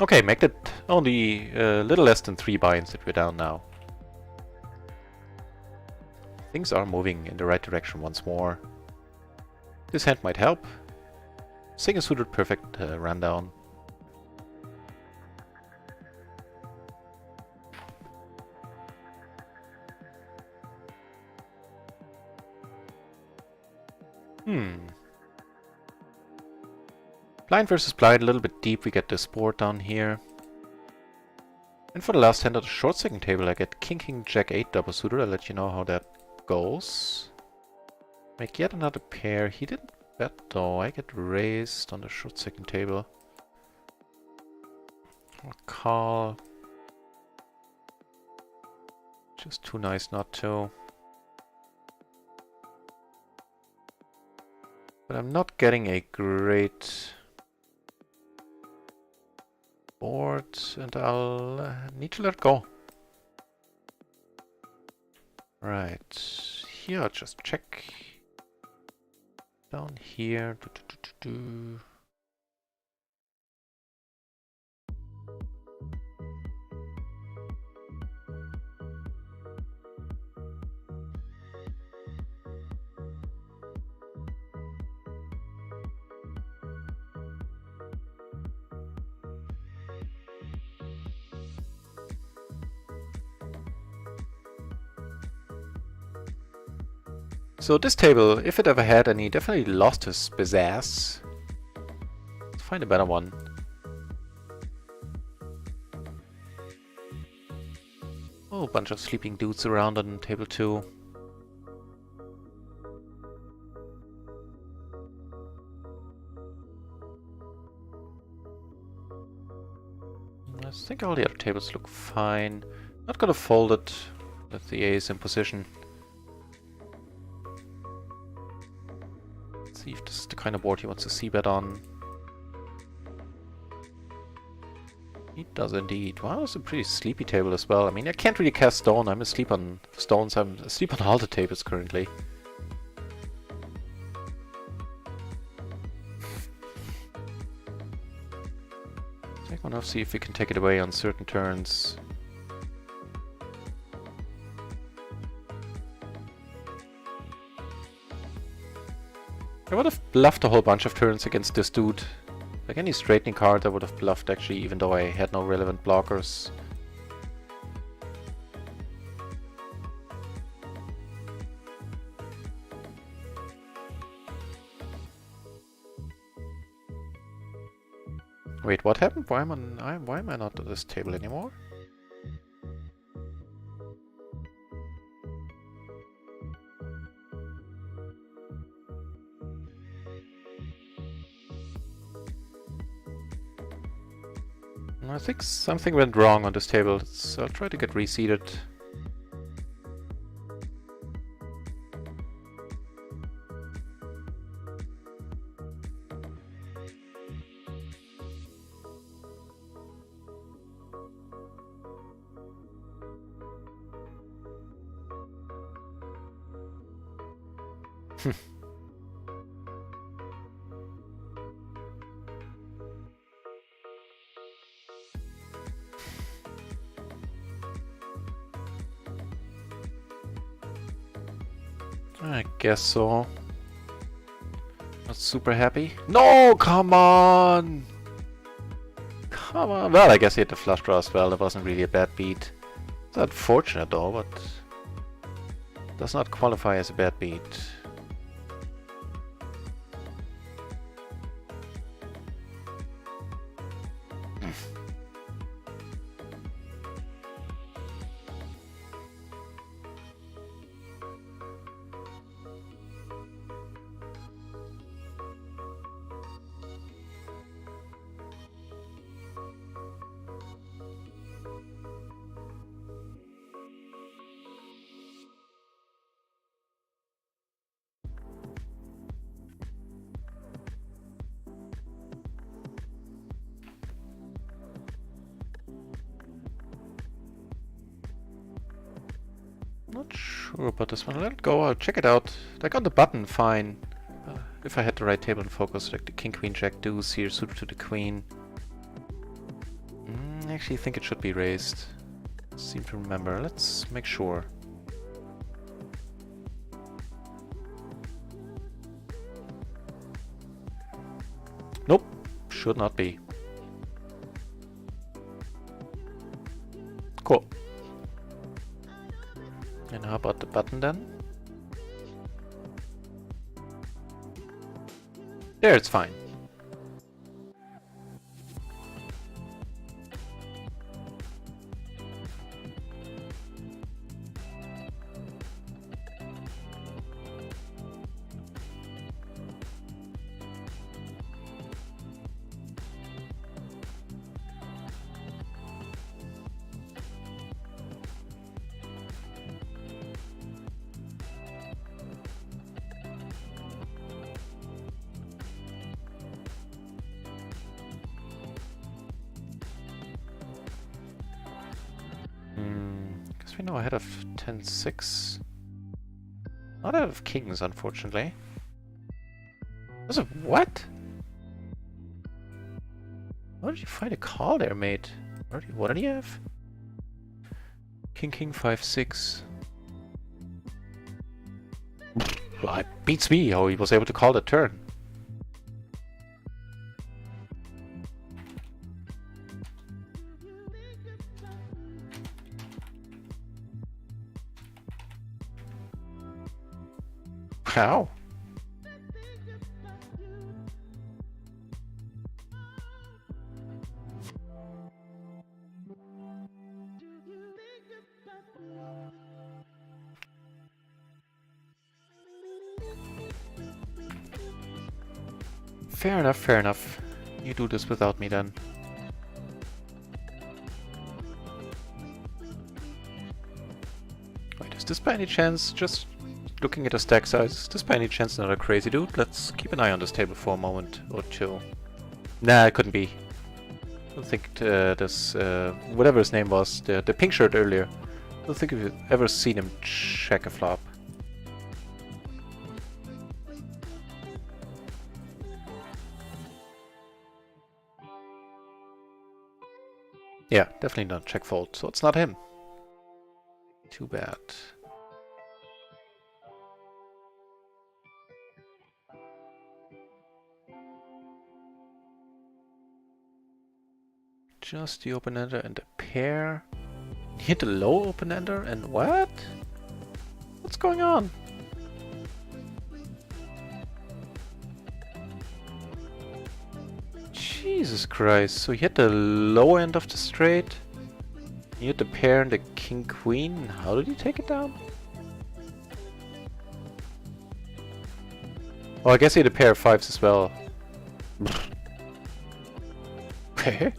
Okay, make it only a little less than 3 buy-ins that we're down now. Things are moving in the right direction once more. This hand might help. Single suited perfect rundown. Blind versus blind, a little bit deep. We get this board down here. And for the last hand of the short second table, I get King, King, Jack 8 double suited. I'll let you know how that goes. Make yet another pair. He didn't bet though. I get raised on the short second table. I'll call. Just too nice not to. But I'm not getting a great board, and I'll need to let go. Right, here I'll just check. Down here. So this table, if it ever had any, definitely lost his pizzazz. Let's find a better one. Oh, a bunch of sleeping dudes around on table 2. I think all the other tables look fine. Not gonna fold it with the ace in position. See if this is the kind of board he wants to c-bet on. He does indeed. Wow, it's a pretty sleepy table as well. I mean, I can't really cast stone. I'm asleep on stones. I'm asleep on all the tables currently. Take one off, see if we can take it away on certain turns. I would have bluffed a whole bunch of turns against this dude. Like any straightening card I would have bluffed actually, even though I had no relevant blockers. Wait, what happened? Why am I not at this table anymore? I think something went wrong on this table, so I'll try to get reseated. I guess so. Not super happy. No, come on! Come on. Well, I guess he had the flush draw as well. That wasn't really a bad beat. It's unfortunate though, but does not qualify as a bad beat. Not sure about this one. Let it go. I'll check it out. I got the button fine. If I had the right table in focus, like the king, queen, jack, deuce here, suited to the queen. I actually think it should be raised. Seem to remember. Let's make sure. Nope. Should not be. Cool. And how about the button then? There, it's fine. Guess we know ahead of 10-6. Not out of kings, unfortunately. Was it what? How did you find a call there, mate? What did you have? King, 5-6. Well, it beats me how he was able to call the turn. How? Fair enough, fair enough. You do this without me then. Wait, is this by any chance, just looking at the stack size, is this by any chance not a crazy dude? Let's keep an eye on this table for a moment or two. Nah, it couldn't be. I don't think this, whatever his name was, the pink shirt earlier, I don't think we've ever seen him check a flop. Yeah, definitely not check fold, so it's not him. Too bad. Just the open-ender and a pair. Hit a low open-ender and what? What's going on? Jesus Christ, so he hit the low end of the straight. He hit the pair and the king-queen. How did he take it down? Oh, I guess he had a pair of fives as well. Okay.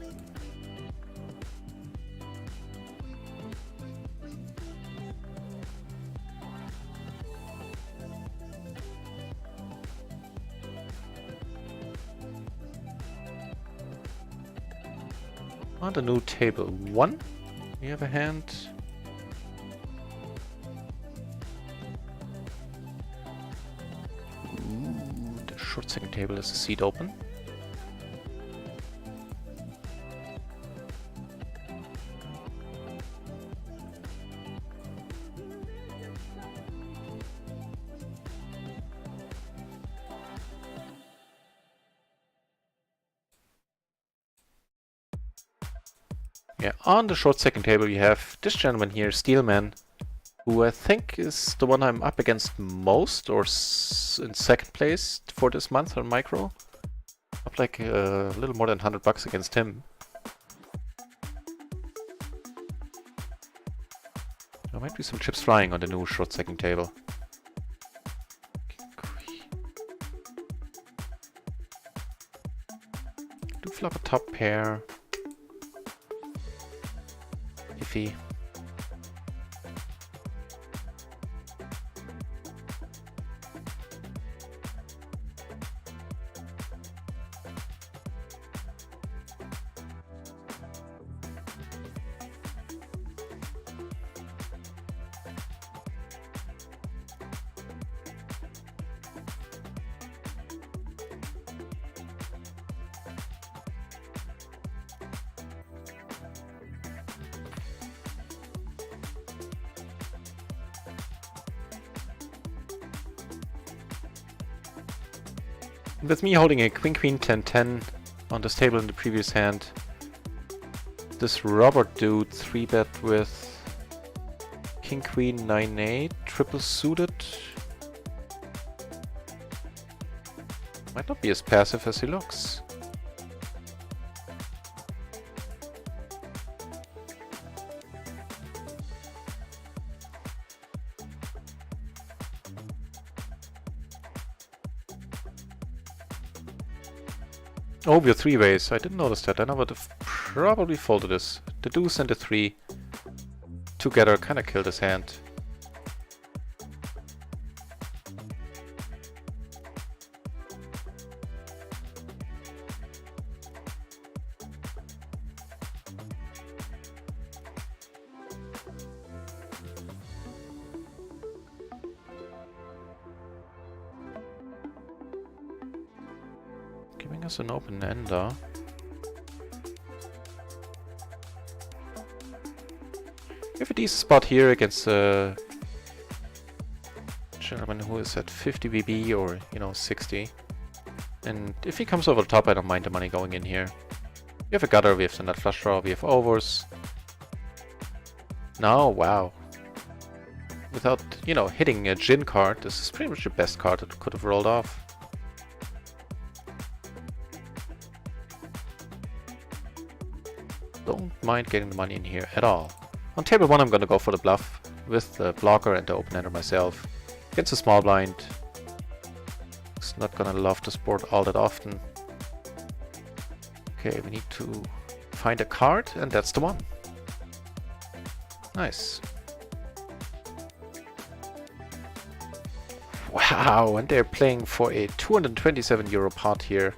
On the new table 1, we have a hand. Ooh, the short second table is a seat open. Yeah, on the short second table you have this gentleman here, Steelman, who I think is the one I'm up against most, or in second place for this month on micro. Up like a little more than $100 against him. There might be some chips flying on the new short second table. Do flop a top pair. Iffy. With me holding a Queen Queen 10-10 on this table in the previous hand, this Robert dude 3-bet with King Queen 9-8, triple suited. Might not be as passive as he looks. Oh, we're three ways. I didn't notice that. Then I would have probably folded this. The deuce and the three together kind of killed his hand. Giving us an open ender. We have a decent spot here against a gentleman who is at 50 BB or, you know, 60. And if he comes over the top, I don't mind the money going in here. We have a gutter, we have the nut flush draw, we have overs. Now, wow. Without, you know, hitting a gin card, this is pretty much the best card that could have rolled off. Don't mind getting the money in here at all. On table 1 I'm gonna go for the bluff with the blocker and the open ender myself. Against a small blind. It's not gonna love this board all that often. Okay, we need to find a card and that's the one. Nice. Wow, and they're playing for a 227 euro pot here.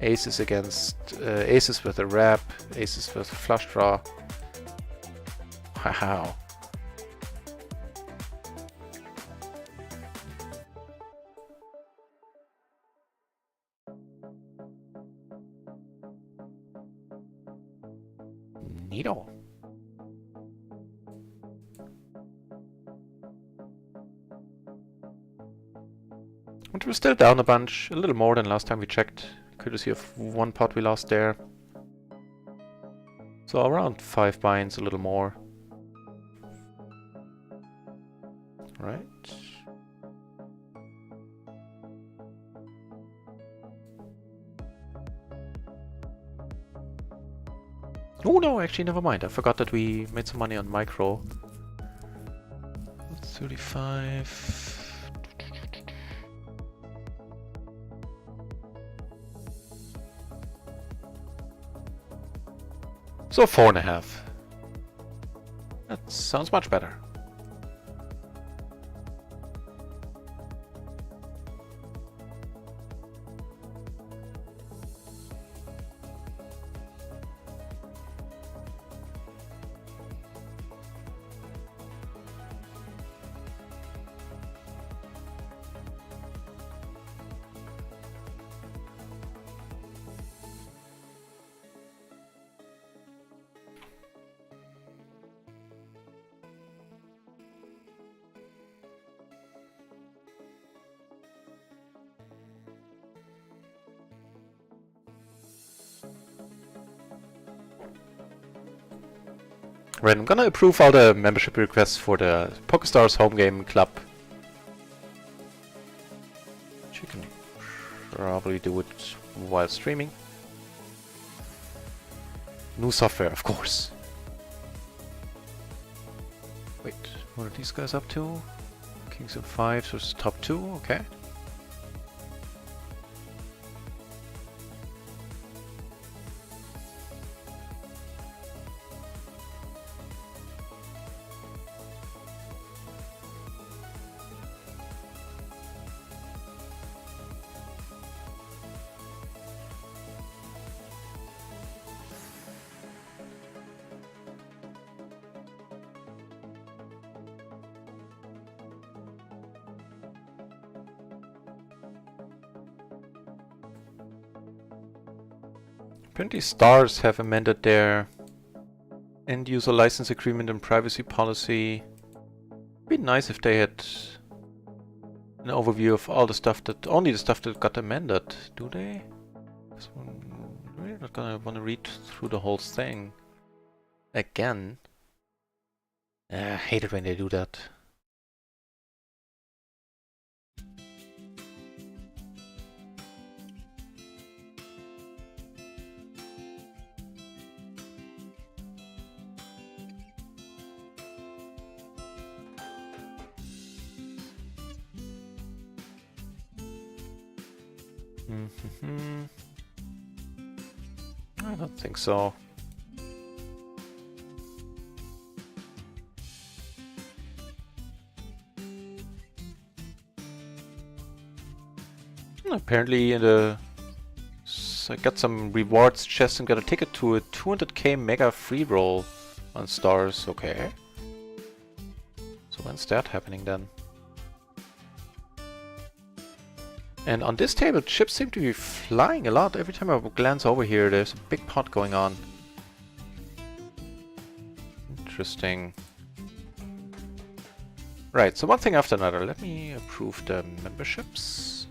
Aces against aces with a wrap, aces with flush draw. Wow. Neato. And we're still down a bunch, a little more than last time we checked. Courtesy of one pot we lost there. So around 5 binds, a little more. Right. Oh no, actually never mind. I forgot that we made some money on micro. 35. So 4.5. That sounds much better. Right, I'm gonna approve all the membership requests for the PokerStars home game club. You can probably do it while streaming. New software, of course. Wait, what are these guys up to? Kings and fives versus top 2, okay. Apparently Stars have amended their end-user license agreement and privacy policy. It'd be nice if they had an overview of all the stuff that, only the stuff that got amended, do they? I'm really not gonna want to read through the whole thing again. I hate it when they do that. Mm-hmm. I don't think so. Apparently I got some rewards chest and got a ticket to a 200k mega free roll on stars. Okay. So when's that happening then? And on this table, chips seem to be flying a lot. Every time I glance over here, there's a big pot going on. Interesting. Right, so one thing after another. Let me approve the memberships.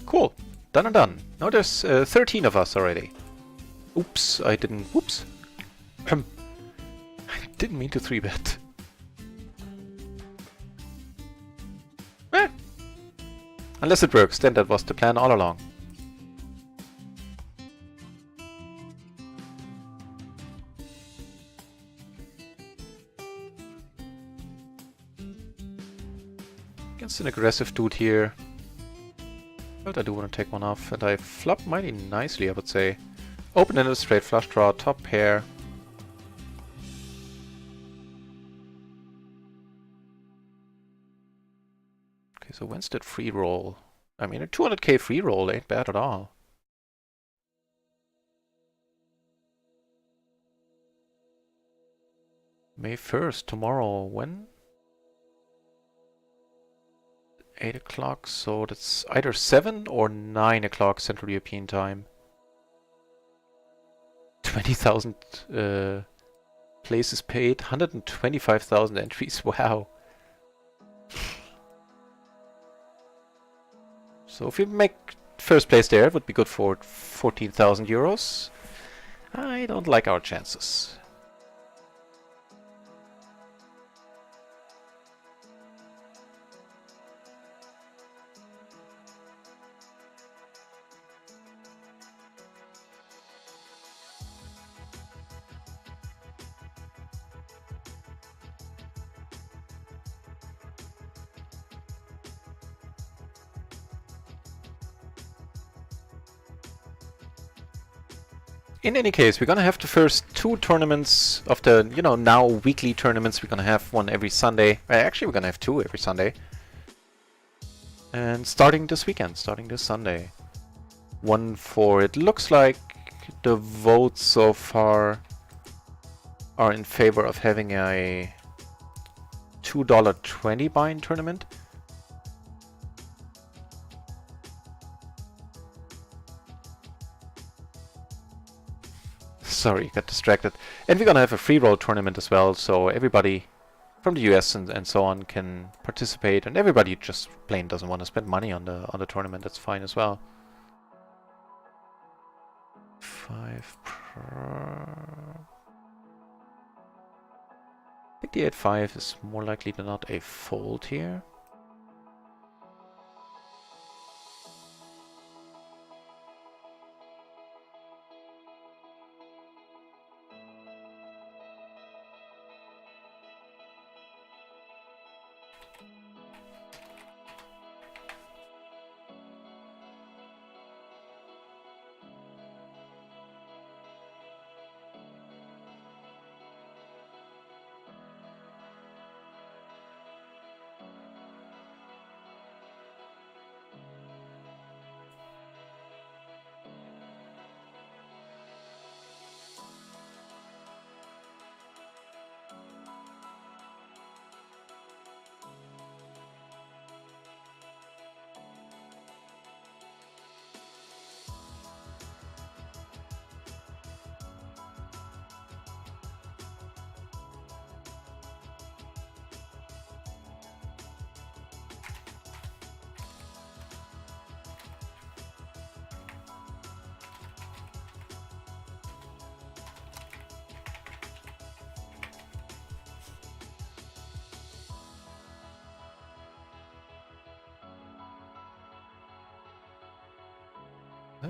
Cool. Done and done. Now there's 13 of us already. Oops, I didn't... Whoops. I didn't mean to 3-bet. Eh. Unless it works, then that was the plan all along. Against an aggressive dude here. But I do want to take one off, and I flop mighty nicely, I would say. Open-ended straight flush draw, top pair. Okay, so when's that free roll? I mean, a 200k free roll ain't bad at all. May 1st, tomorrow, when? 8 o'clock, so that's either 7 or 9 o'clock Central European time. 20,000 places paid, 125,000 entries, wow. So if you make first place there, it would be good for 14,000 euros. I don't like our chances. In any case, we're gonna have the first 2 tournaments of the, you know, now weekly tournaments. We're gonna have one every Sunday. Actually, we're gonna have 2 every Sunday. And starting this weekend, starting this Sunday. One for, it looks like the votes so far are in favor of having a $2.20 buy-in tournament. Sorry, got distracted. And we're gonna have a free roll tournament as well, so everybody from the US and so on can participate, and everybody just plain doesn't want to spend money on the tournament, that's fine as well. 5 per... I think the 8-5 is more likely than not a fold here.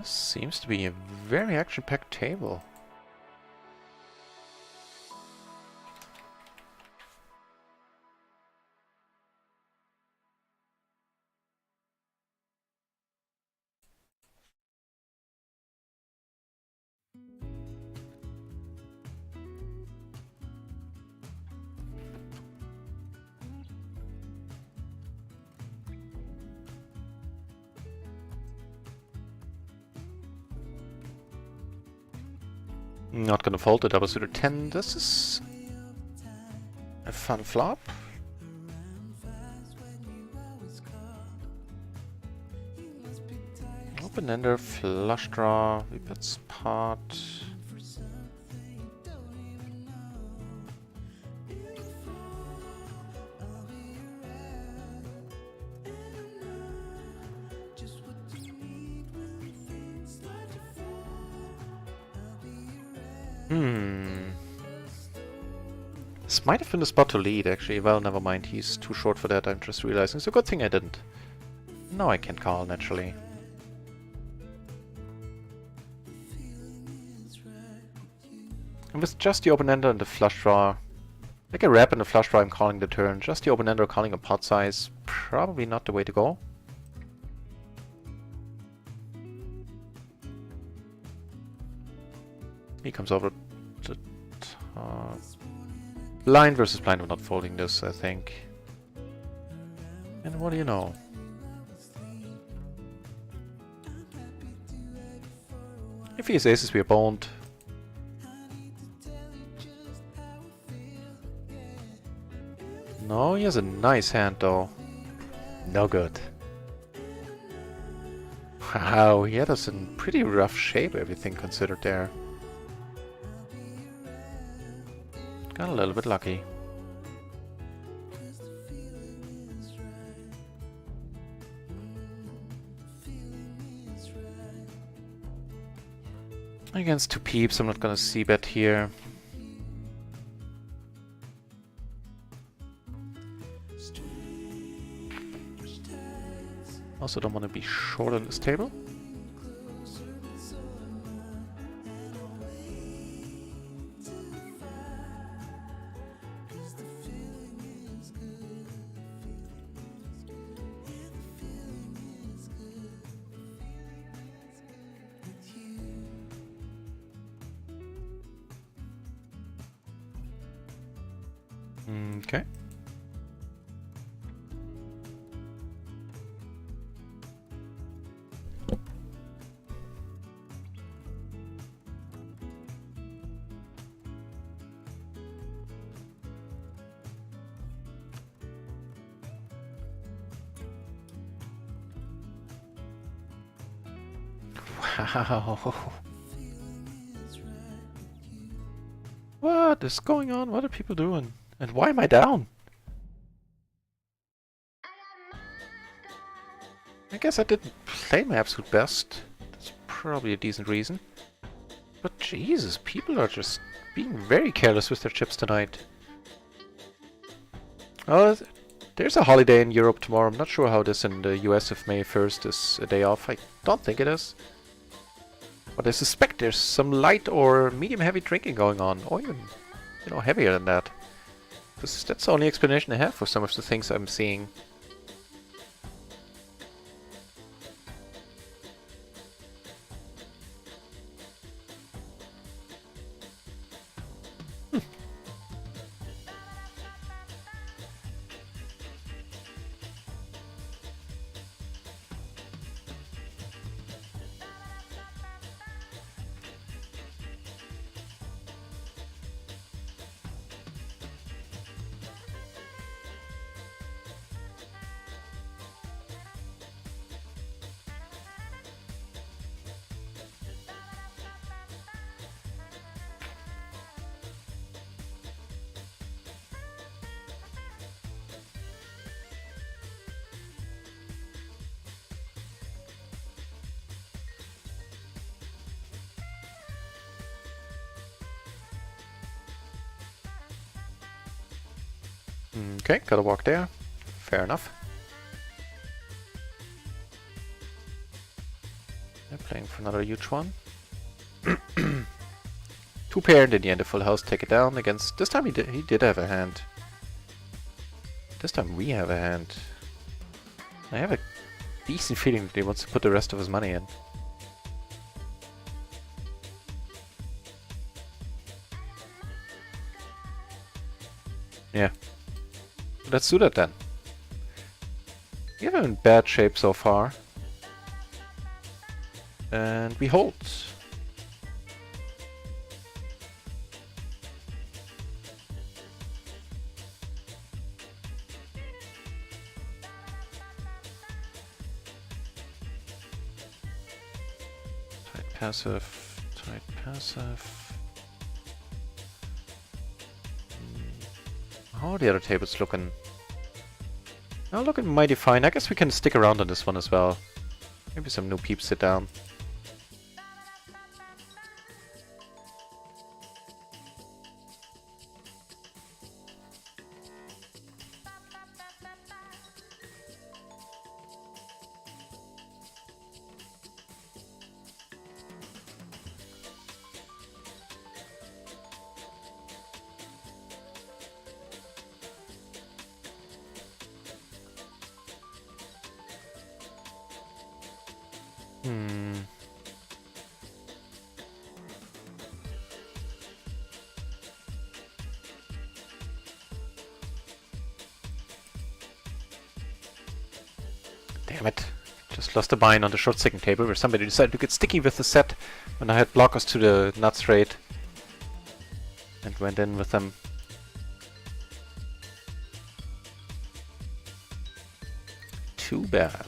This seems to be a very action-packed table. Not gonna fold the double suited 10. This is a fun flop. Open-ender, flush draw, we bet spot. This might have been the spot to lead, actually. Well, never mind. He's too short for that, I'm just realizing. It's a good thing I didn't. Now I can call, naturally. And with just the open-ender and the flush draw, like a wrap and a flush draw, I'm calling the turn. Just the open-ender calling a pot size, probably not the way to go. He comes over to top. Blind versus blind, we're not folding this, I think. And what do you know? If he has aces, we are boned. No, he has a nice hand though. No good. Wow, he had us in pretty rough shape, everything considered there. Got a little bit lucky. Against two peeps, I'm not gonna c-bet here. Also don't want to be short on this table. Okay. Wow. What is going on? What are people doing? And why am I down? I guess I didn't play my absolute best. That's probably a decent reason. But Jesus, people are just being very careless with their chips tonight. Oh, there's a holiday in Europe tomorrow. I'm not sure how it is in the US if May 1st is a day off. I don't think it is. But I suspect there's some light or medium heavy drinking going on. Or even, you know, heavier than that. Because that's the only explanation I have for some of the things I'm seeing. Okay, gotta walk there. Fair enough. They're playing waiting for another huge one. 2 pair and in the end a full house, take it down against... This time he did have a hand. This time we have a hand. I have a decent feeling that he wants to put the rest of his money in. Yeah. Let's do that then. We haven't been in bad shape so far. And we hold. Tight passive, tight passive. How are the other tables looking? Oh, looking mighty fine. I guess we can stick around on this one as well. Maybe some new peeps sit down. Damn it. Just lost a bind on the short second table where somebody decided to get sticky with the set when I had blockers to the nuts rate. And went in with them. Too bad.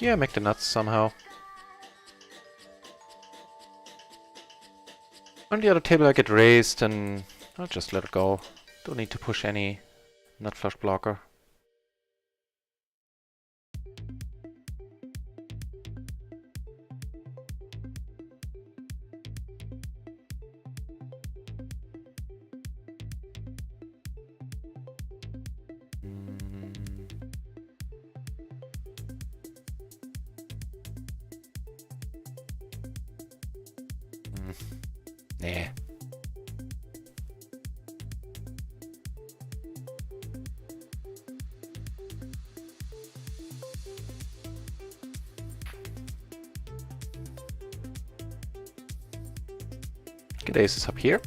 Yeah, make the nuts somehow. On the other table I get raised and I'll just let it go. Don't need to push any nut flush blocker. Nah. Get aces up here.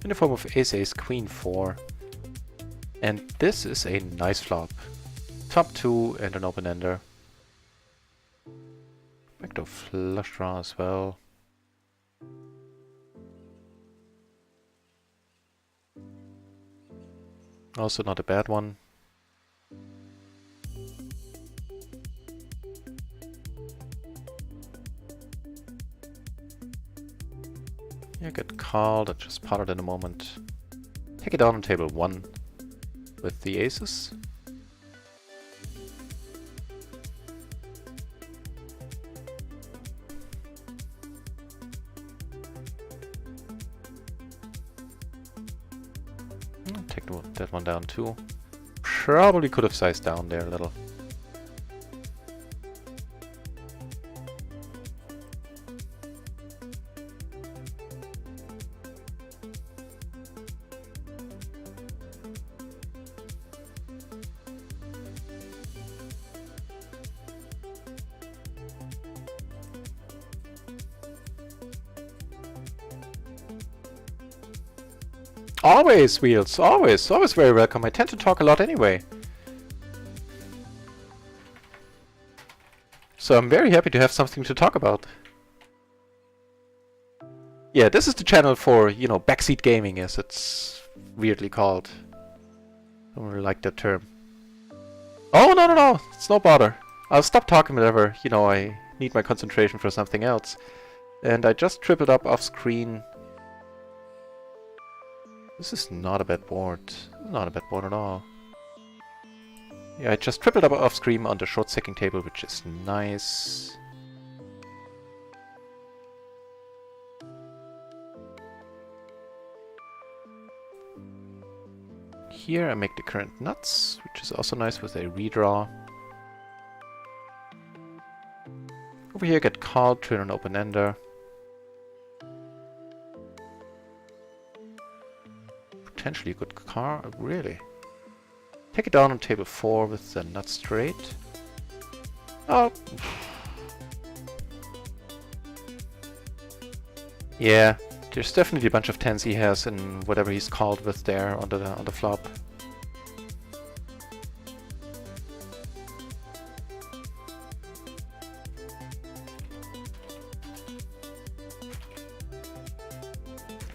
In the form of ace, ace, queen 4. And this is a nice flop. Top 2 and an open ender. Backdoor flush draw as well. Also not a bad one. Yeah, get called. I just pot it in a moment. Take it down on table 1 with the aces. Take that one down too. Probably could have sized down there a little. Always, Wheels, always, always very welcome. I tend to talk a lot anyway. So I'm very happy to have something to talk about. Yeah, this is the channel for, you know, backseat gaming, as it's weirdly called. I don't really like that term. Oh, no, no, no, it's no bother. I'll stop talking whenever, you know, I need my concentration for something else. And I just tripled up off screen. This is not a bad board. Not a bad board at all. Yeah, I just tripled up off screen on the short stacking table, which is nice. Here I make the current nuts, which is also nice with a redraw. Over here get called, turn an open-ender. Potentially a good card, really. Take it down on table 4 with the nut straight. Oh. Yeah, there's definitely a bunch of tens he has in whatever he's called with there on the flop.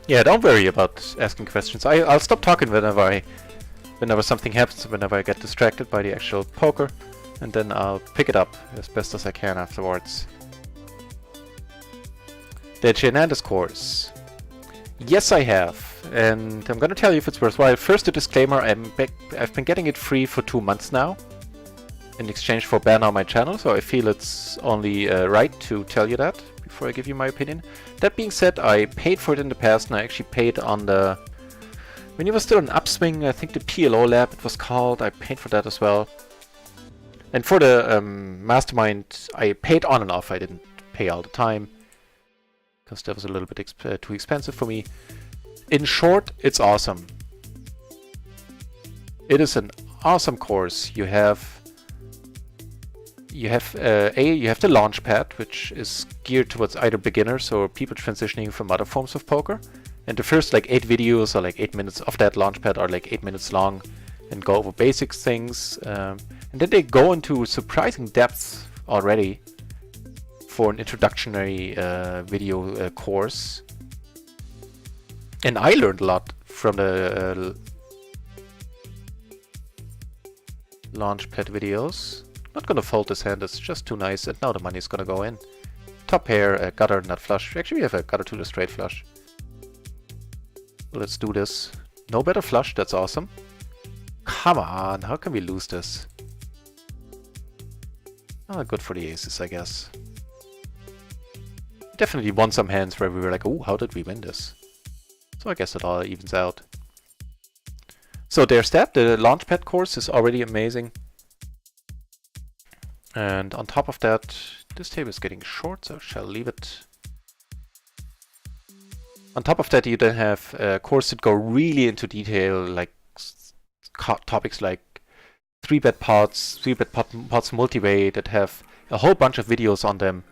Yeah, don't worry about asking questions. I'll stop talking whenever something happens, whenever I get distracted by the actual poker, and then I'll pick it up as best as I can afterwards. The Hernandez course. Yes, I have, and I'm gonna tell you if it's worthwhile. First, a disclaimer: I've been getting it free for 2 months now, in exchange for ban on my channel, so I feel it's only right to tell you that before I give you my opinion. That being said, I paid for it in the past, and I actually paid on the... when it was still an upswing, I think the PLO lab it was called, I paid for that as well. And for the mastermind, I paid on and off, I didn't pay all the time, because that was a little bit too expensive for me. In short, it's awesome. It is an awesome course. You have the launch pad, which is geared towards either beginners or people transitioning from other forms of poker. And the first like 8 videos or like 8 minutes of that launch pad are like 8 minutes long and go over basic things. And then they go into surprising depths already for an introductory video course. And I learned a lot from the launch pad videos. Not gonna fold this hand, it's just too nice, and now the money's gonna go in. Top pair, gutter, nut flush. Actually, we have a gutter to the straight flush. Let's do this. No better flush, that's awesome. Come on, how can we lose this? Oh, good for the aces, I guess. Definitely won some hands where we were like, oh, how did we win this? So I guess it all evens out. So there's that. The launchpad course is already amazing. And on top of that, this table is getting short, so I shall leave it. On top of that, you then have courses that go really into detail, like topics like 3-bet pots, 3-bet pots multi-way, that have a whole bunch of videos on them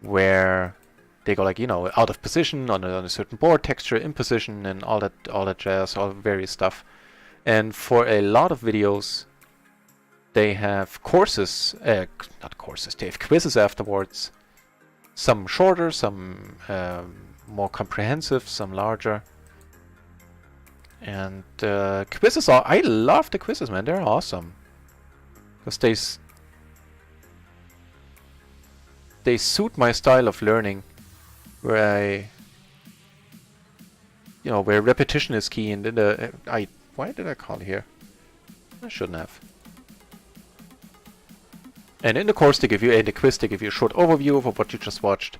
where they go like, you know, out of position on a certain board texture, in position, and all that jazz, all various stuff. And for a lot of videos, they have courses, not courses, they have quizzes afterwards. Some shorter, some more comprehensive, some larger. And quizzes are, I love the quizzes, man, they're awesome. Because they suit my style of learning, where where repetition is key, and then why did I call here? I shouldn't have. And in the course they give you, in the quiz they give you a short overview of what you just watched,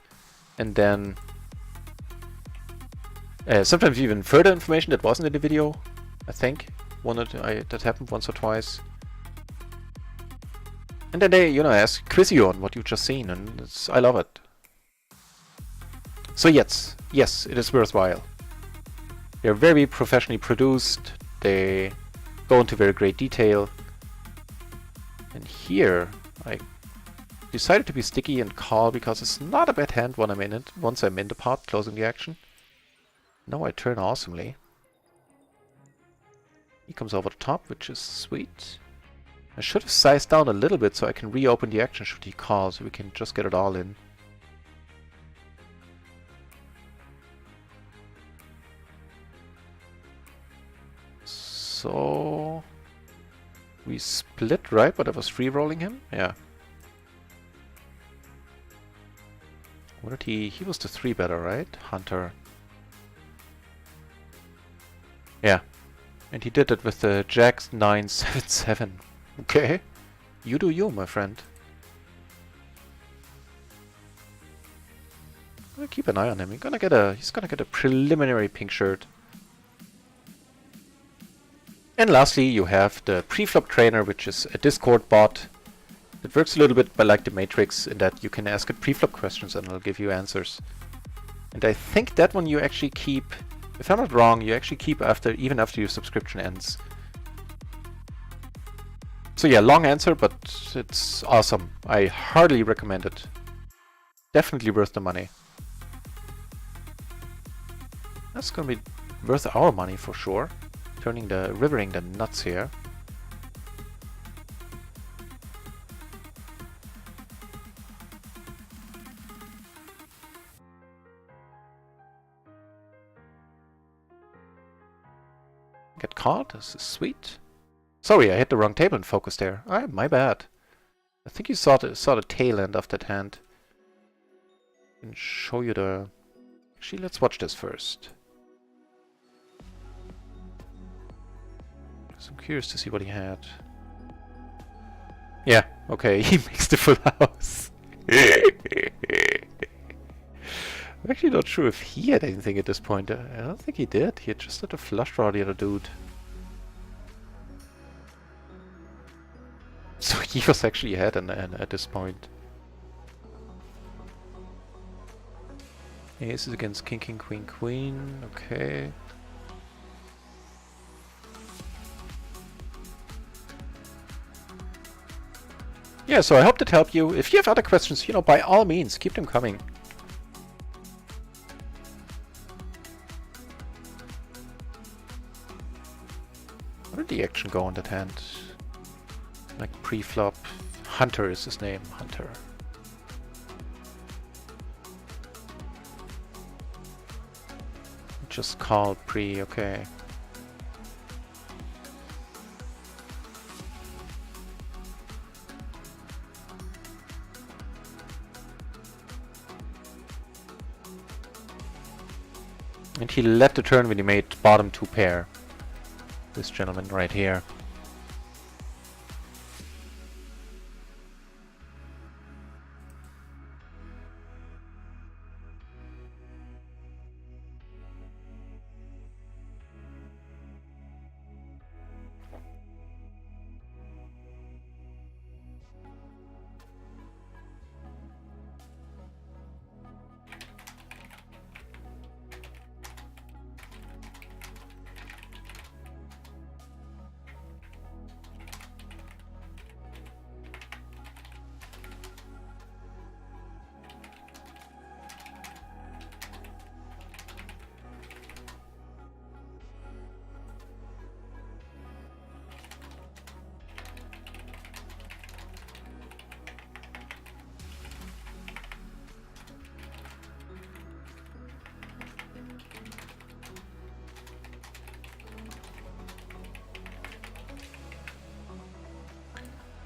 and then sometimes even further information that wasn't in the video. I think that happened once or twice. And then they, quiz you on what you've just seen, and I love it. So yes, it is worthwhile. They're very professionally produced. They go into very great detail. And here, I decided to be sticky and call because it's not a bad hand when I'm in it. Once I'm in the pot, closing the action. Now I turn awesomely. He comes over the top, which is sweet. I should have sized down a little bit so I can reopen the action should he call, so we can just get it all in. So we split, right? But I was free rolling him? Yeah. What did he was the 3-better, right? Hunter. Yeah. And he did it with the Jack 977. Okay. You do you, my friend. I'll keep an eye on him. He's gonna get a preliminary pink shirt. And lastly, you have the preflop trainer, which is a Discord bot. It works a little bit like the Matrix in that you can ask it preflop questions and it'll give you answers. And I think that one you actually keep, if I'm not wrong, you actually keep even after your subscription ends. So yeah, long answer, but it's awesome. I heartily recommend it. Definitely worth the money. That's gonna be worth our money for sure. Rivering the nuts here. Get caught, this is sweet. Sorry, I hit the wrong table and focus there. My bad. I think you saw the tail end of that hand. And show you the... Actually, let's watch this first. So I'm curious to see what he had. Yeah, okay, he makes the full house. I'm actually not sure if he had anything at this point. I don't think he did. He had just had a flush draw, the other dude. So he was actually ahead at this point. Aces against king, king, queen, queen. Okay. Yeah, so I hope that helped you. If you have other questions, you know, by all means, keep them coming. Where did the action go on that hand? Like pre-flop. Hunter is his name. Hunter. Just called pre, okay. And he led the turn when he made bottom two pair. This gentleman right here.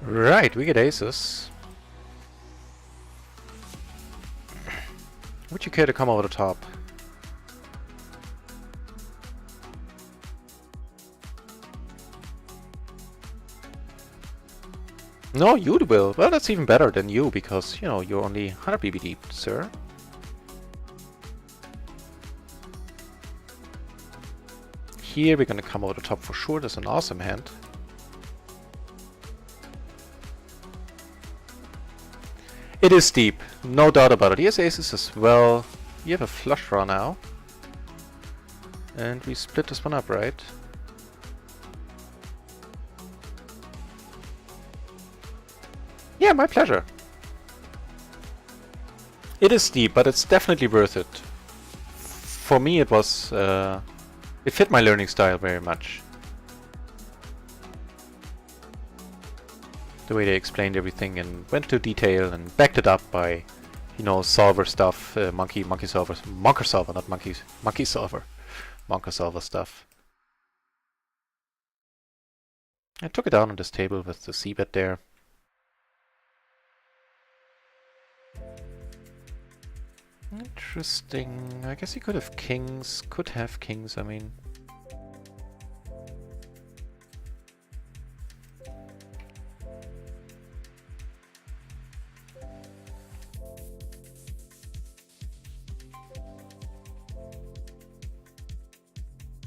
Right, we get aces. Would you care to come over the top? No, you will. Well, that's even better than you, because, you know, you're only 100 BB deep, sir. Here we're gonna come over the top for sure. That's an awesome hand. It is deep, no doubt about it. He has aces as well. You have a flush draw now. And we split this one up, right? Yeah, my pleasure. It is deep, but it's definitely worth it. For me it was... it fit my learning style very much. The way they explained everything and went into detail and backed it up by, you know, solver stuff, monkey solver, monker solver, not monkeys, monkey solver, monker solver stuff. I took it down on this table with the c-bet there. Interesting. I guess he could have kings, I mean.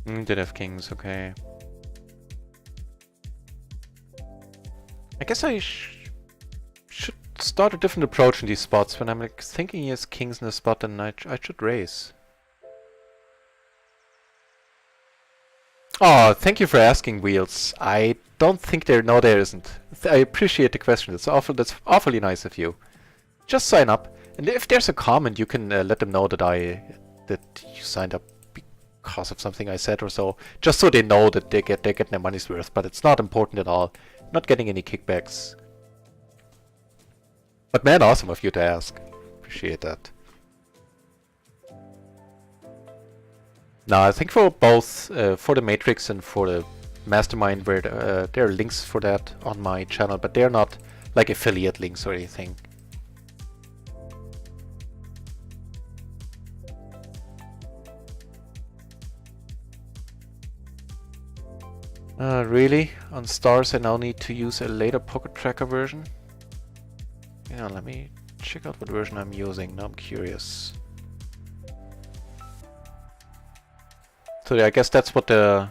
Did have kings, okay. I guess I should start a different approach in these spots. When I'm like thinking he has kings in a spot, then I should raise. Oh, thank you for asking, Wheels. I don't think there... No, there isn't. I appreciate the question. That's awfully nice of you. Just sign up. And if there's a comment, you can let them know that you signed up because of something I said or so. Just so they know that they get their money's worth. But it's not important at all. Not getting any kickbacks. But man, awesome of you to ask. Appreciate that. Now, I think for both, for the Matrix and for the Mastermind, where there are links for that on my channel, but they're not like affiliate links or anything. Really? On stars I now need to use a later pocket tracker version? Yeah, let me check out what version I'm using. Now I'm curious. So yeah, I guess that's what the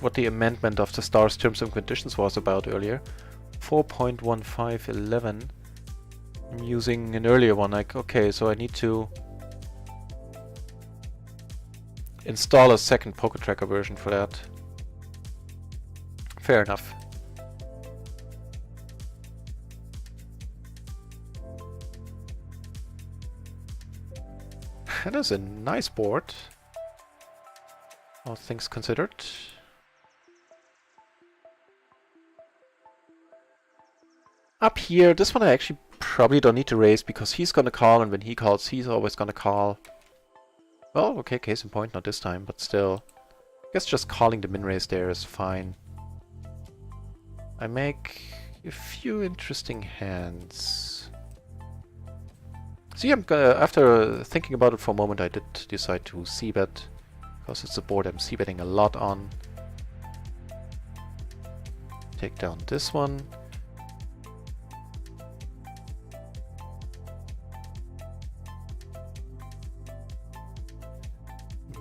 what the amendment of the stars terms and conditions was about earlier. 4.1511. I'm using an earlier one. Like, okay, so I need to install a second pocket tracker version for that. Fair enough. That is a nice board. All things considered. Up here, this one I actually probably don't need to raise because he's gonna call, and when he calls, he's always gonna call. Well, okay, case in point, not this time, but still. I guess just calling the min raise there is fine. I make a few interesting hands. See, after thinking about it for a moment, I did decide to c-bet. Because it's a board I'm c-betting a lot on. Take down this one.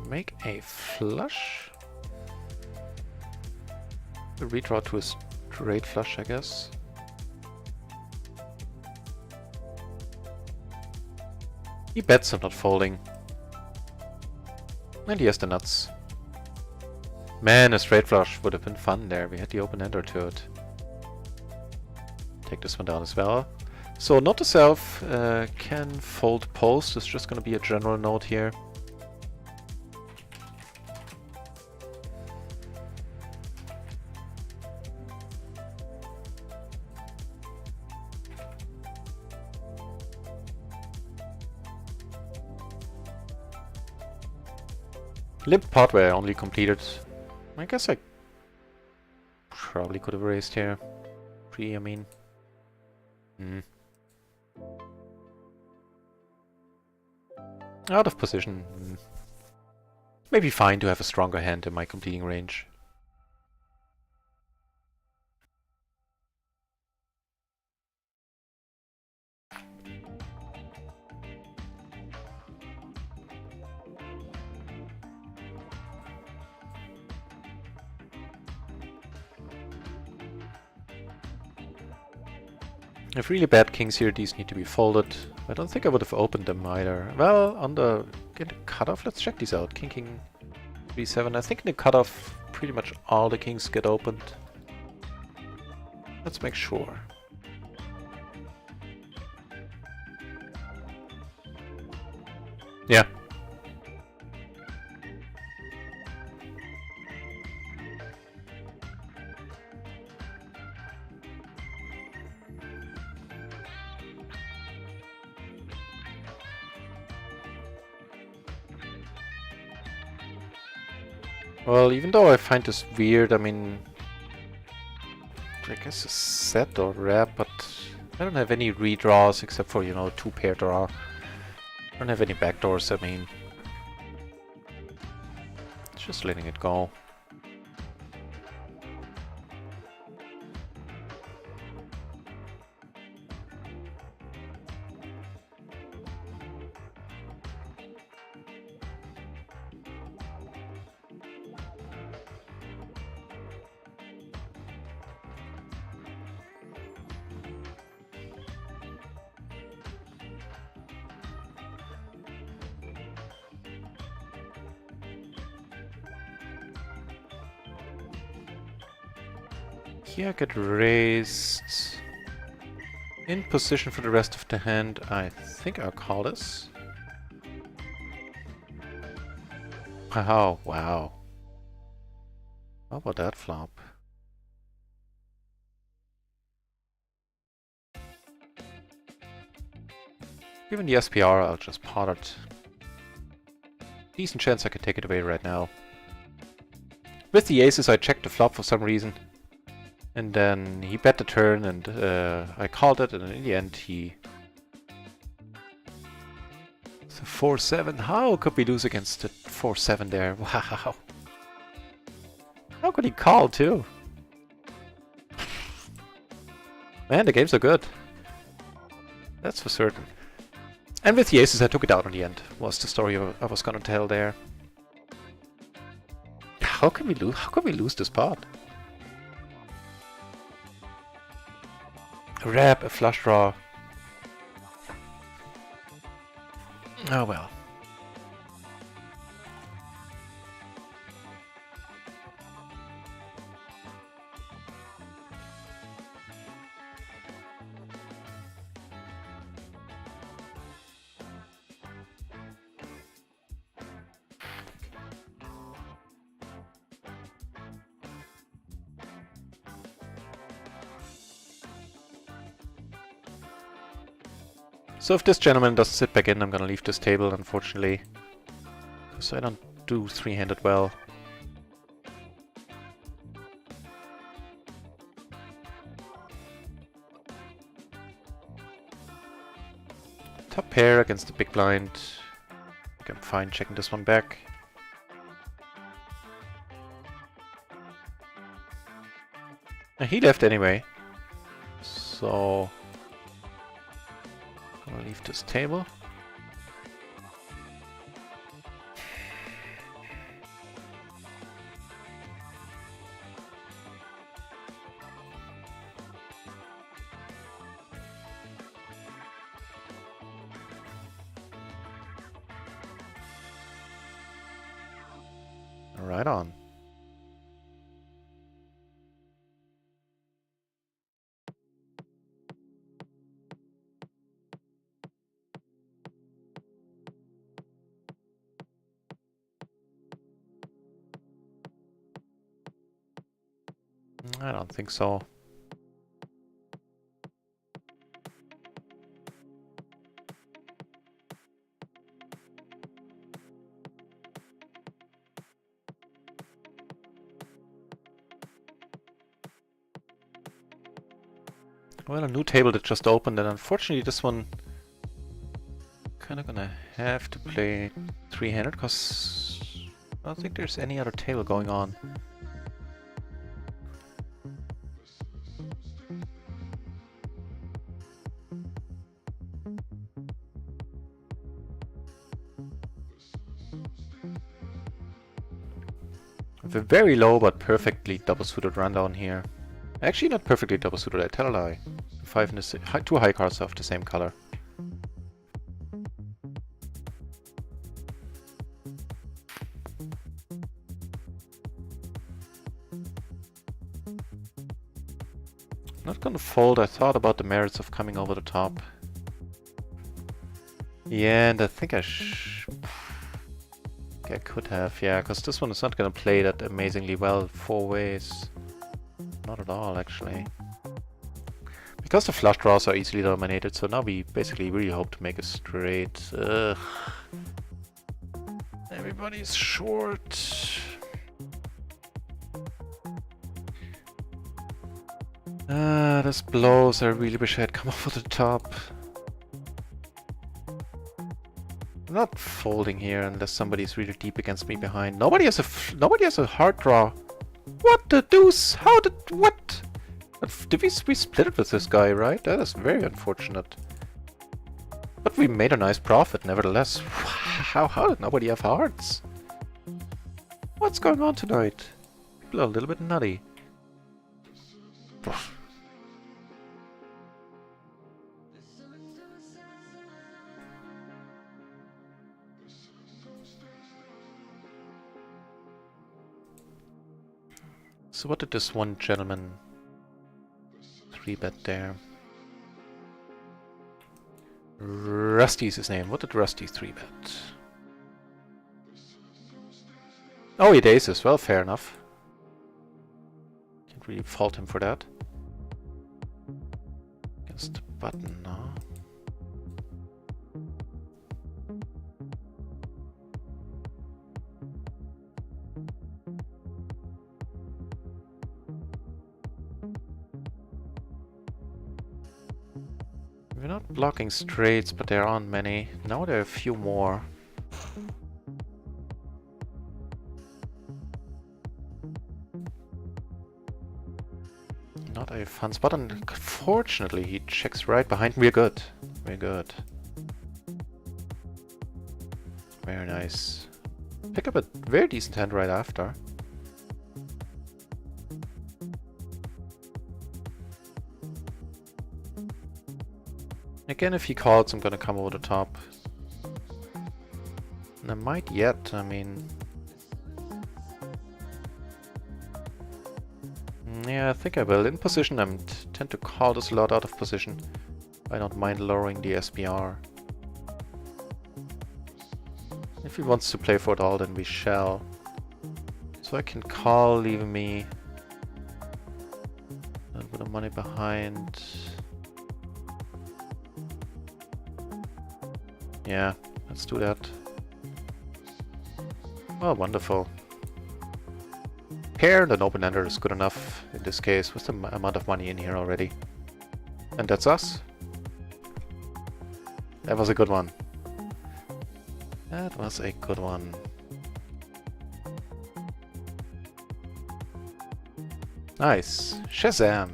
Make a flush. A redraw to a straight flush, I guess. He bets I'm not folding. And he has the nuts. Man, a straight flush would have been fun there. We had the open-ender to it. Take this one down as well. So note to self, can fold post. It's just going to be a general note here. Limp pot where I only completed. I guess I probably could have raised here. I mean. Out of position. Maybe fine to have a stronger hand in my completing range. I have really bad kings here, these need to be folded. I don't think I would have opened them either. Well, on the cutoff, let's check these out. King 3-7. I think in the cutoff, pretty much all the kings get opened. Let's make sure. Yeah. Well, even though I find this weird, I mean, I guess a set or wrap, but I don't have any redraws except for, you know, 2-pair draw. I don't have any backdoors, I mean, just letting it go. Here I get raised in position for the rest of the hand. I think I'll call this. Oh, wow. How about that flop? Given the SPR, I'll just pot it. Decent chance I could take it away right now. With the aces, I checked the flop for some reason. And then he bet the turn, and I called it, and in the end he... So 4-7. How could we lose against the 4-7 there? Wow. How could he call too? Man, the games are good. That's for certain. And with the aces, I took it out in the end. Was the story I was gonna tell there. How can we lose? How can we lose this pot? A rep, a flush draw. Oh well. So if this gentleman doesn't sit back in, I'm gonna leave this table, unfortunately. Because I don't do three-handed well. Top pair against the big blind. I think I'm fine checking this one back. And he left anyway. So... I'll leave this table. Right on. I don't think so. Well, a new table that just opened, and unfortunately this one kinda gonna have to play three-handed, because I don't think there's any other table going on. With a very low but perfectly double-suited rundown here. Actually, not perfectly double-suited, I tell a lie. Two high cards of the same color. Not gonna fold. I thought about the merits of coming over the top. Yeah, and I think I could have, yeah, because this one is not gonna play that amazingly well four ways. Not at all, actually. Because the flush draws are easily dominated, so now we basically really hope to make a straight. Ugh. Everybody's short. This blows. I really wish I had come over the top. I'm not folding here unless somebody's really deep against me behind. Nobody has a hard draw. What the deuce? How did what? Did we split it with this guy, right? That is very unfortunate. But we made a nice profit, nevertheless. How did nobody have hearts? What's going on tonight? People are a little bit nutty. So what did this one gentleman 3-bet there. Rusty's his name. What did Rusty 3-bet? Oh, he had aces. Well, fair enough. Can't really fault him for that. Against the button, no. We're not blocking straights, but there aren't many. Now there are a few more. Not a fun spot, and fortunately he checks right behind. We're good. We're good. Very nice. Pick up a very decent hand right after. Again, if he calls, I'm gonna come over the top. And I might yet, I mean... Yeah, I think I will. In position, I tend to call this a lot out of position. I don't mind lowering the SBR. If he wants to play for it all, then we shall. So I can call, leaving me a little bit of money behind. Yeah, let's do that. Well, wonderful. Pair and an open-ender is good enough in this case with the amount of money in here already. And that's us. That was a good one. That was a good one. Nice. Shazam!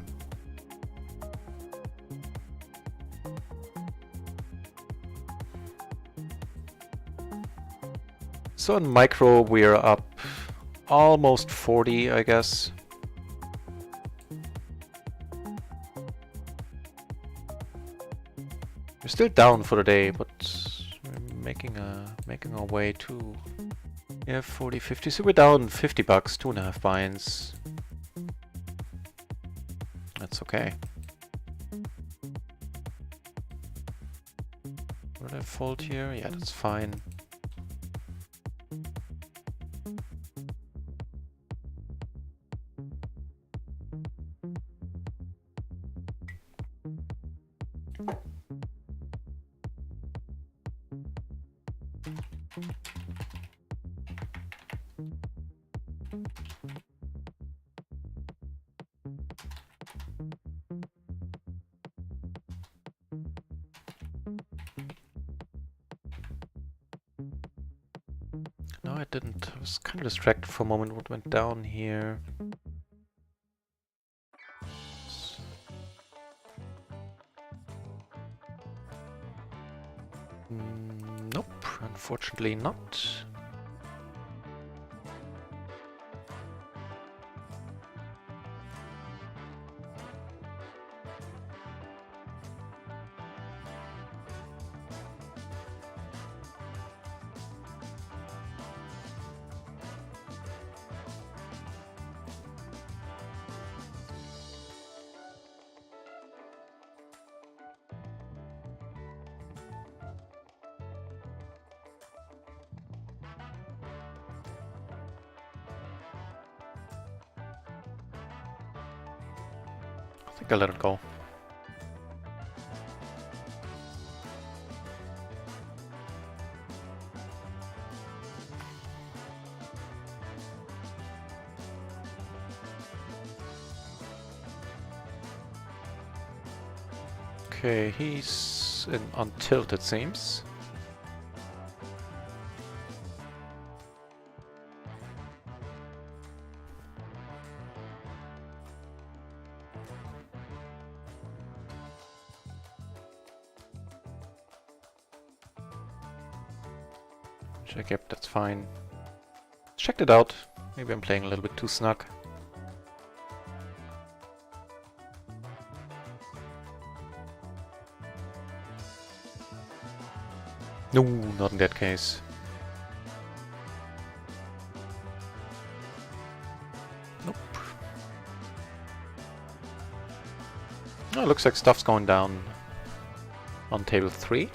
So in micro we're up almost 40, I guess. We're still down for the day, but we're making our way to 40, 50. So we're down $50, 2.5 binds. That's okay. Would I fold here? Yeah, that's fine. No, I didn't. I was kind of distracted for a moment what went down here. Nope, unfortunately not. I think I'll let it go. Okay, he's on tilt, it seems. Check, yep, that's fine. Checked it out. Maybe I'm playing a little bit too snug. No, not in that case. Nope. Oh, looks like stuff's going down on table 3.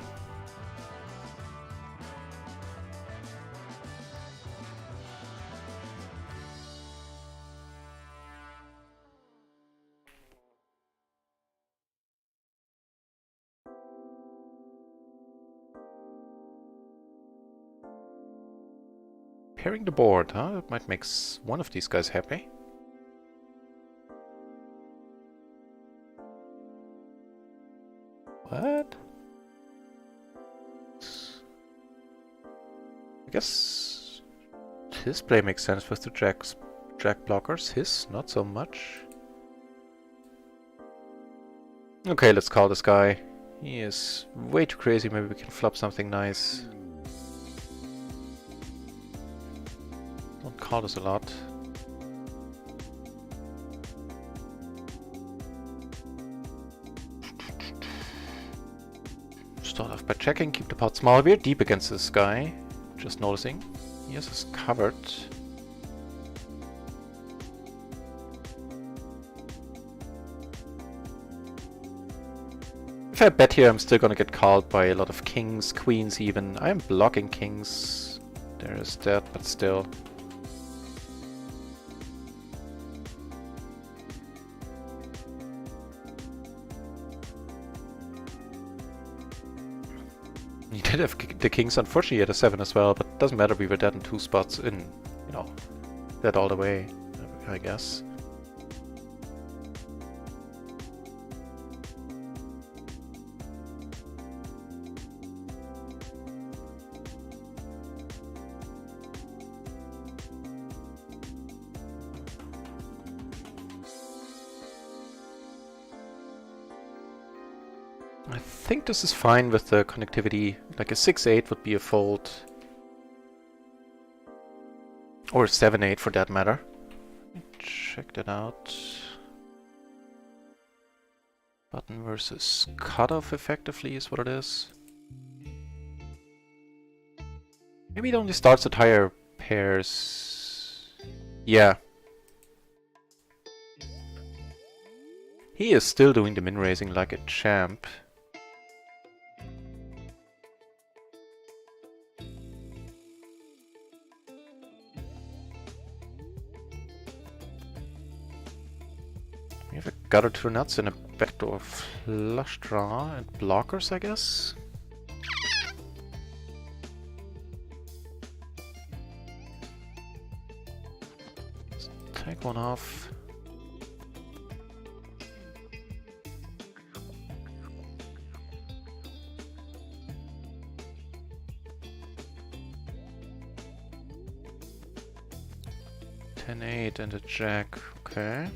Pairing the board, huh? That might make one of these guys happy. What? I guess his play makes sense with the jack blockers. His, not so much. Okay, let's call this guy. He is way too crazy. Maybe we can flop something nice. Don't call this a lot. Start off by checking, keep the pot small. We're deep against this guy. Just noticing. He has us covered. If I bet here, I'm still gonna get called by a lot of kings, queens even. I'm blocking kings. There is that, but still. He did have the kings, unfortunately, at a 7 as well, but it doesn't matter, we were dead in 2 spots in, you know, dead all the way, I guess. I think this is fine with the connectivity. Like a 6-8 would be a fold. Or a 7-8 for that matter. Let me check that out. Button versus cutoff effectively is what it is. Maybe it only starts at higher pairs. Yeah. He is still doing the min raising like a champ. We have a gutter 2 nuts and a backdoor flush draw and blockers, I guess. Let's take one off. Ten 8 and a jack, okay.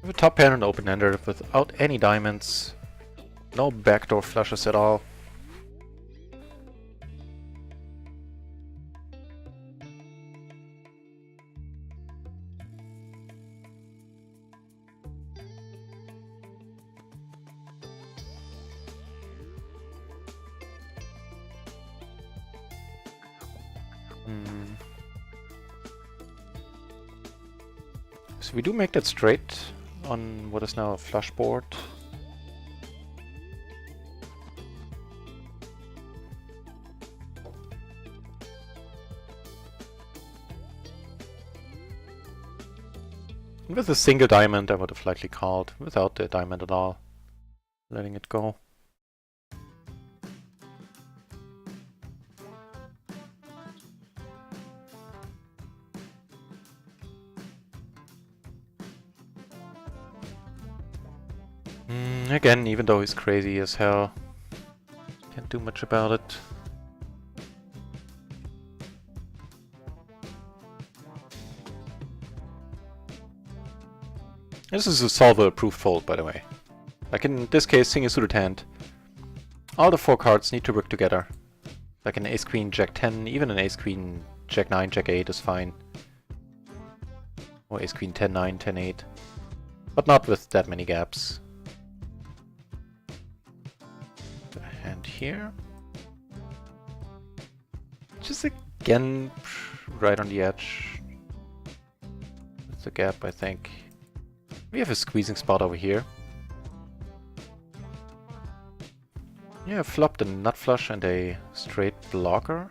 We have a top pair and open-ender without any diamonds. No backdoor flushes at all. So we do make that straight on what is now a flush board. And with a single diamond I would have likely called, without the diamond at all, letting it go. Again, even though he's crazy as hell, can't do much about it. This is a solver-approved fold, by the way. Like in this case, single suited hand. All the 4 cards need to work together. Like an ace-queen, jack-10, even an ace-queen, jack-9, jack-8 is fine. Or ace-queen, 10-9, 10-8. But not with that many gaps. And here. Just again, right on the edge. the gap, I think. We have a squeezing spot over here. Yeah, flopped a nut flush and a straight blocker.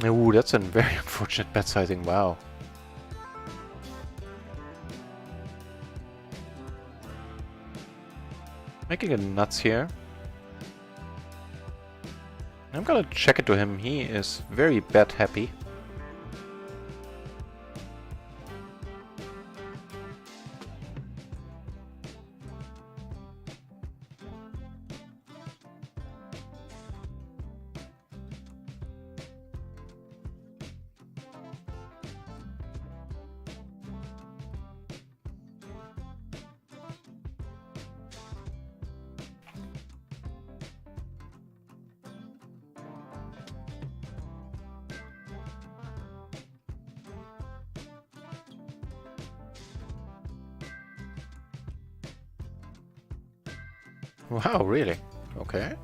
Ooh, that's a very unfortunate bet sizing, wow. Making a nuts here. I'm gonna check it to him, he is very bet happy. Wow, really? Okay.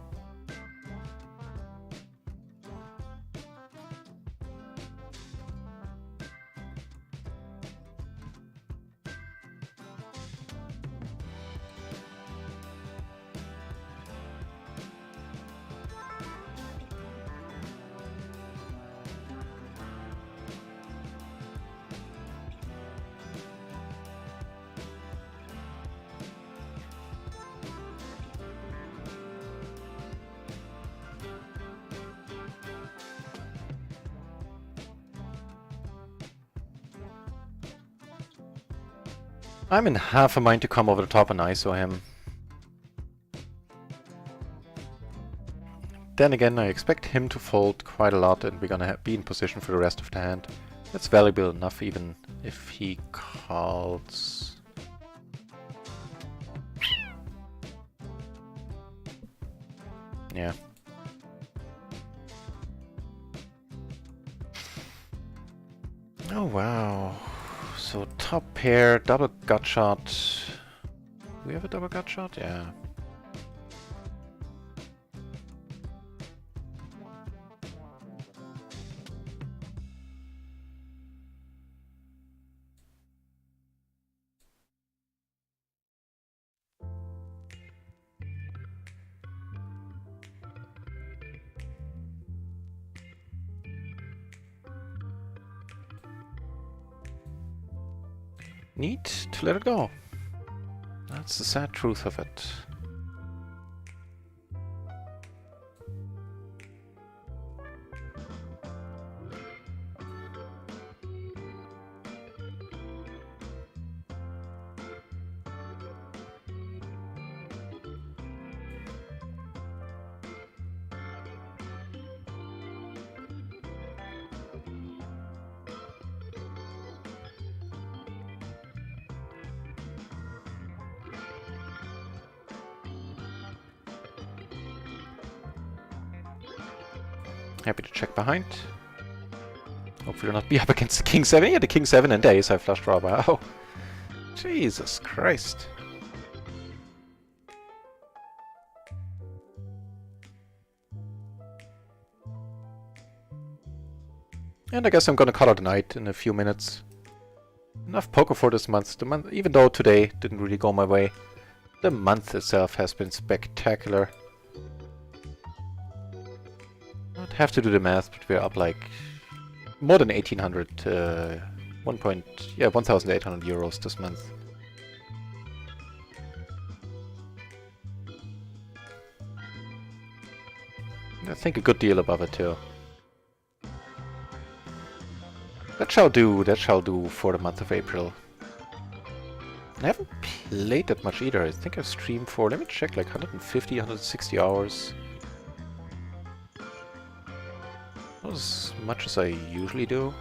I'm in half a mind to come over the top and ISO him. Then again, I expect him to fold quite a lot and we're gonna be in position for the rest of the hand. That's valuable enough even if he calls. Yeah. Oh wow. So top pair, double gut shot. Do we have a double gut shot? Yeah. Need to let it go. That's the sad truth of it. Happy to check behind. Hopefully not be up against the King 7. Yeah, the King 7 and the Ace High flush draw. Wow. Jesus Christ. And I guess I'm gonna call it a night in a few minutes. Enough poker for this month. The month, even though today didn't really go my way, the month itself has been spectacular. I'd have to do the math, but we're up like more than 1,800, 1,800 euros this month. I think a good deal above it too. That shall do for the month of April. I haven't played that much either. I think I've streamed for, let me check, like 150, 160 hours. Not as much as I usually do.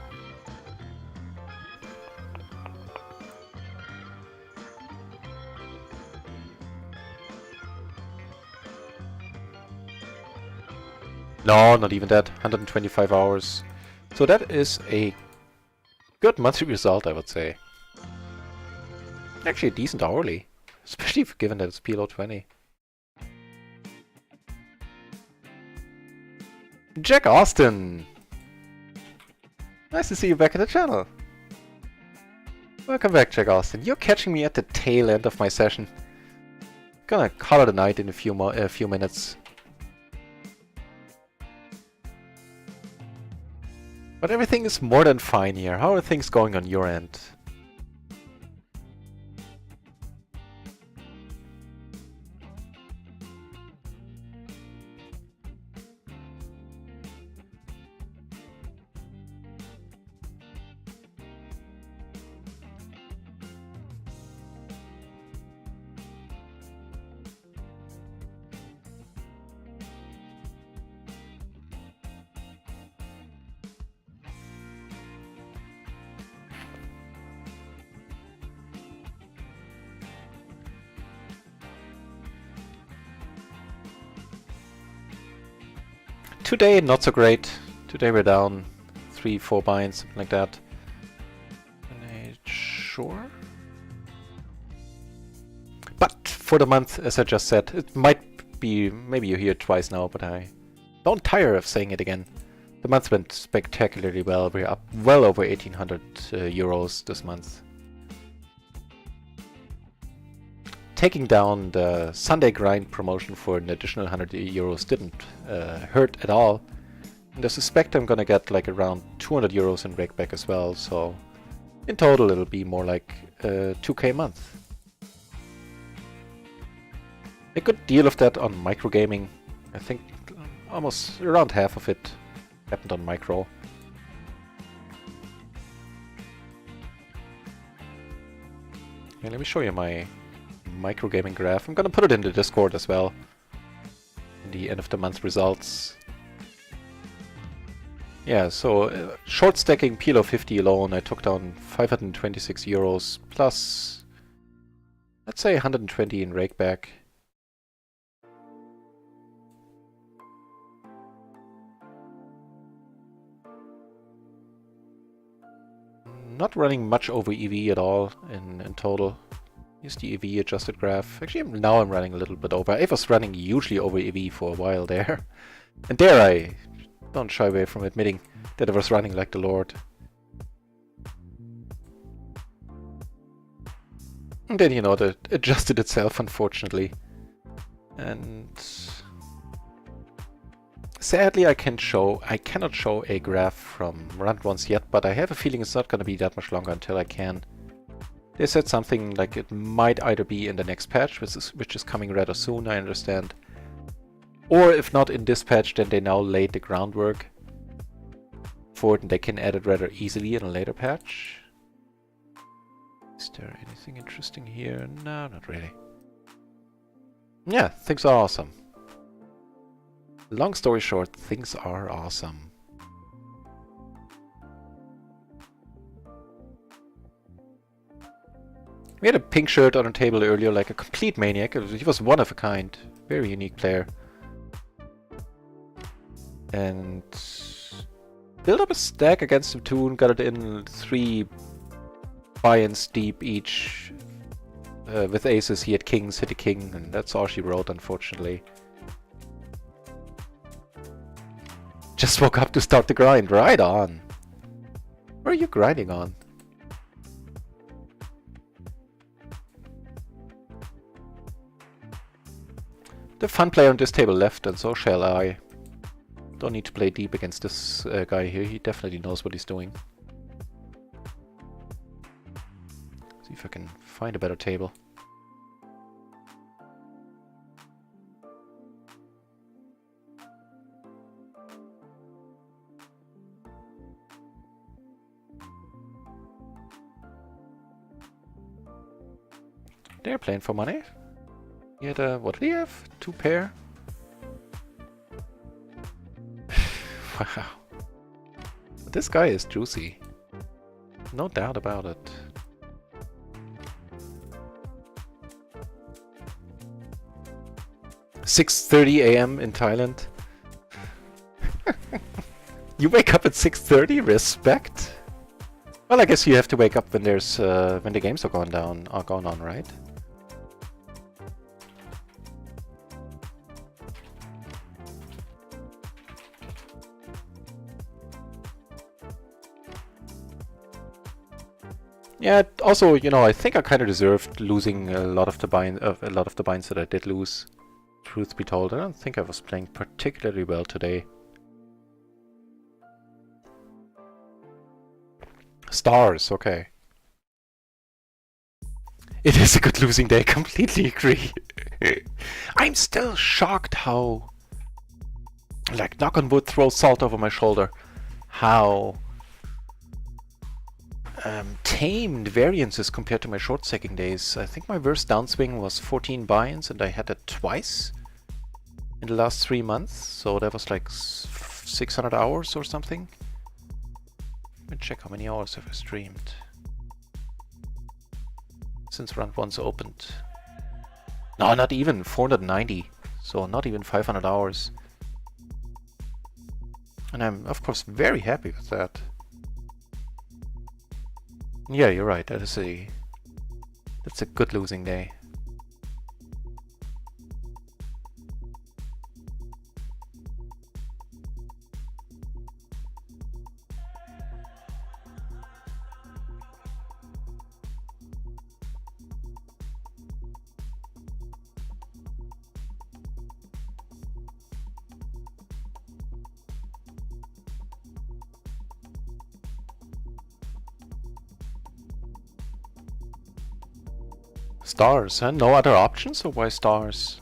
No, not even that. 125 hours. So that is a good monthly result, I would say. Actually a decent hourly. Especially given that it's PLO 20. Jack Austin! Nice to see you back at the channel. Welcome back, Jack Austin. You're catching me at the tail end of my session. Gonna call it a night in a few minutes. But everything is more than fine here. How are things going on your end? Today, not so great. Today we're down 3-4 binds, something like that. Sure. But for the month, as I just said, it might be, maybe you hear it twice now, but I don't tire of saying it again. The month went spectacularly well. We're up well over 1800 euros this month. Taking down the Sunday grind promotion for an additional 100 euros didn't hurt at all. And I suspect I'm gonna get like around 200 euros in rake back as well, so in total it'll be more like 2k a month. A good deal of that on microgaming. I think almost around half of it happened on micro. Okay, let me show you my microgaming graph. I'm gonna put it in the Discord as well. In the end of the month results. Yeah, so short stacking PLO 50 alone, I took down 526 euros plus, let's say 120 in rake back. Not running much over EV at all in total. Here's the EV adjusted graph. Actually, now I'm running a little bit over. I was running usually over EV for a while there. And there I don't shy away from admitting that I was running like the Lord. And then, you know, it adjusted itself, unfortunately. And sadly, I cannot show a graph from RunItOnce yet, but I have a feeling it's not going to be that much longer until I can. They said something like it might either be in the next patch, which is coming rather soon, I understand. Or if not in this patch, then they now laid the groundwork for it and they can add it rather easily in a later patch. Is there anything interesting here? No, not really. Yeah, things are awesome. Long story short, things are awesome. We had a pink shirt on our table earlier, like a complete maniac. He was one of a kind. Very unique player. And built up a stack against him too and got it in 3 buy-ins deep each. With aces, he had kings, hit a king, and that's all she wrote, unfortunately. Just woke up to start the grind. Right on. What are you grinding on? The fun player on this table left, and so shall I. Don't need to play deep against this guy here. He definitely knows what he's doing. See if I can find a better table. They're playing for money. He had a, what did he have? 2 pair? Wow. This guy is juicy. No doubt about it. "6:30 a.m. in Thailand." You wake up at 6:30? Respect. Well, I guess you have to wake up when there's when the games are going on, right? Yeah, also, you know, I think I kind of deserved losing a lot of the binds that I did lose. Truth be told, I don't think I was playing particularly well today. Stars, okay. It is a good losing day, completely agree. I'm still shocked how, like, knock on wood, throw salt over my shoulder, how tamed variance is compared to my short stacking days. I think my worst downswing was 14 buy-ins, and I had that twice in the last 3 months, so that was like 600 hours or something. Let me check how many hours have I streamed since RunItOnce opened. No, not even 490, so not even 500 hours. And I'm, of course, very happy with that. Yeah, you're right, that's a good losing day. Stars, huh? No other options, or why stars?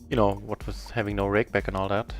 You know, what with having no rakeback and all that.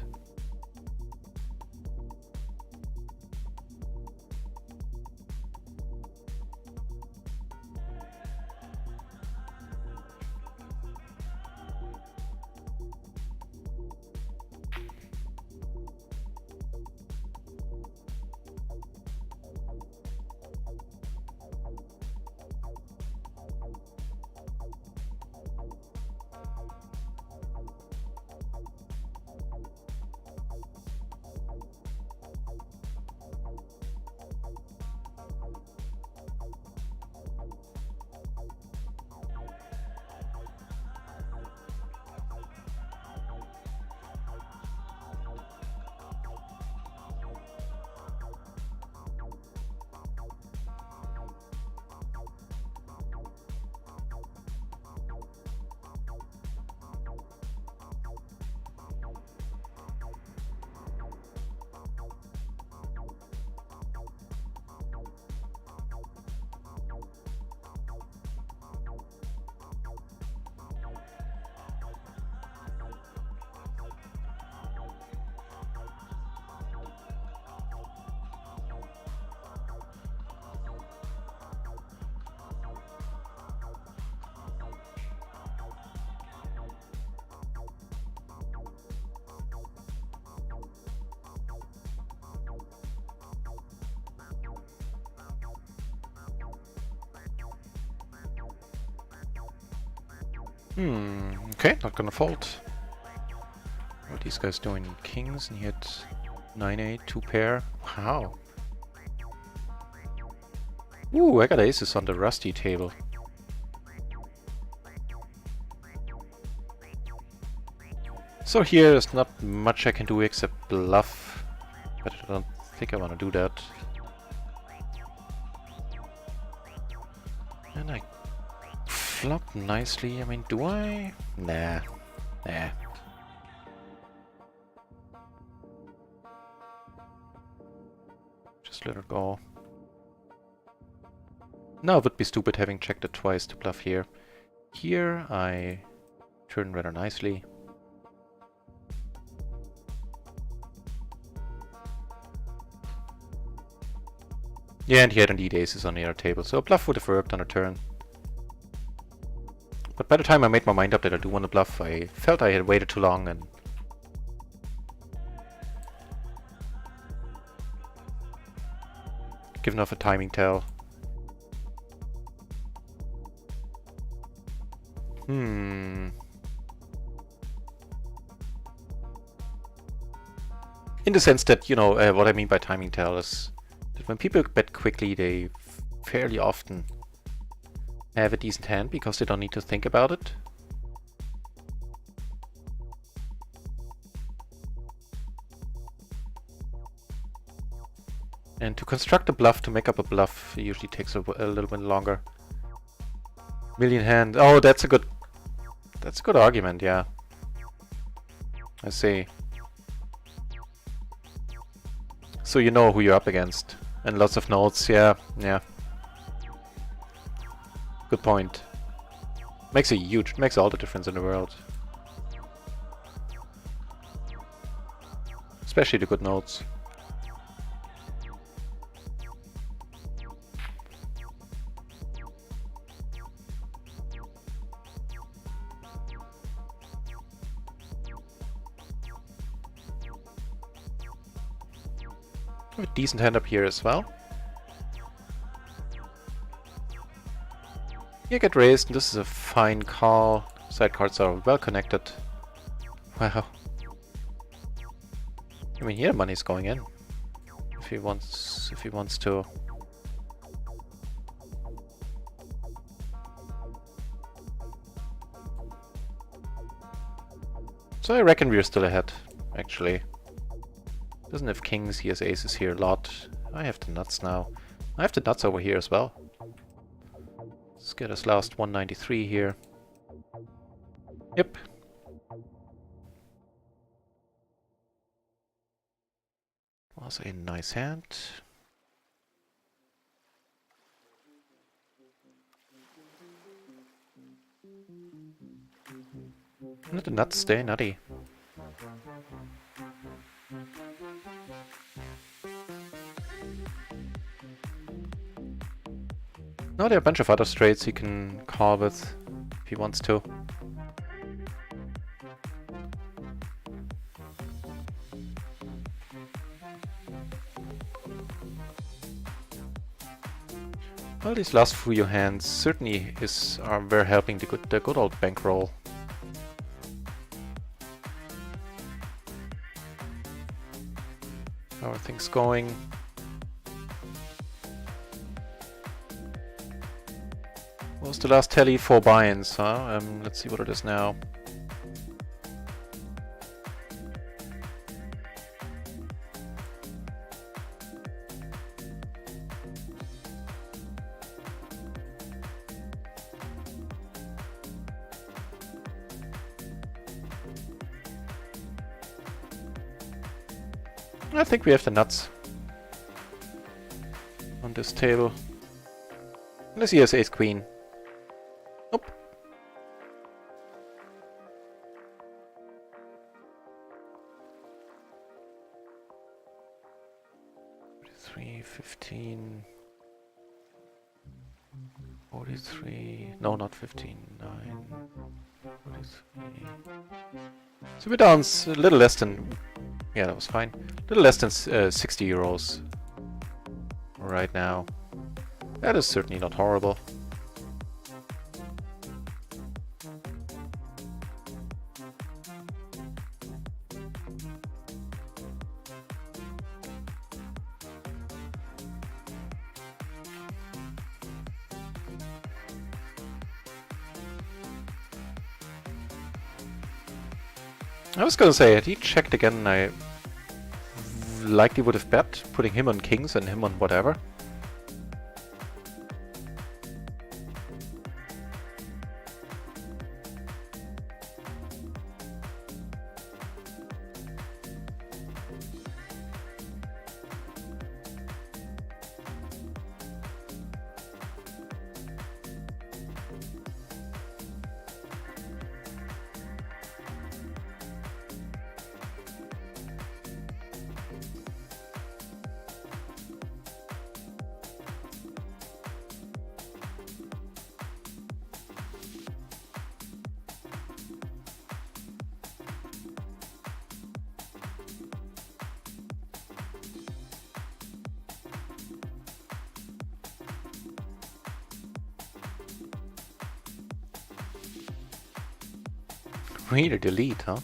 Okay, not gonna fold. What are these guys doing? Kings, and he had 9-8, 2 pair. Wow. Ooh, I got aces on the rusty table. So here there's not much I can do except bluff, but I don't think I want to do that. And I flopped nicely. I mean, do I? Nah. Nah. Just let it go. No, it would be stupid having checked it twice to bluff here. Here I turn rather nicely. Yeah, and he had indeed aces on the other table, so a bluff would have worked on a turn. But by the time I made my mind up that I do want to bluff, I felt I had waited too long and... given off a timing tell. In the sense that, you know, what I mean by timing tell is that when people bet quickly, they fairly often have a decent hand because they don't need to think about it. And to construct a bluff, to make up a bluff, it usually takes a little bit longer. Million hand. Oh, that's a good argument, yeah. I see. So you know who you're up against. And lots of nodes, yeah, yeah. Good point. Makes all the difference in the world. Especially the good nodes. A decent hand up here as well. You get raised, and this is a fine call. Side cards are well connected. Wow. I mean, here money's going in. If he wants to. So I reckon we're still ahead, actually. Doesn't have kings, he has aces here a lot. I have the nuts now. I have the nuts over here as well. Let's get us last 193 here. Yep. Was a nice hand. Let the nuts stay nutty. No, there are a bunch of other straights he can call with if he wants to. Well, these last few hands certainly are very helping the good old bankroll. How are things going? What was the last tally? 4 buy-ins, huh? Let's see what it is now. I think we have the nuts on this table. Unless he has ace-queen. Nope. $43, 15... 43... No, not 15, 9... 43... So we're down a little less than... Yeah, that was fine. A little less than 60 euros right now. That is certainly not horrible. I was gonna say, had he checked again, I likely would have bet, putting him on kings and him on whatever. Really delete, huh?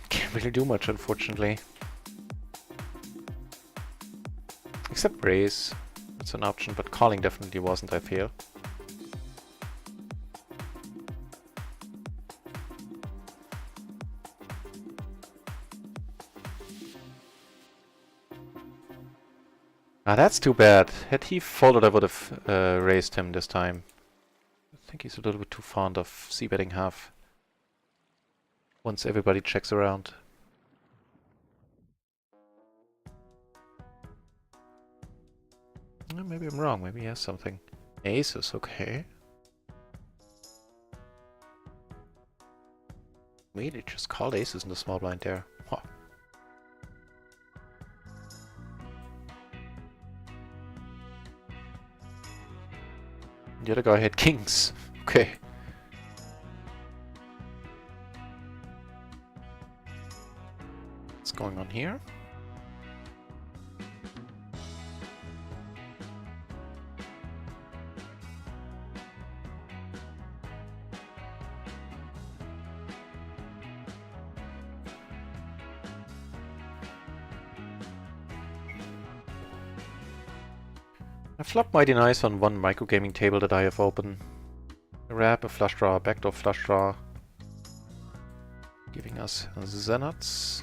Can't really do much, unfortunately. Except raise. That's an option, but calling definitely wasn't, I feel. Ah, that's too bad. Had he folded, I would have raised him this time. I think he's a little bit too fond of c-betting half. Once everybody checks around. Maybe I'm wrong. Maybe he has something. Aces, okay. Really, just called aces in the small blind there. Huh. The other guy had kings. Okay. What's going on here? I flopped mighty nice on one microgaming table that I have open. A wrap, a flush draw, a backdoor flush draw. Giving us Xenots.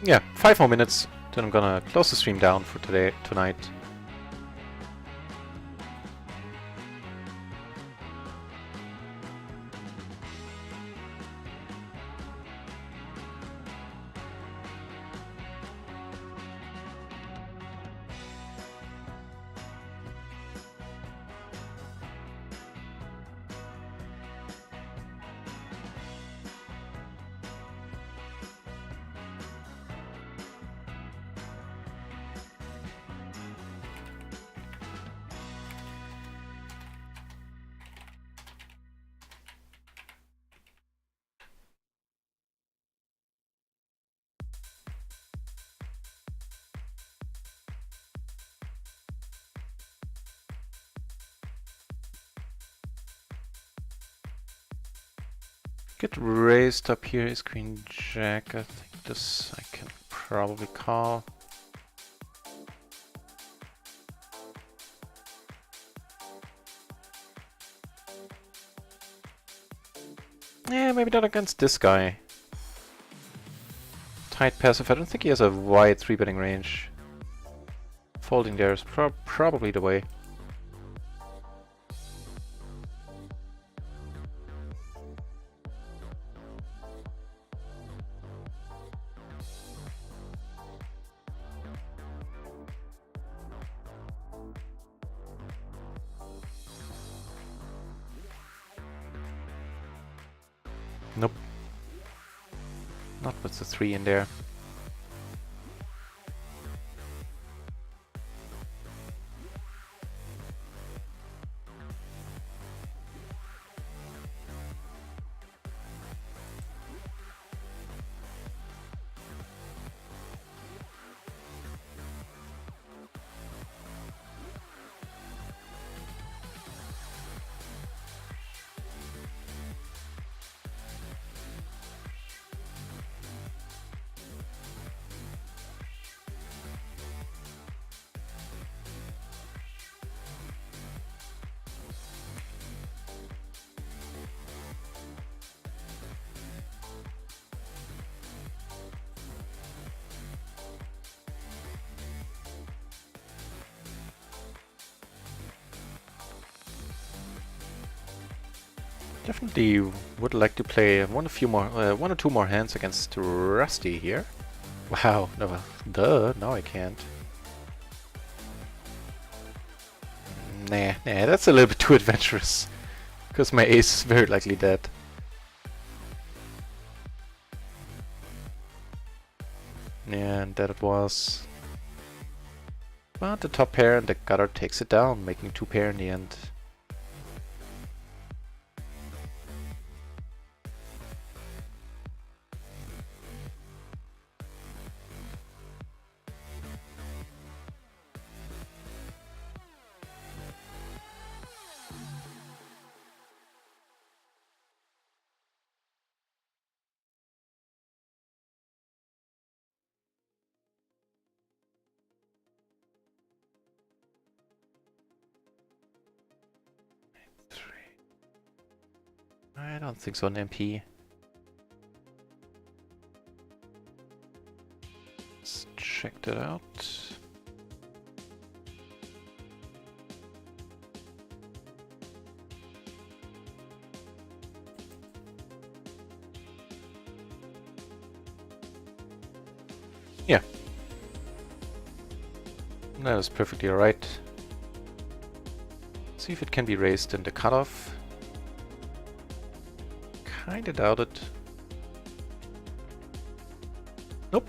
Yeah, 5 more minutes, then I'm gonna close the stream down for tonight. Get raised up here is Queen Jack. I think this I can probably call. Yeah, maybe not against this guy. Tight passive. I don't think he has a wide 3-betting range. Folding there is probably the way. Nope. Not with the 3 in there. Definitely would like to play one or two more hands against Rusty here. Wow, no, duh, no I can't. Nah, that's a little bit too adventurous. Because my ace is very likely dead. Yeah, and that it was. But the top pair and the gutter takes it down, making 2 pair in the end. I don't think so, an MP. Let's check that out. Yeah. That is perfectly alright. See if it can be raised in the cutoff. Kinda doubt it. Nope.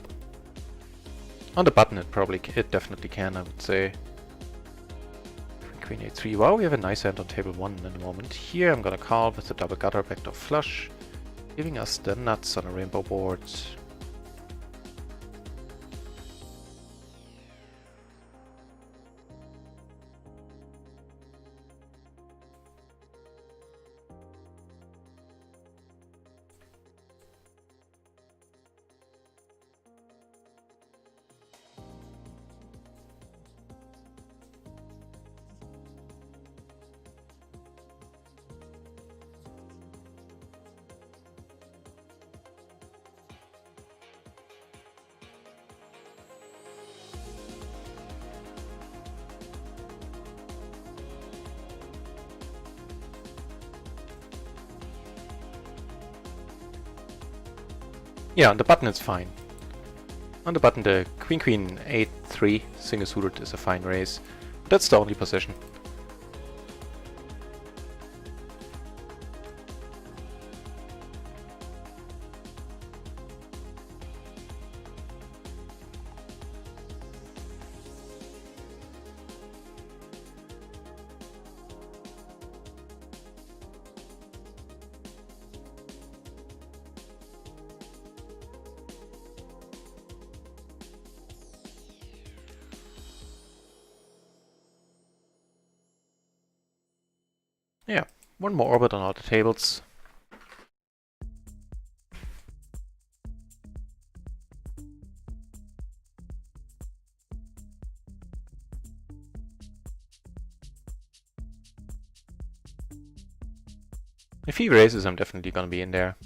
On the button it definitely can, I would say. Queen a3. Wow, we have a nice hand on table 1 in the moment. Here I'm gonna call with the double gutter backdoor flush, giving us the nuts on a rainbow board. Yeah, on the button it's fine. On the button the queen 8-3 single suited is a fine raise. But that's the only position. Yeah, one more orbit on all the tables. If he raises, I'm definitely gonna be in there.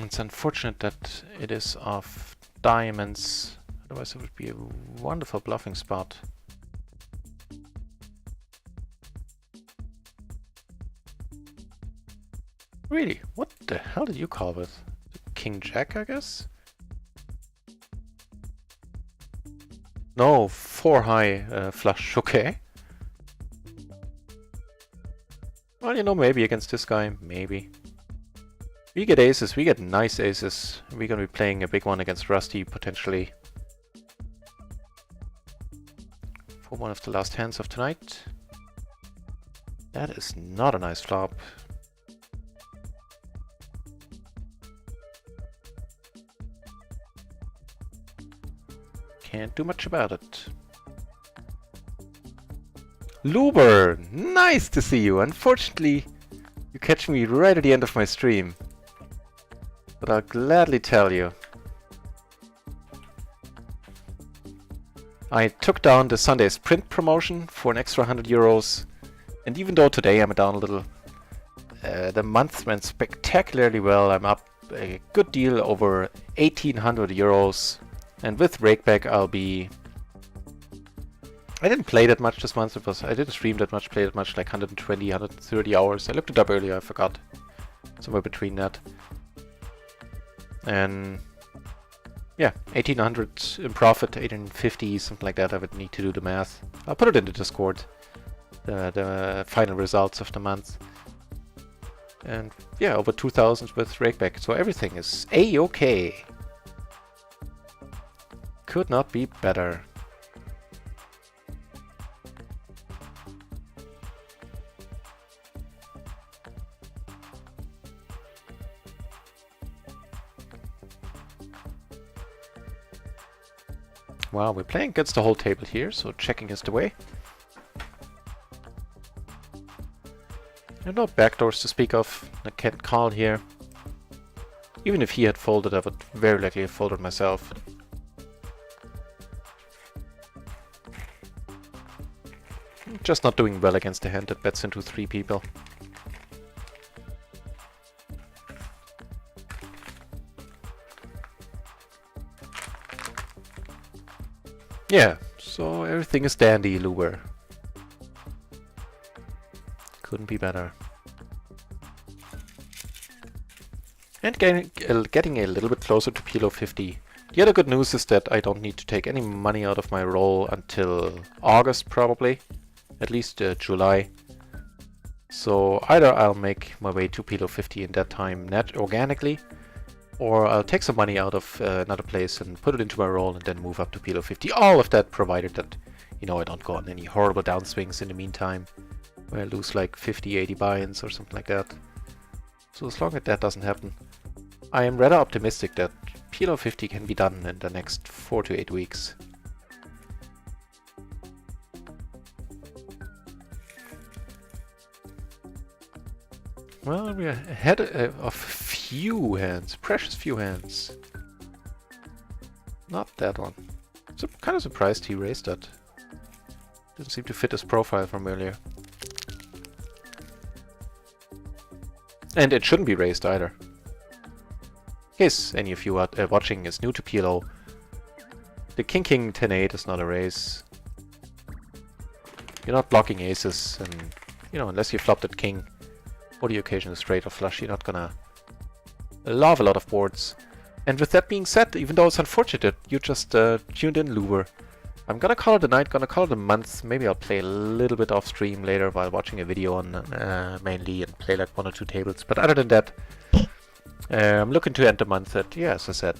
It's unfortunate that it is off diamonds, otherwise it would be a wonderful bluffing spot. Really? What the hell did you call with? King Jack, I guess? No, 4 high flush, okay. Well, you know, maybe against this guy, maybe. We get aces, we get nice aces. We're gonna be playing a big one against Rusty, potentially. For one of the last hands of tonight. That is not a nice flop. Can't do much about it. Luber! Nice to see you! Unfortunately, you catch me right at the end of my stream. But I'll gladly tell you. I took down the Sunday Sprint promotion for an extra 100 euros. And even though today I'm down a little, the month went spectacularly well. I'm up a good deal over 1800 euros. And with Rakeback I'll be... I didn't play that much this month. I didn't stream that much, play that much, like 120, 130 hours. I looked it up earlier, I forgot. Somewhere between that. And yeah, 1800 in profit, 1850, something like that. I would need to do the math. I'll put it in the Discord, the final results of the month. And yeah, over 2000 with Rakeback, so everything is A-okay. Could not be better. Well, we're playing against the whole table here, so checking is the way. There are no backdoors to speak of. I can't call here. Even if he had folded, I would very likely have folded myself. Just not doing well against a hand that bets into 3 people. Yeah, so everything is dandy, Luber. Couldn't be better. And getting a little bit closer to PLO 50. The other good news is that I don't need to take any money out of my roll until August, probably. At least July. So either I'll make my way to PLO 50 in that time organically, or I'll take some money out of another place and put it into my roll and then move up to PLO 50. All of that provided that, you know, I don't go on any horrible downswings in the meantime, where I lose like 50, 80 buy-ins or something like that. So as long as that doesn't happen, I am rather optimistic that PLO 50 can be done in the next 4 to 8 weeks. Well, we're ahead of few hands, precious few hands. Not that one. So I'm kind of surprised he raised that. Didn't seem to fit his profile from earlier. And it shouldn't be raised either. In case any of you are watching is new to PLO, the King 10-8 is not a raise. You're not blocking aces, and you know, unless you flopped at king, or the occasional straight or flush, you're not gonna love a lot of boards. And with that being said, even though it's unfortunate, you just tuned in, Luber. I'm gonna call it a night, gonna call it a month. Maybe I'll play a little bit off stream later while watching a video on mainly and play like 1 or 2 tables. But other than that, I'm looking to end the month at, yeah, as I said,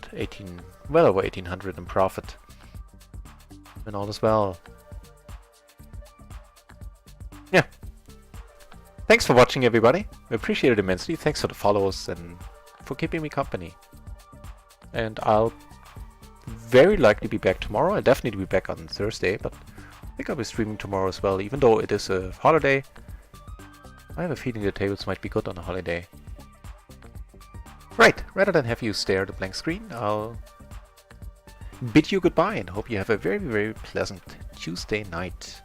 well over 1800 in profit. And all is well. Yeah. Thanks for watching, everybody. I appreciate it immensely. Thanks for the follows and for keeping me company. And I'll very likely be back tomorrow. I'll definitely be back on Thursday, but I think I'll be streaming tomorrow as well. Even though it is a holiday, I have a feeling the tables might be good on a holiday. Right, rather than have you stare at a blank screen, I'll bid you goodbye and hope you have a very, very pleasant Tuesday night.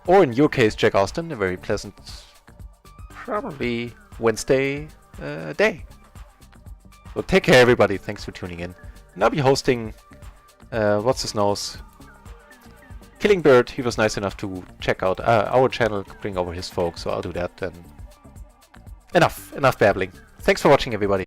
Or in your case, Jack Austin, a very pleasant, probably Wednesday day. So take care, everybody. Thanks for tuning in. And I'll be hosting, what's his nose? Killing Bird. He was nice enough to check out our channel, bring over his folks, so I'll do that. And enough babbling. Thanks for watching, everybody.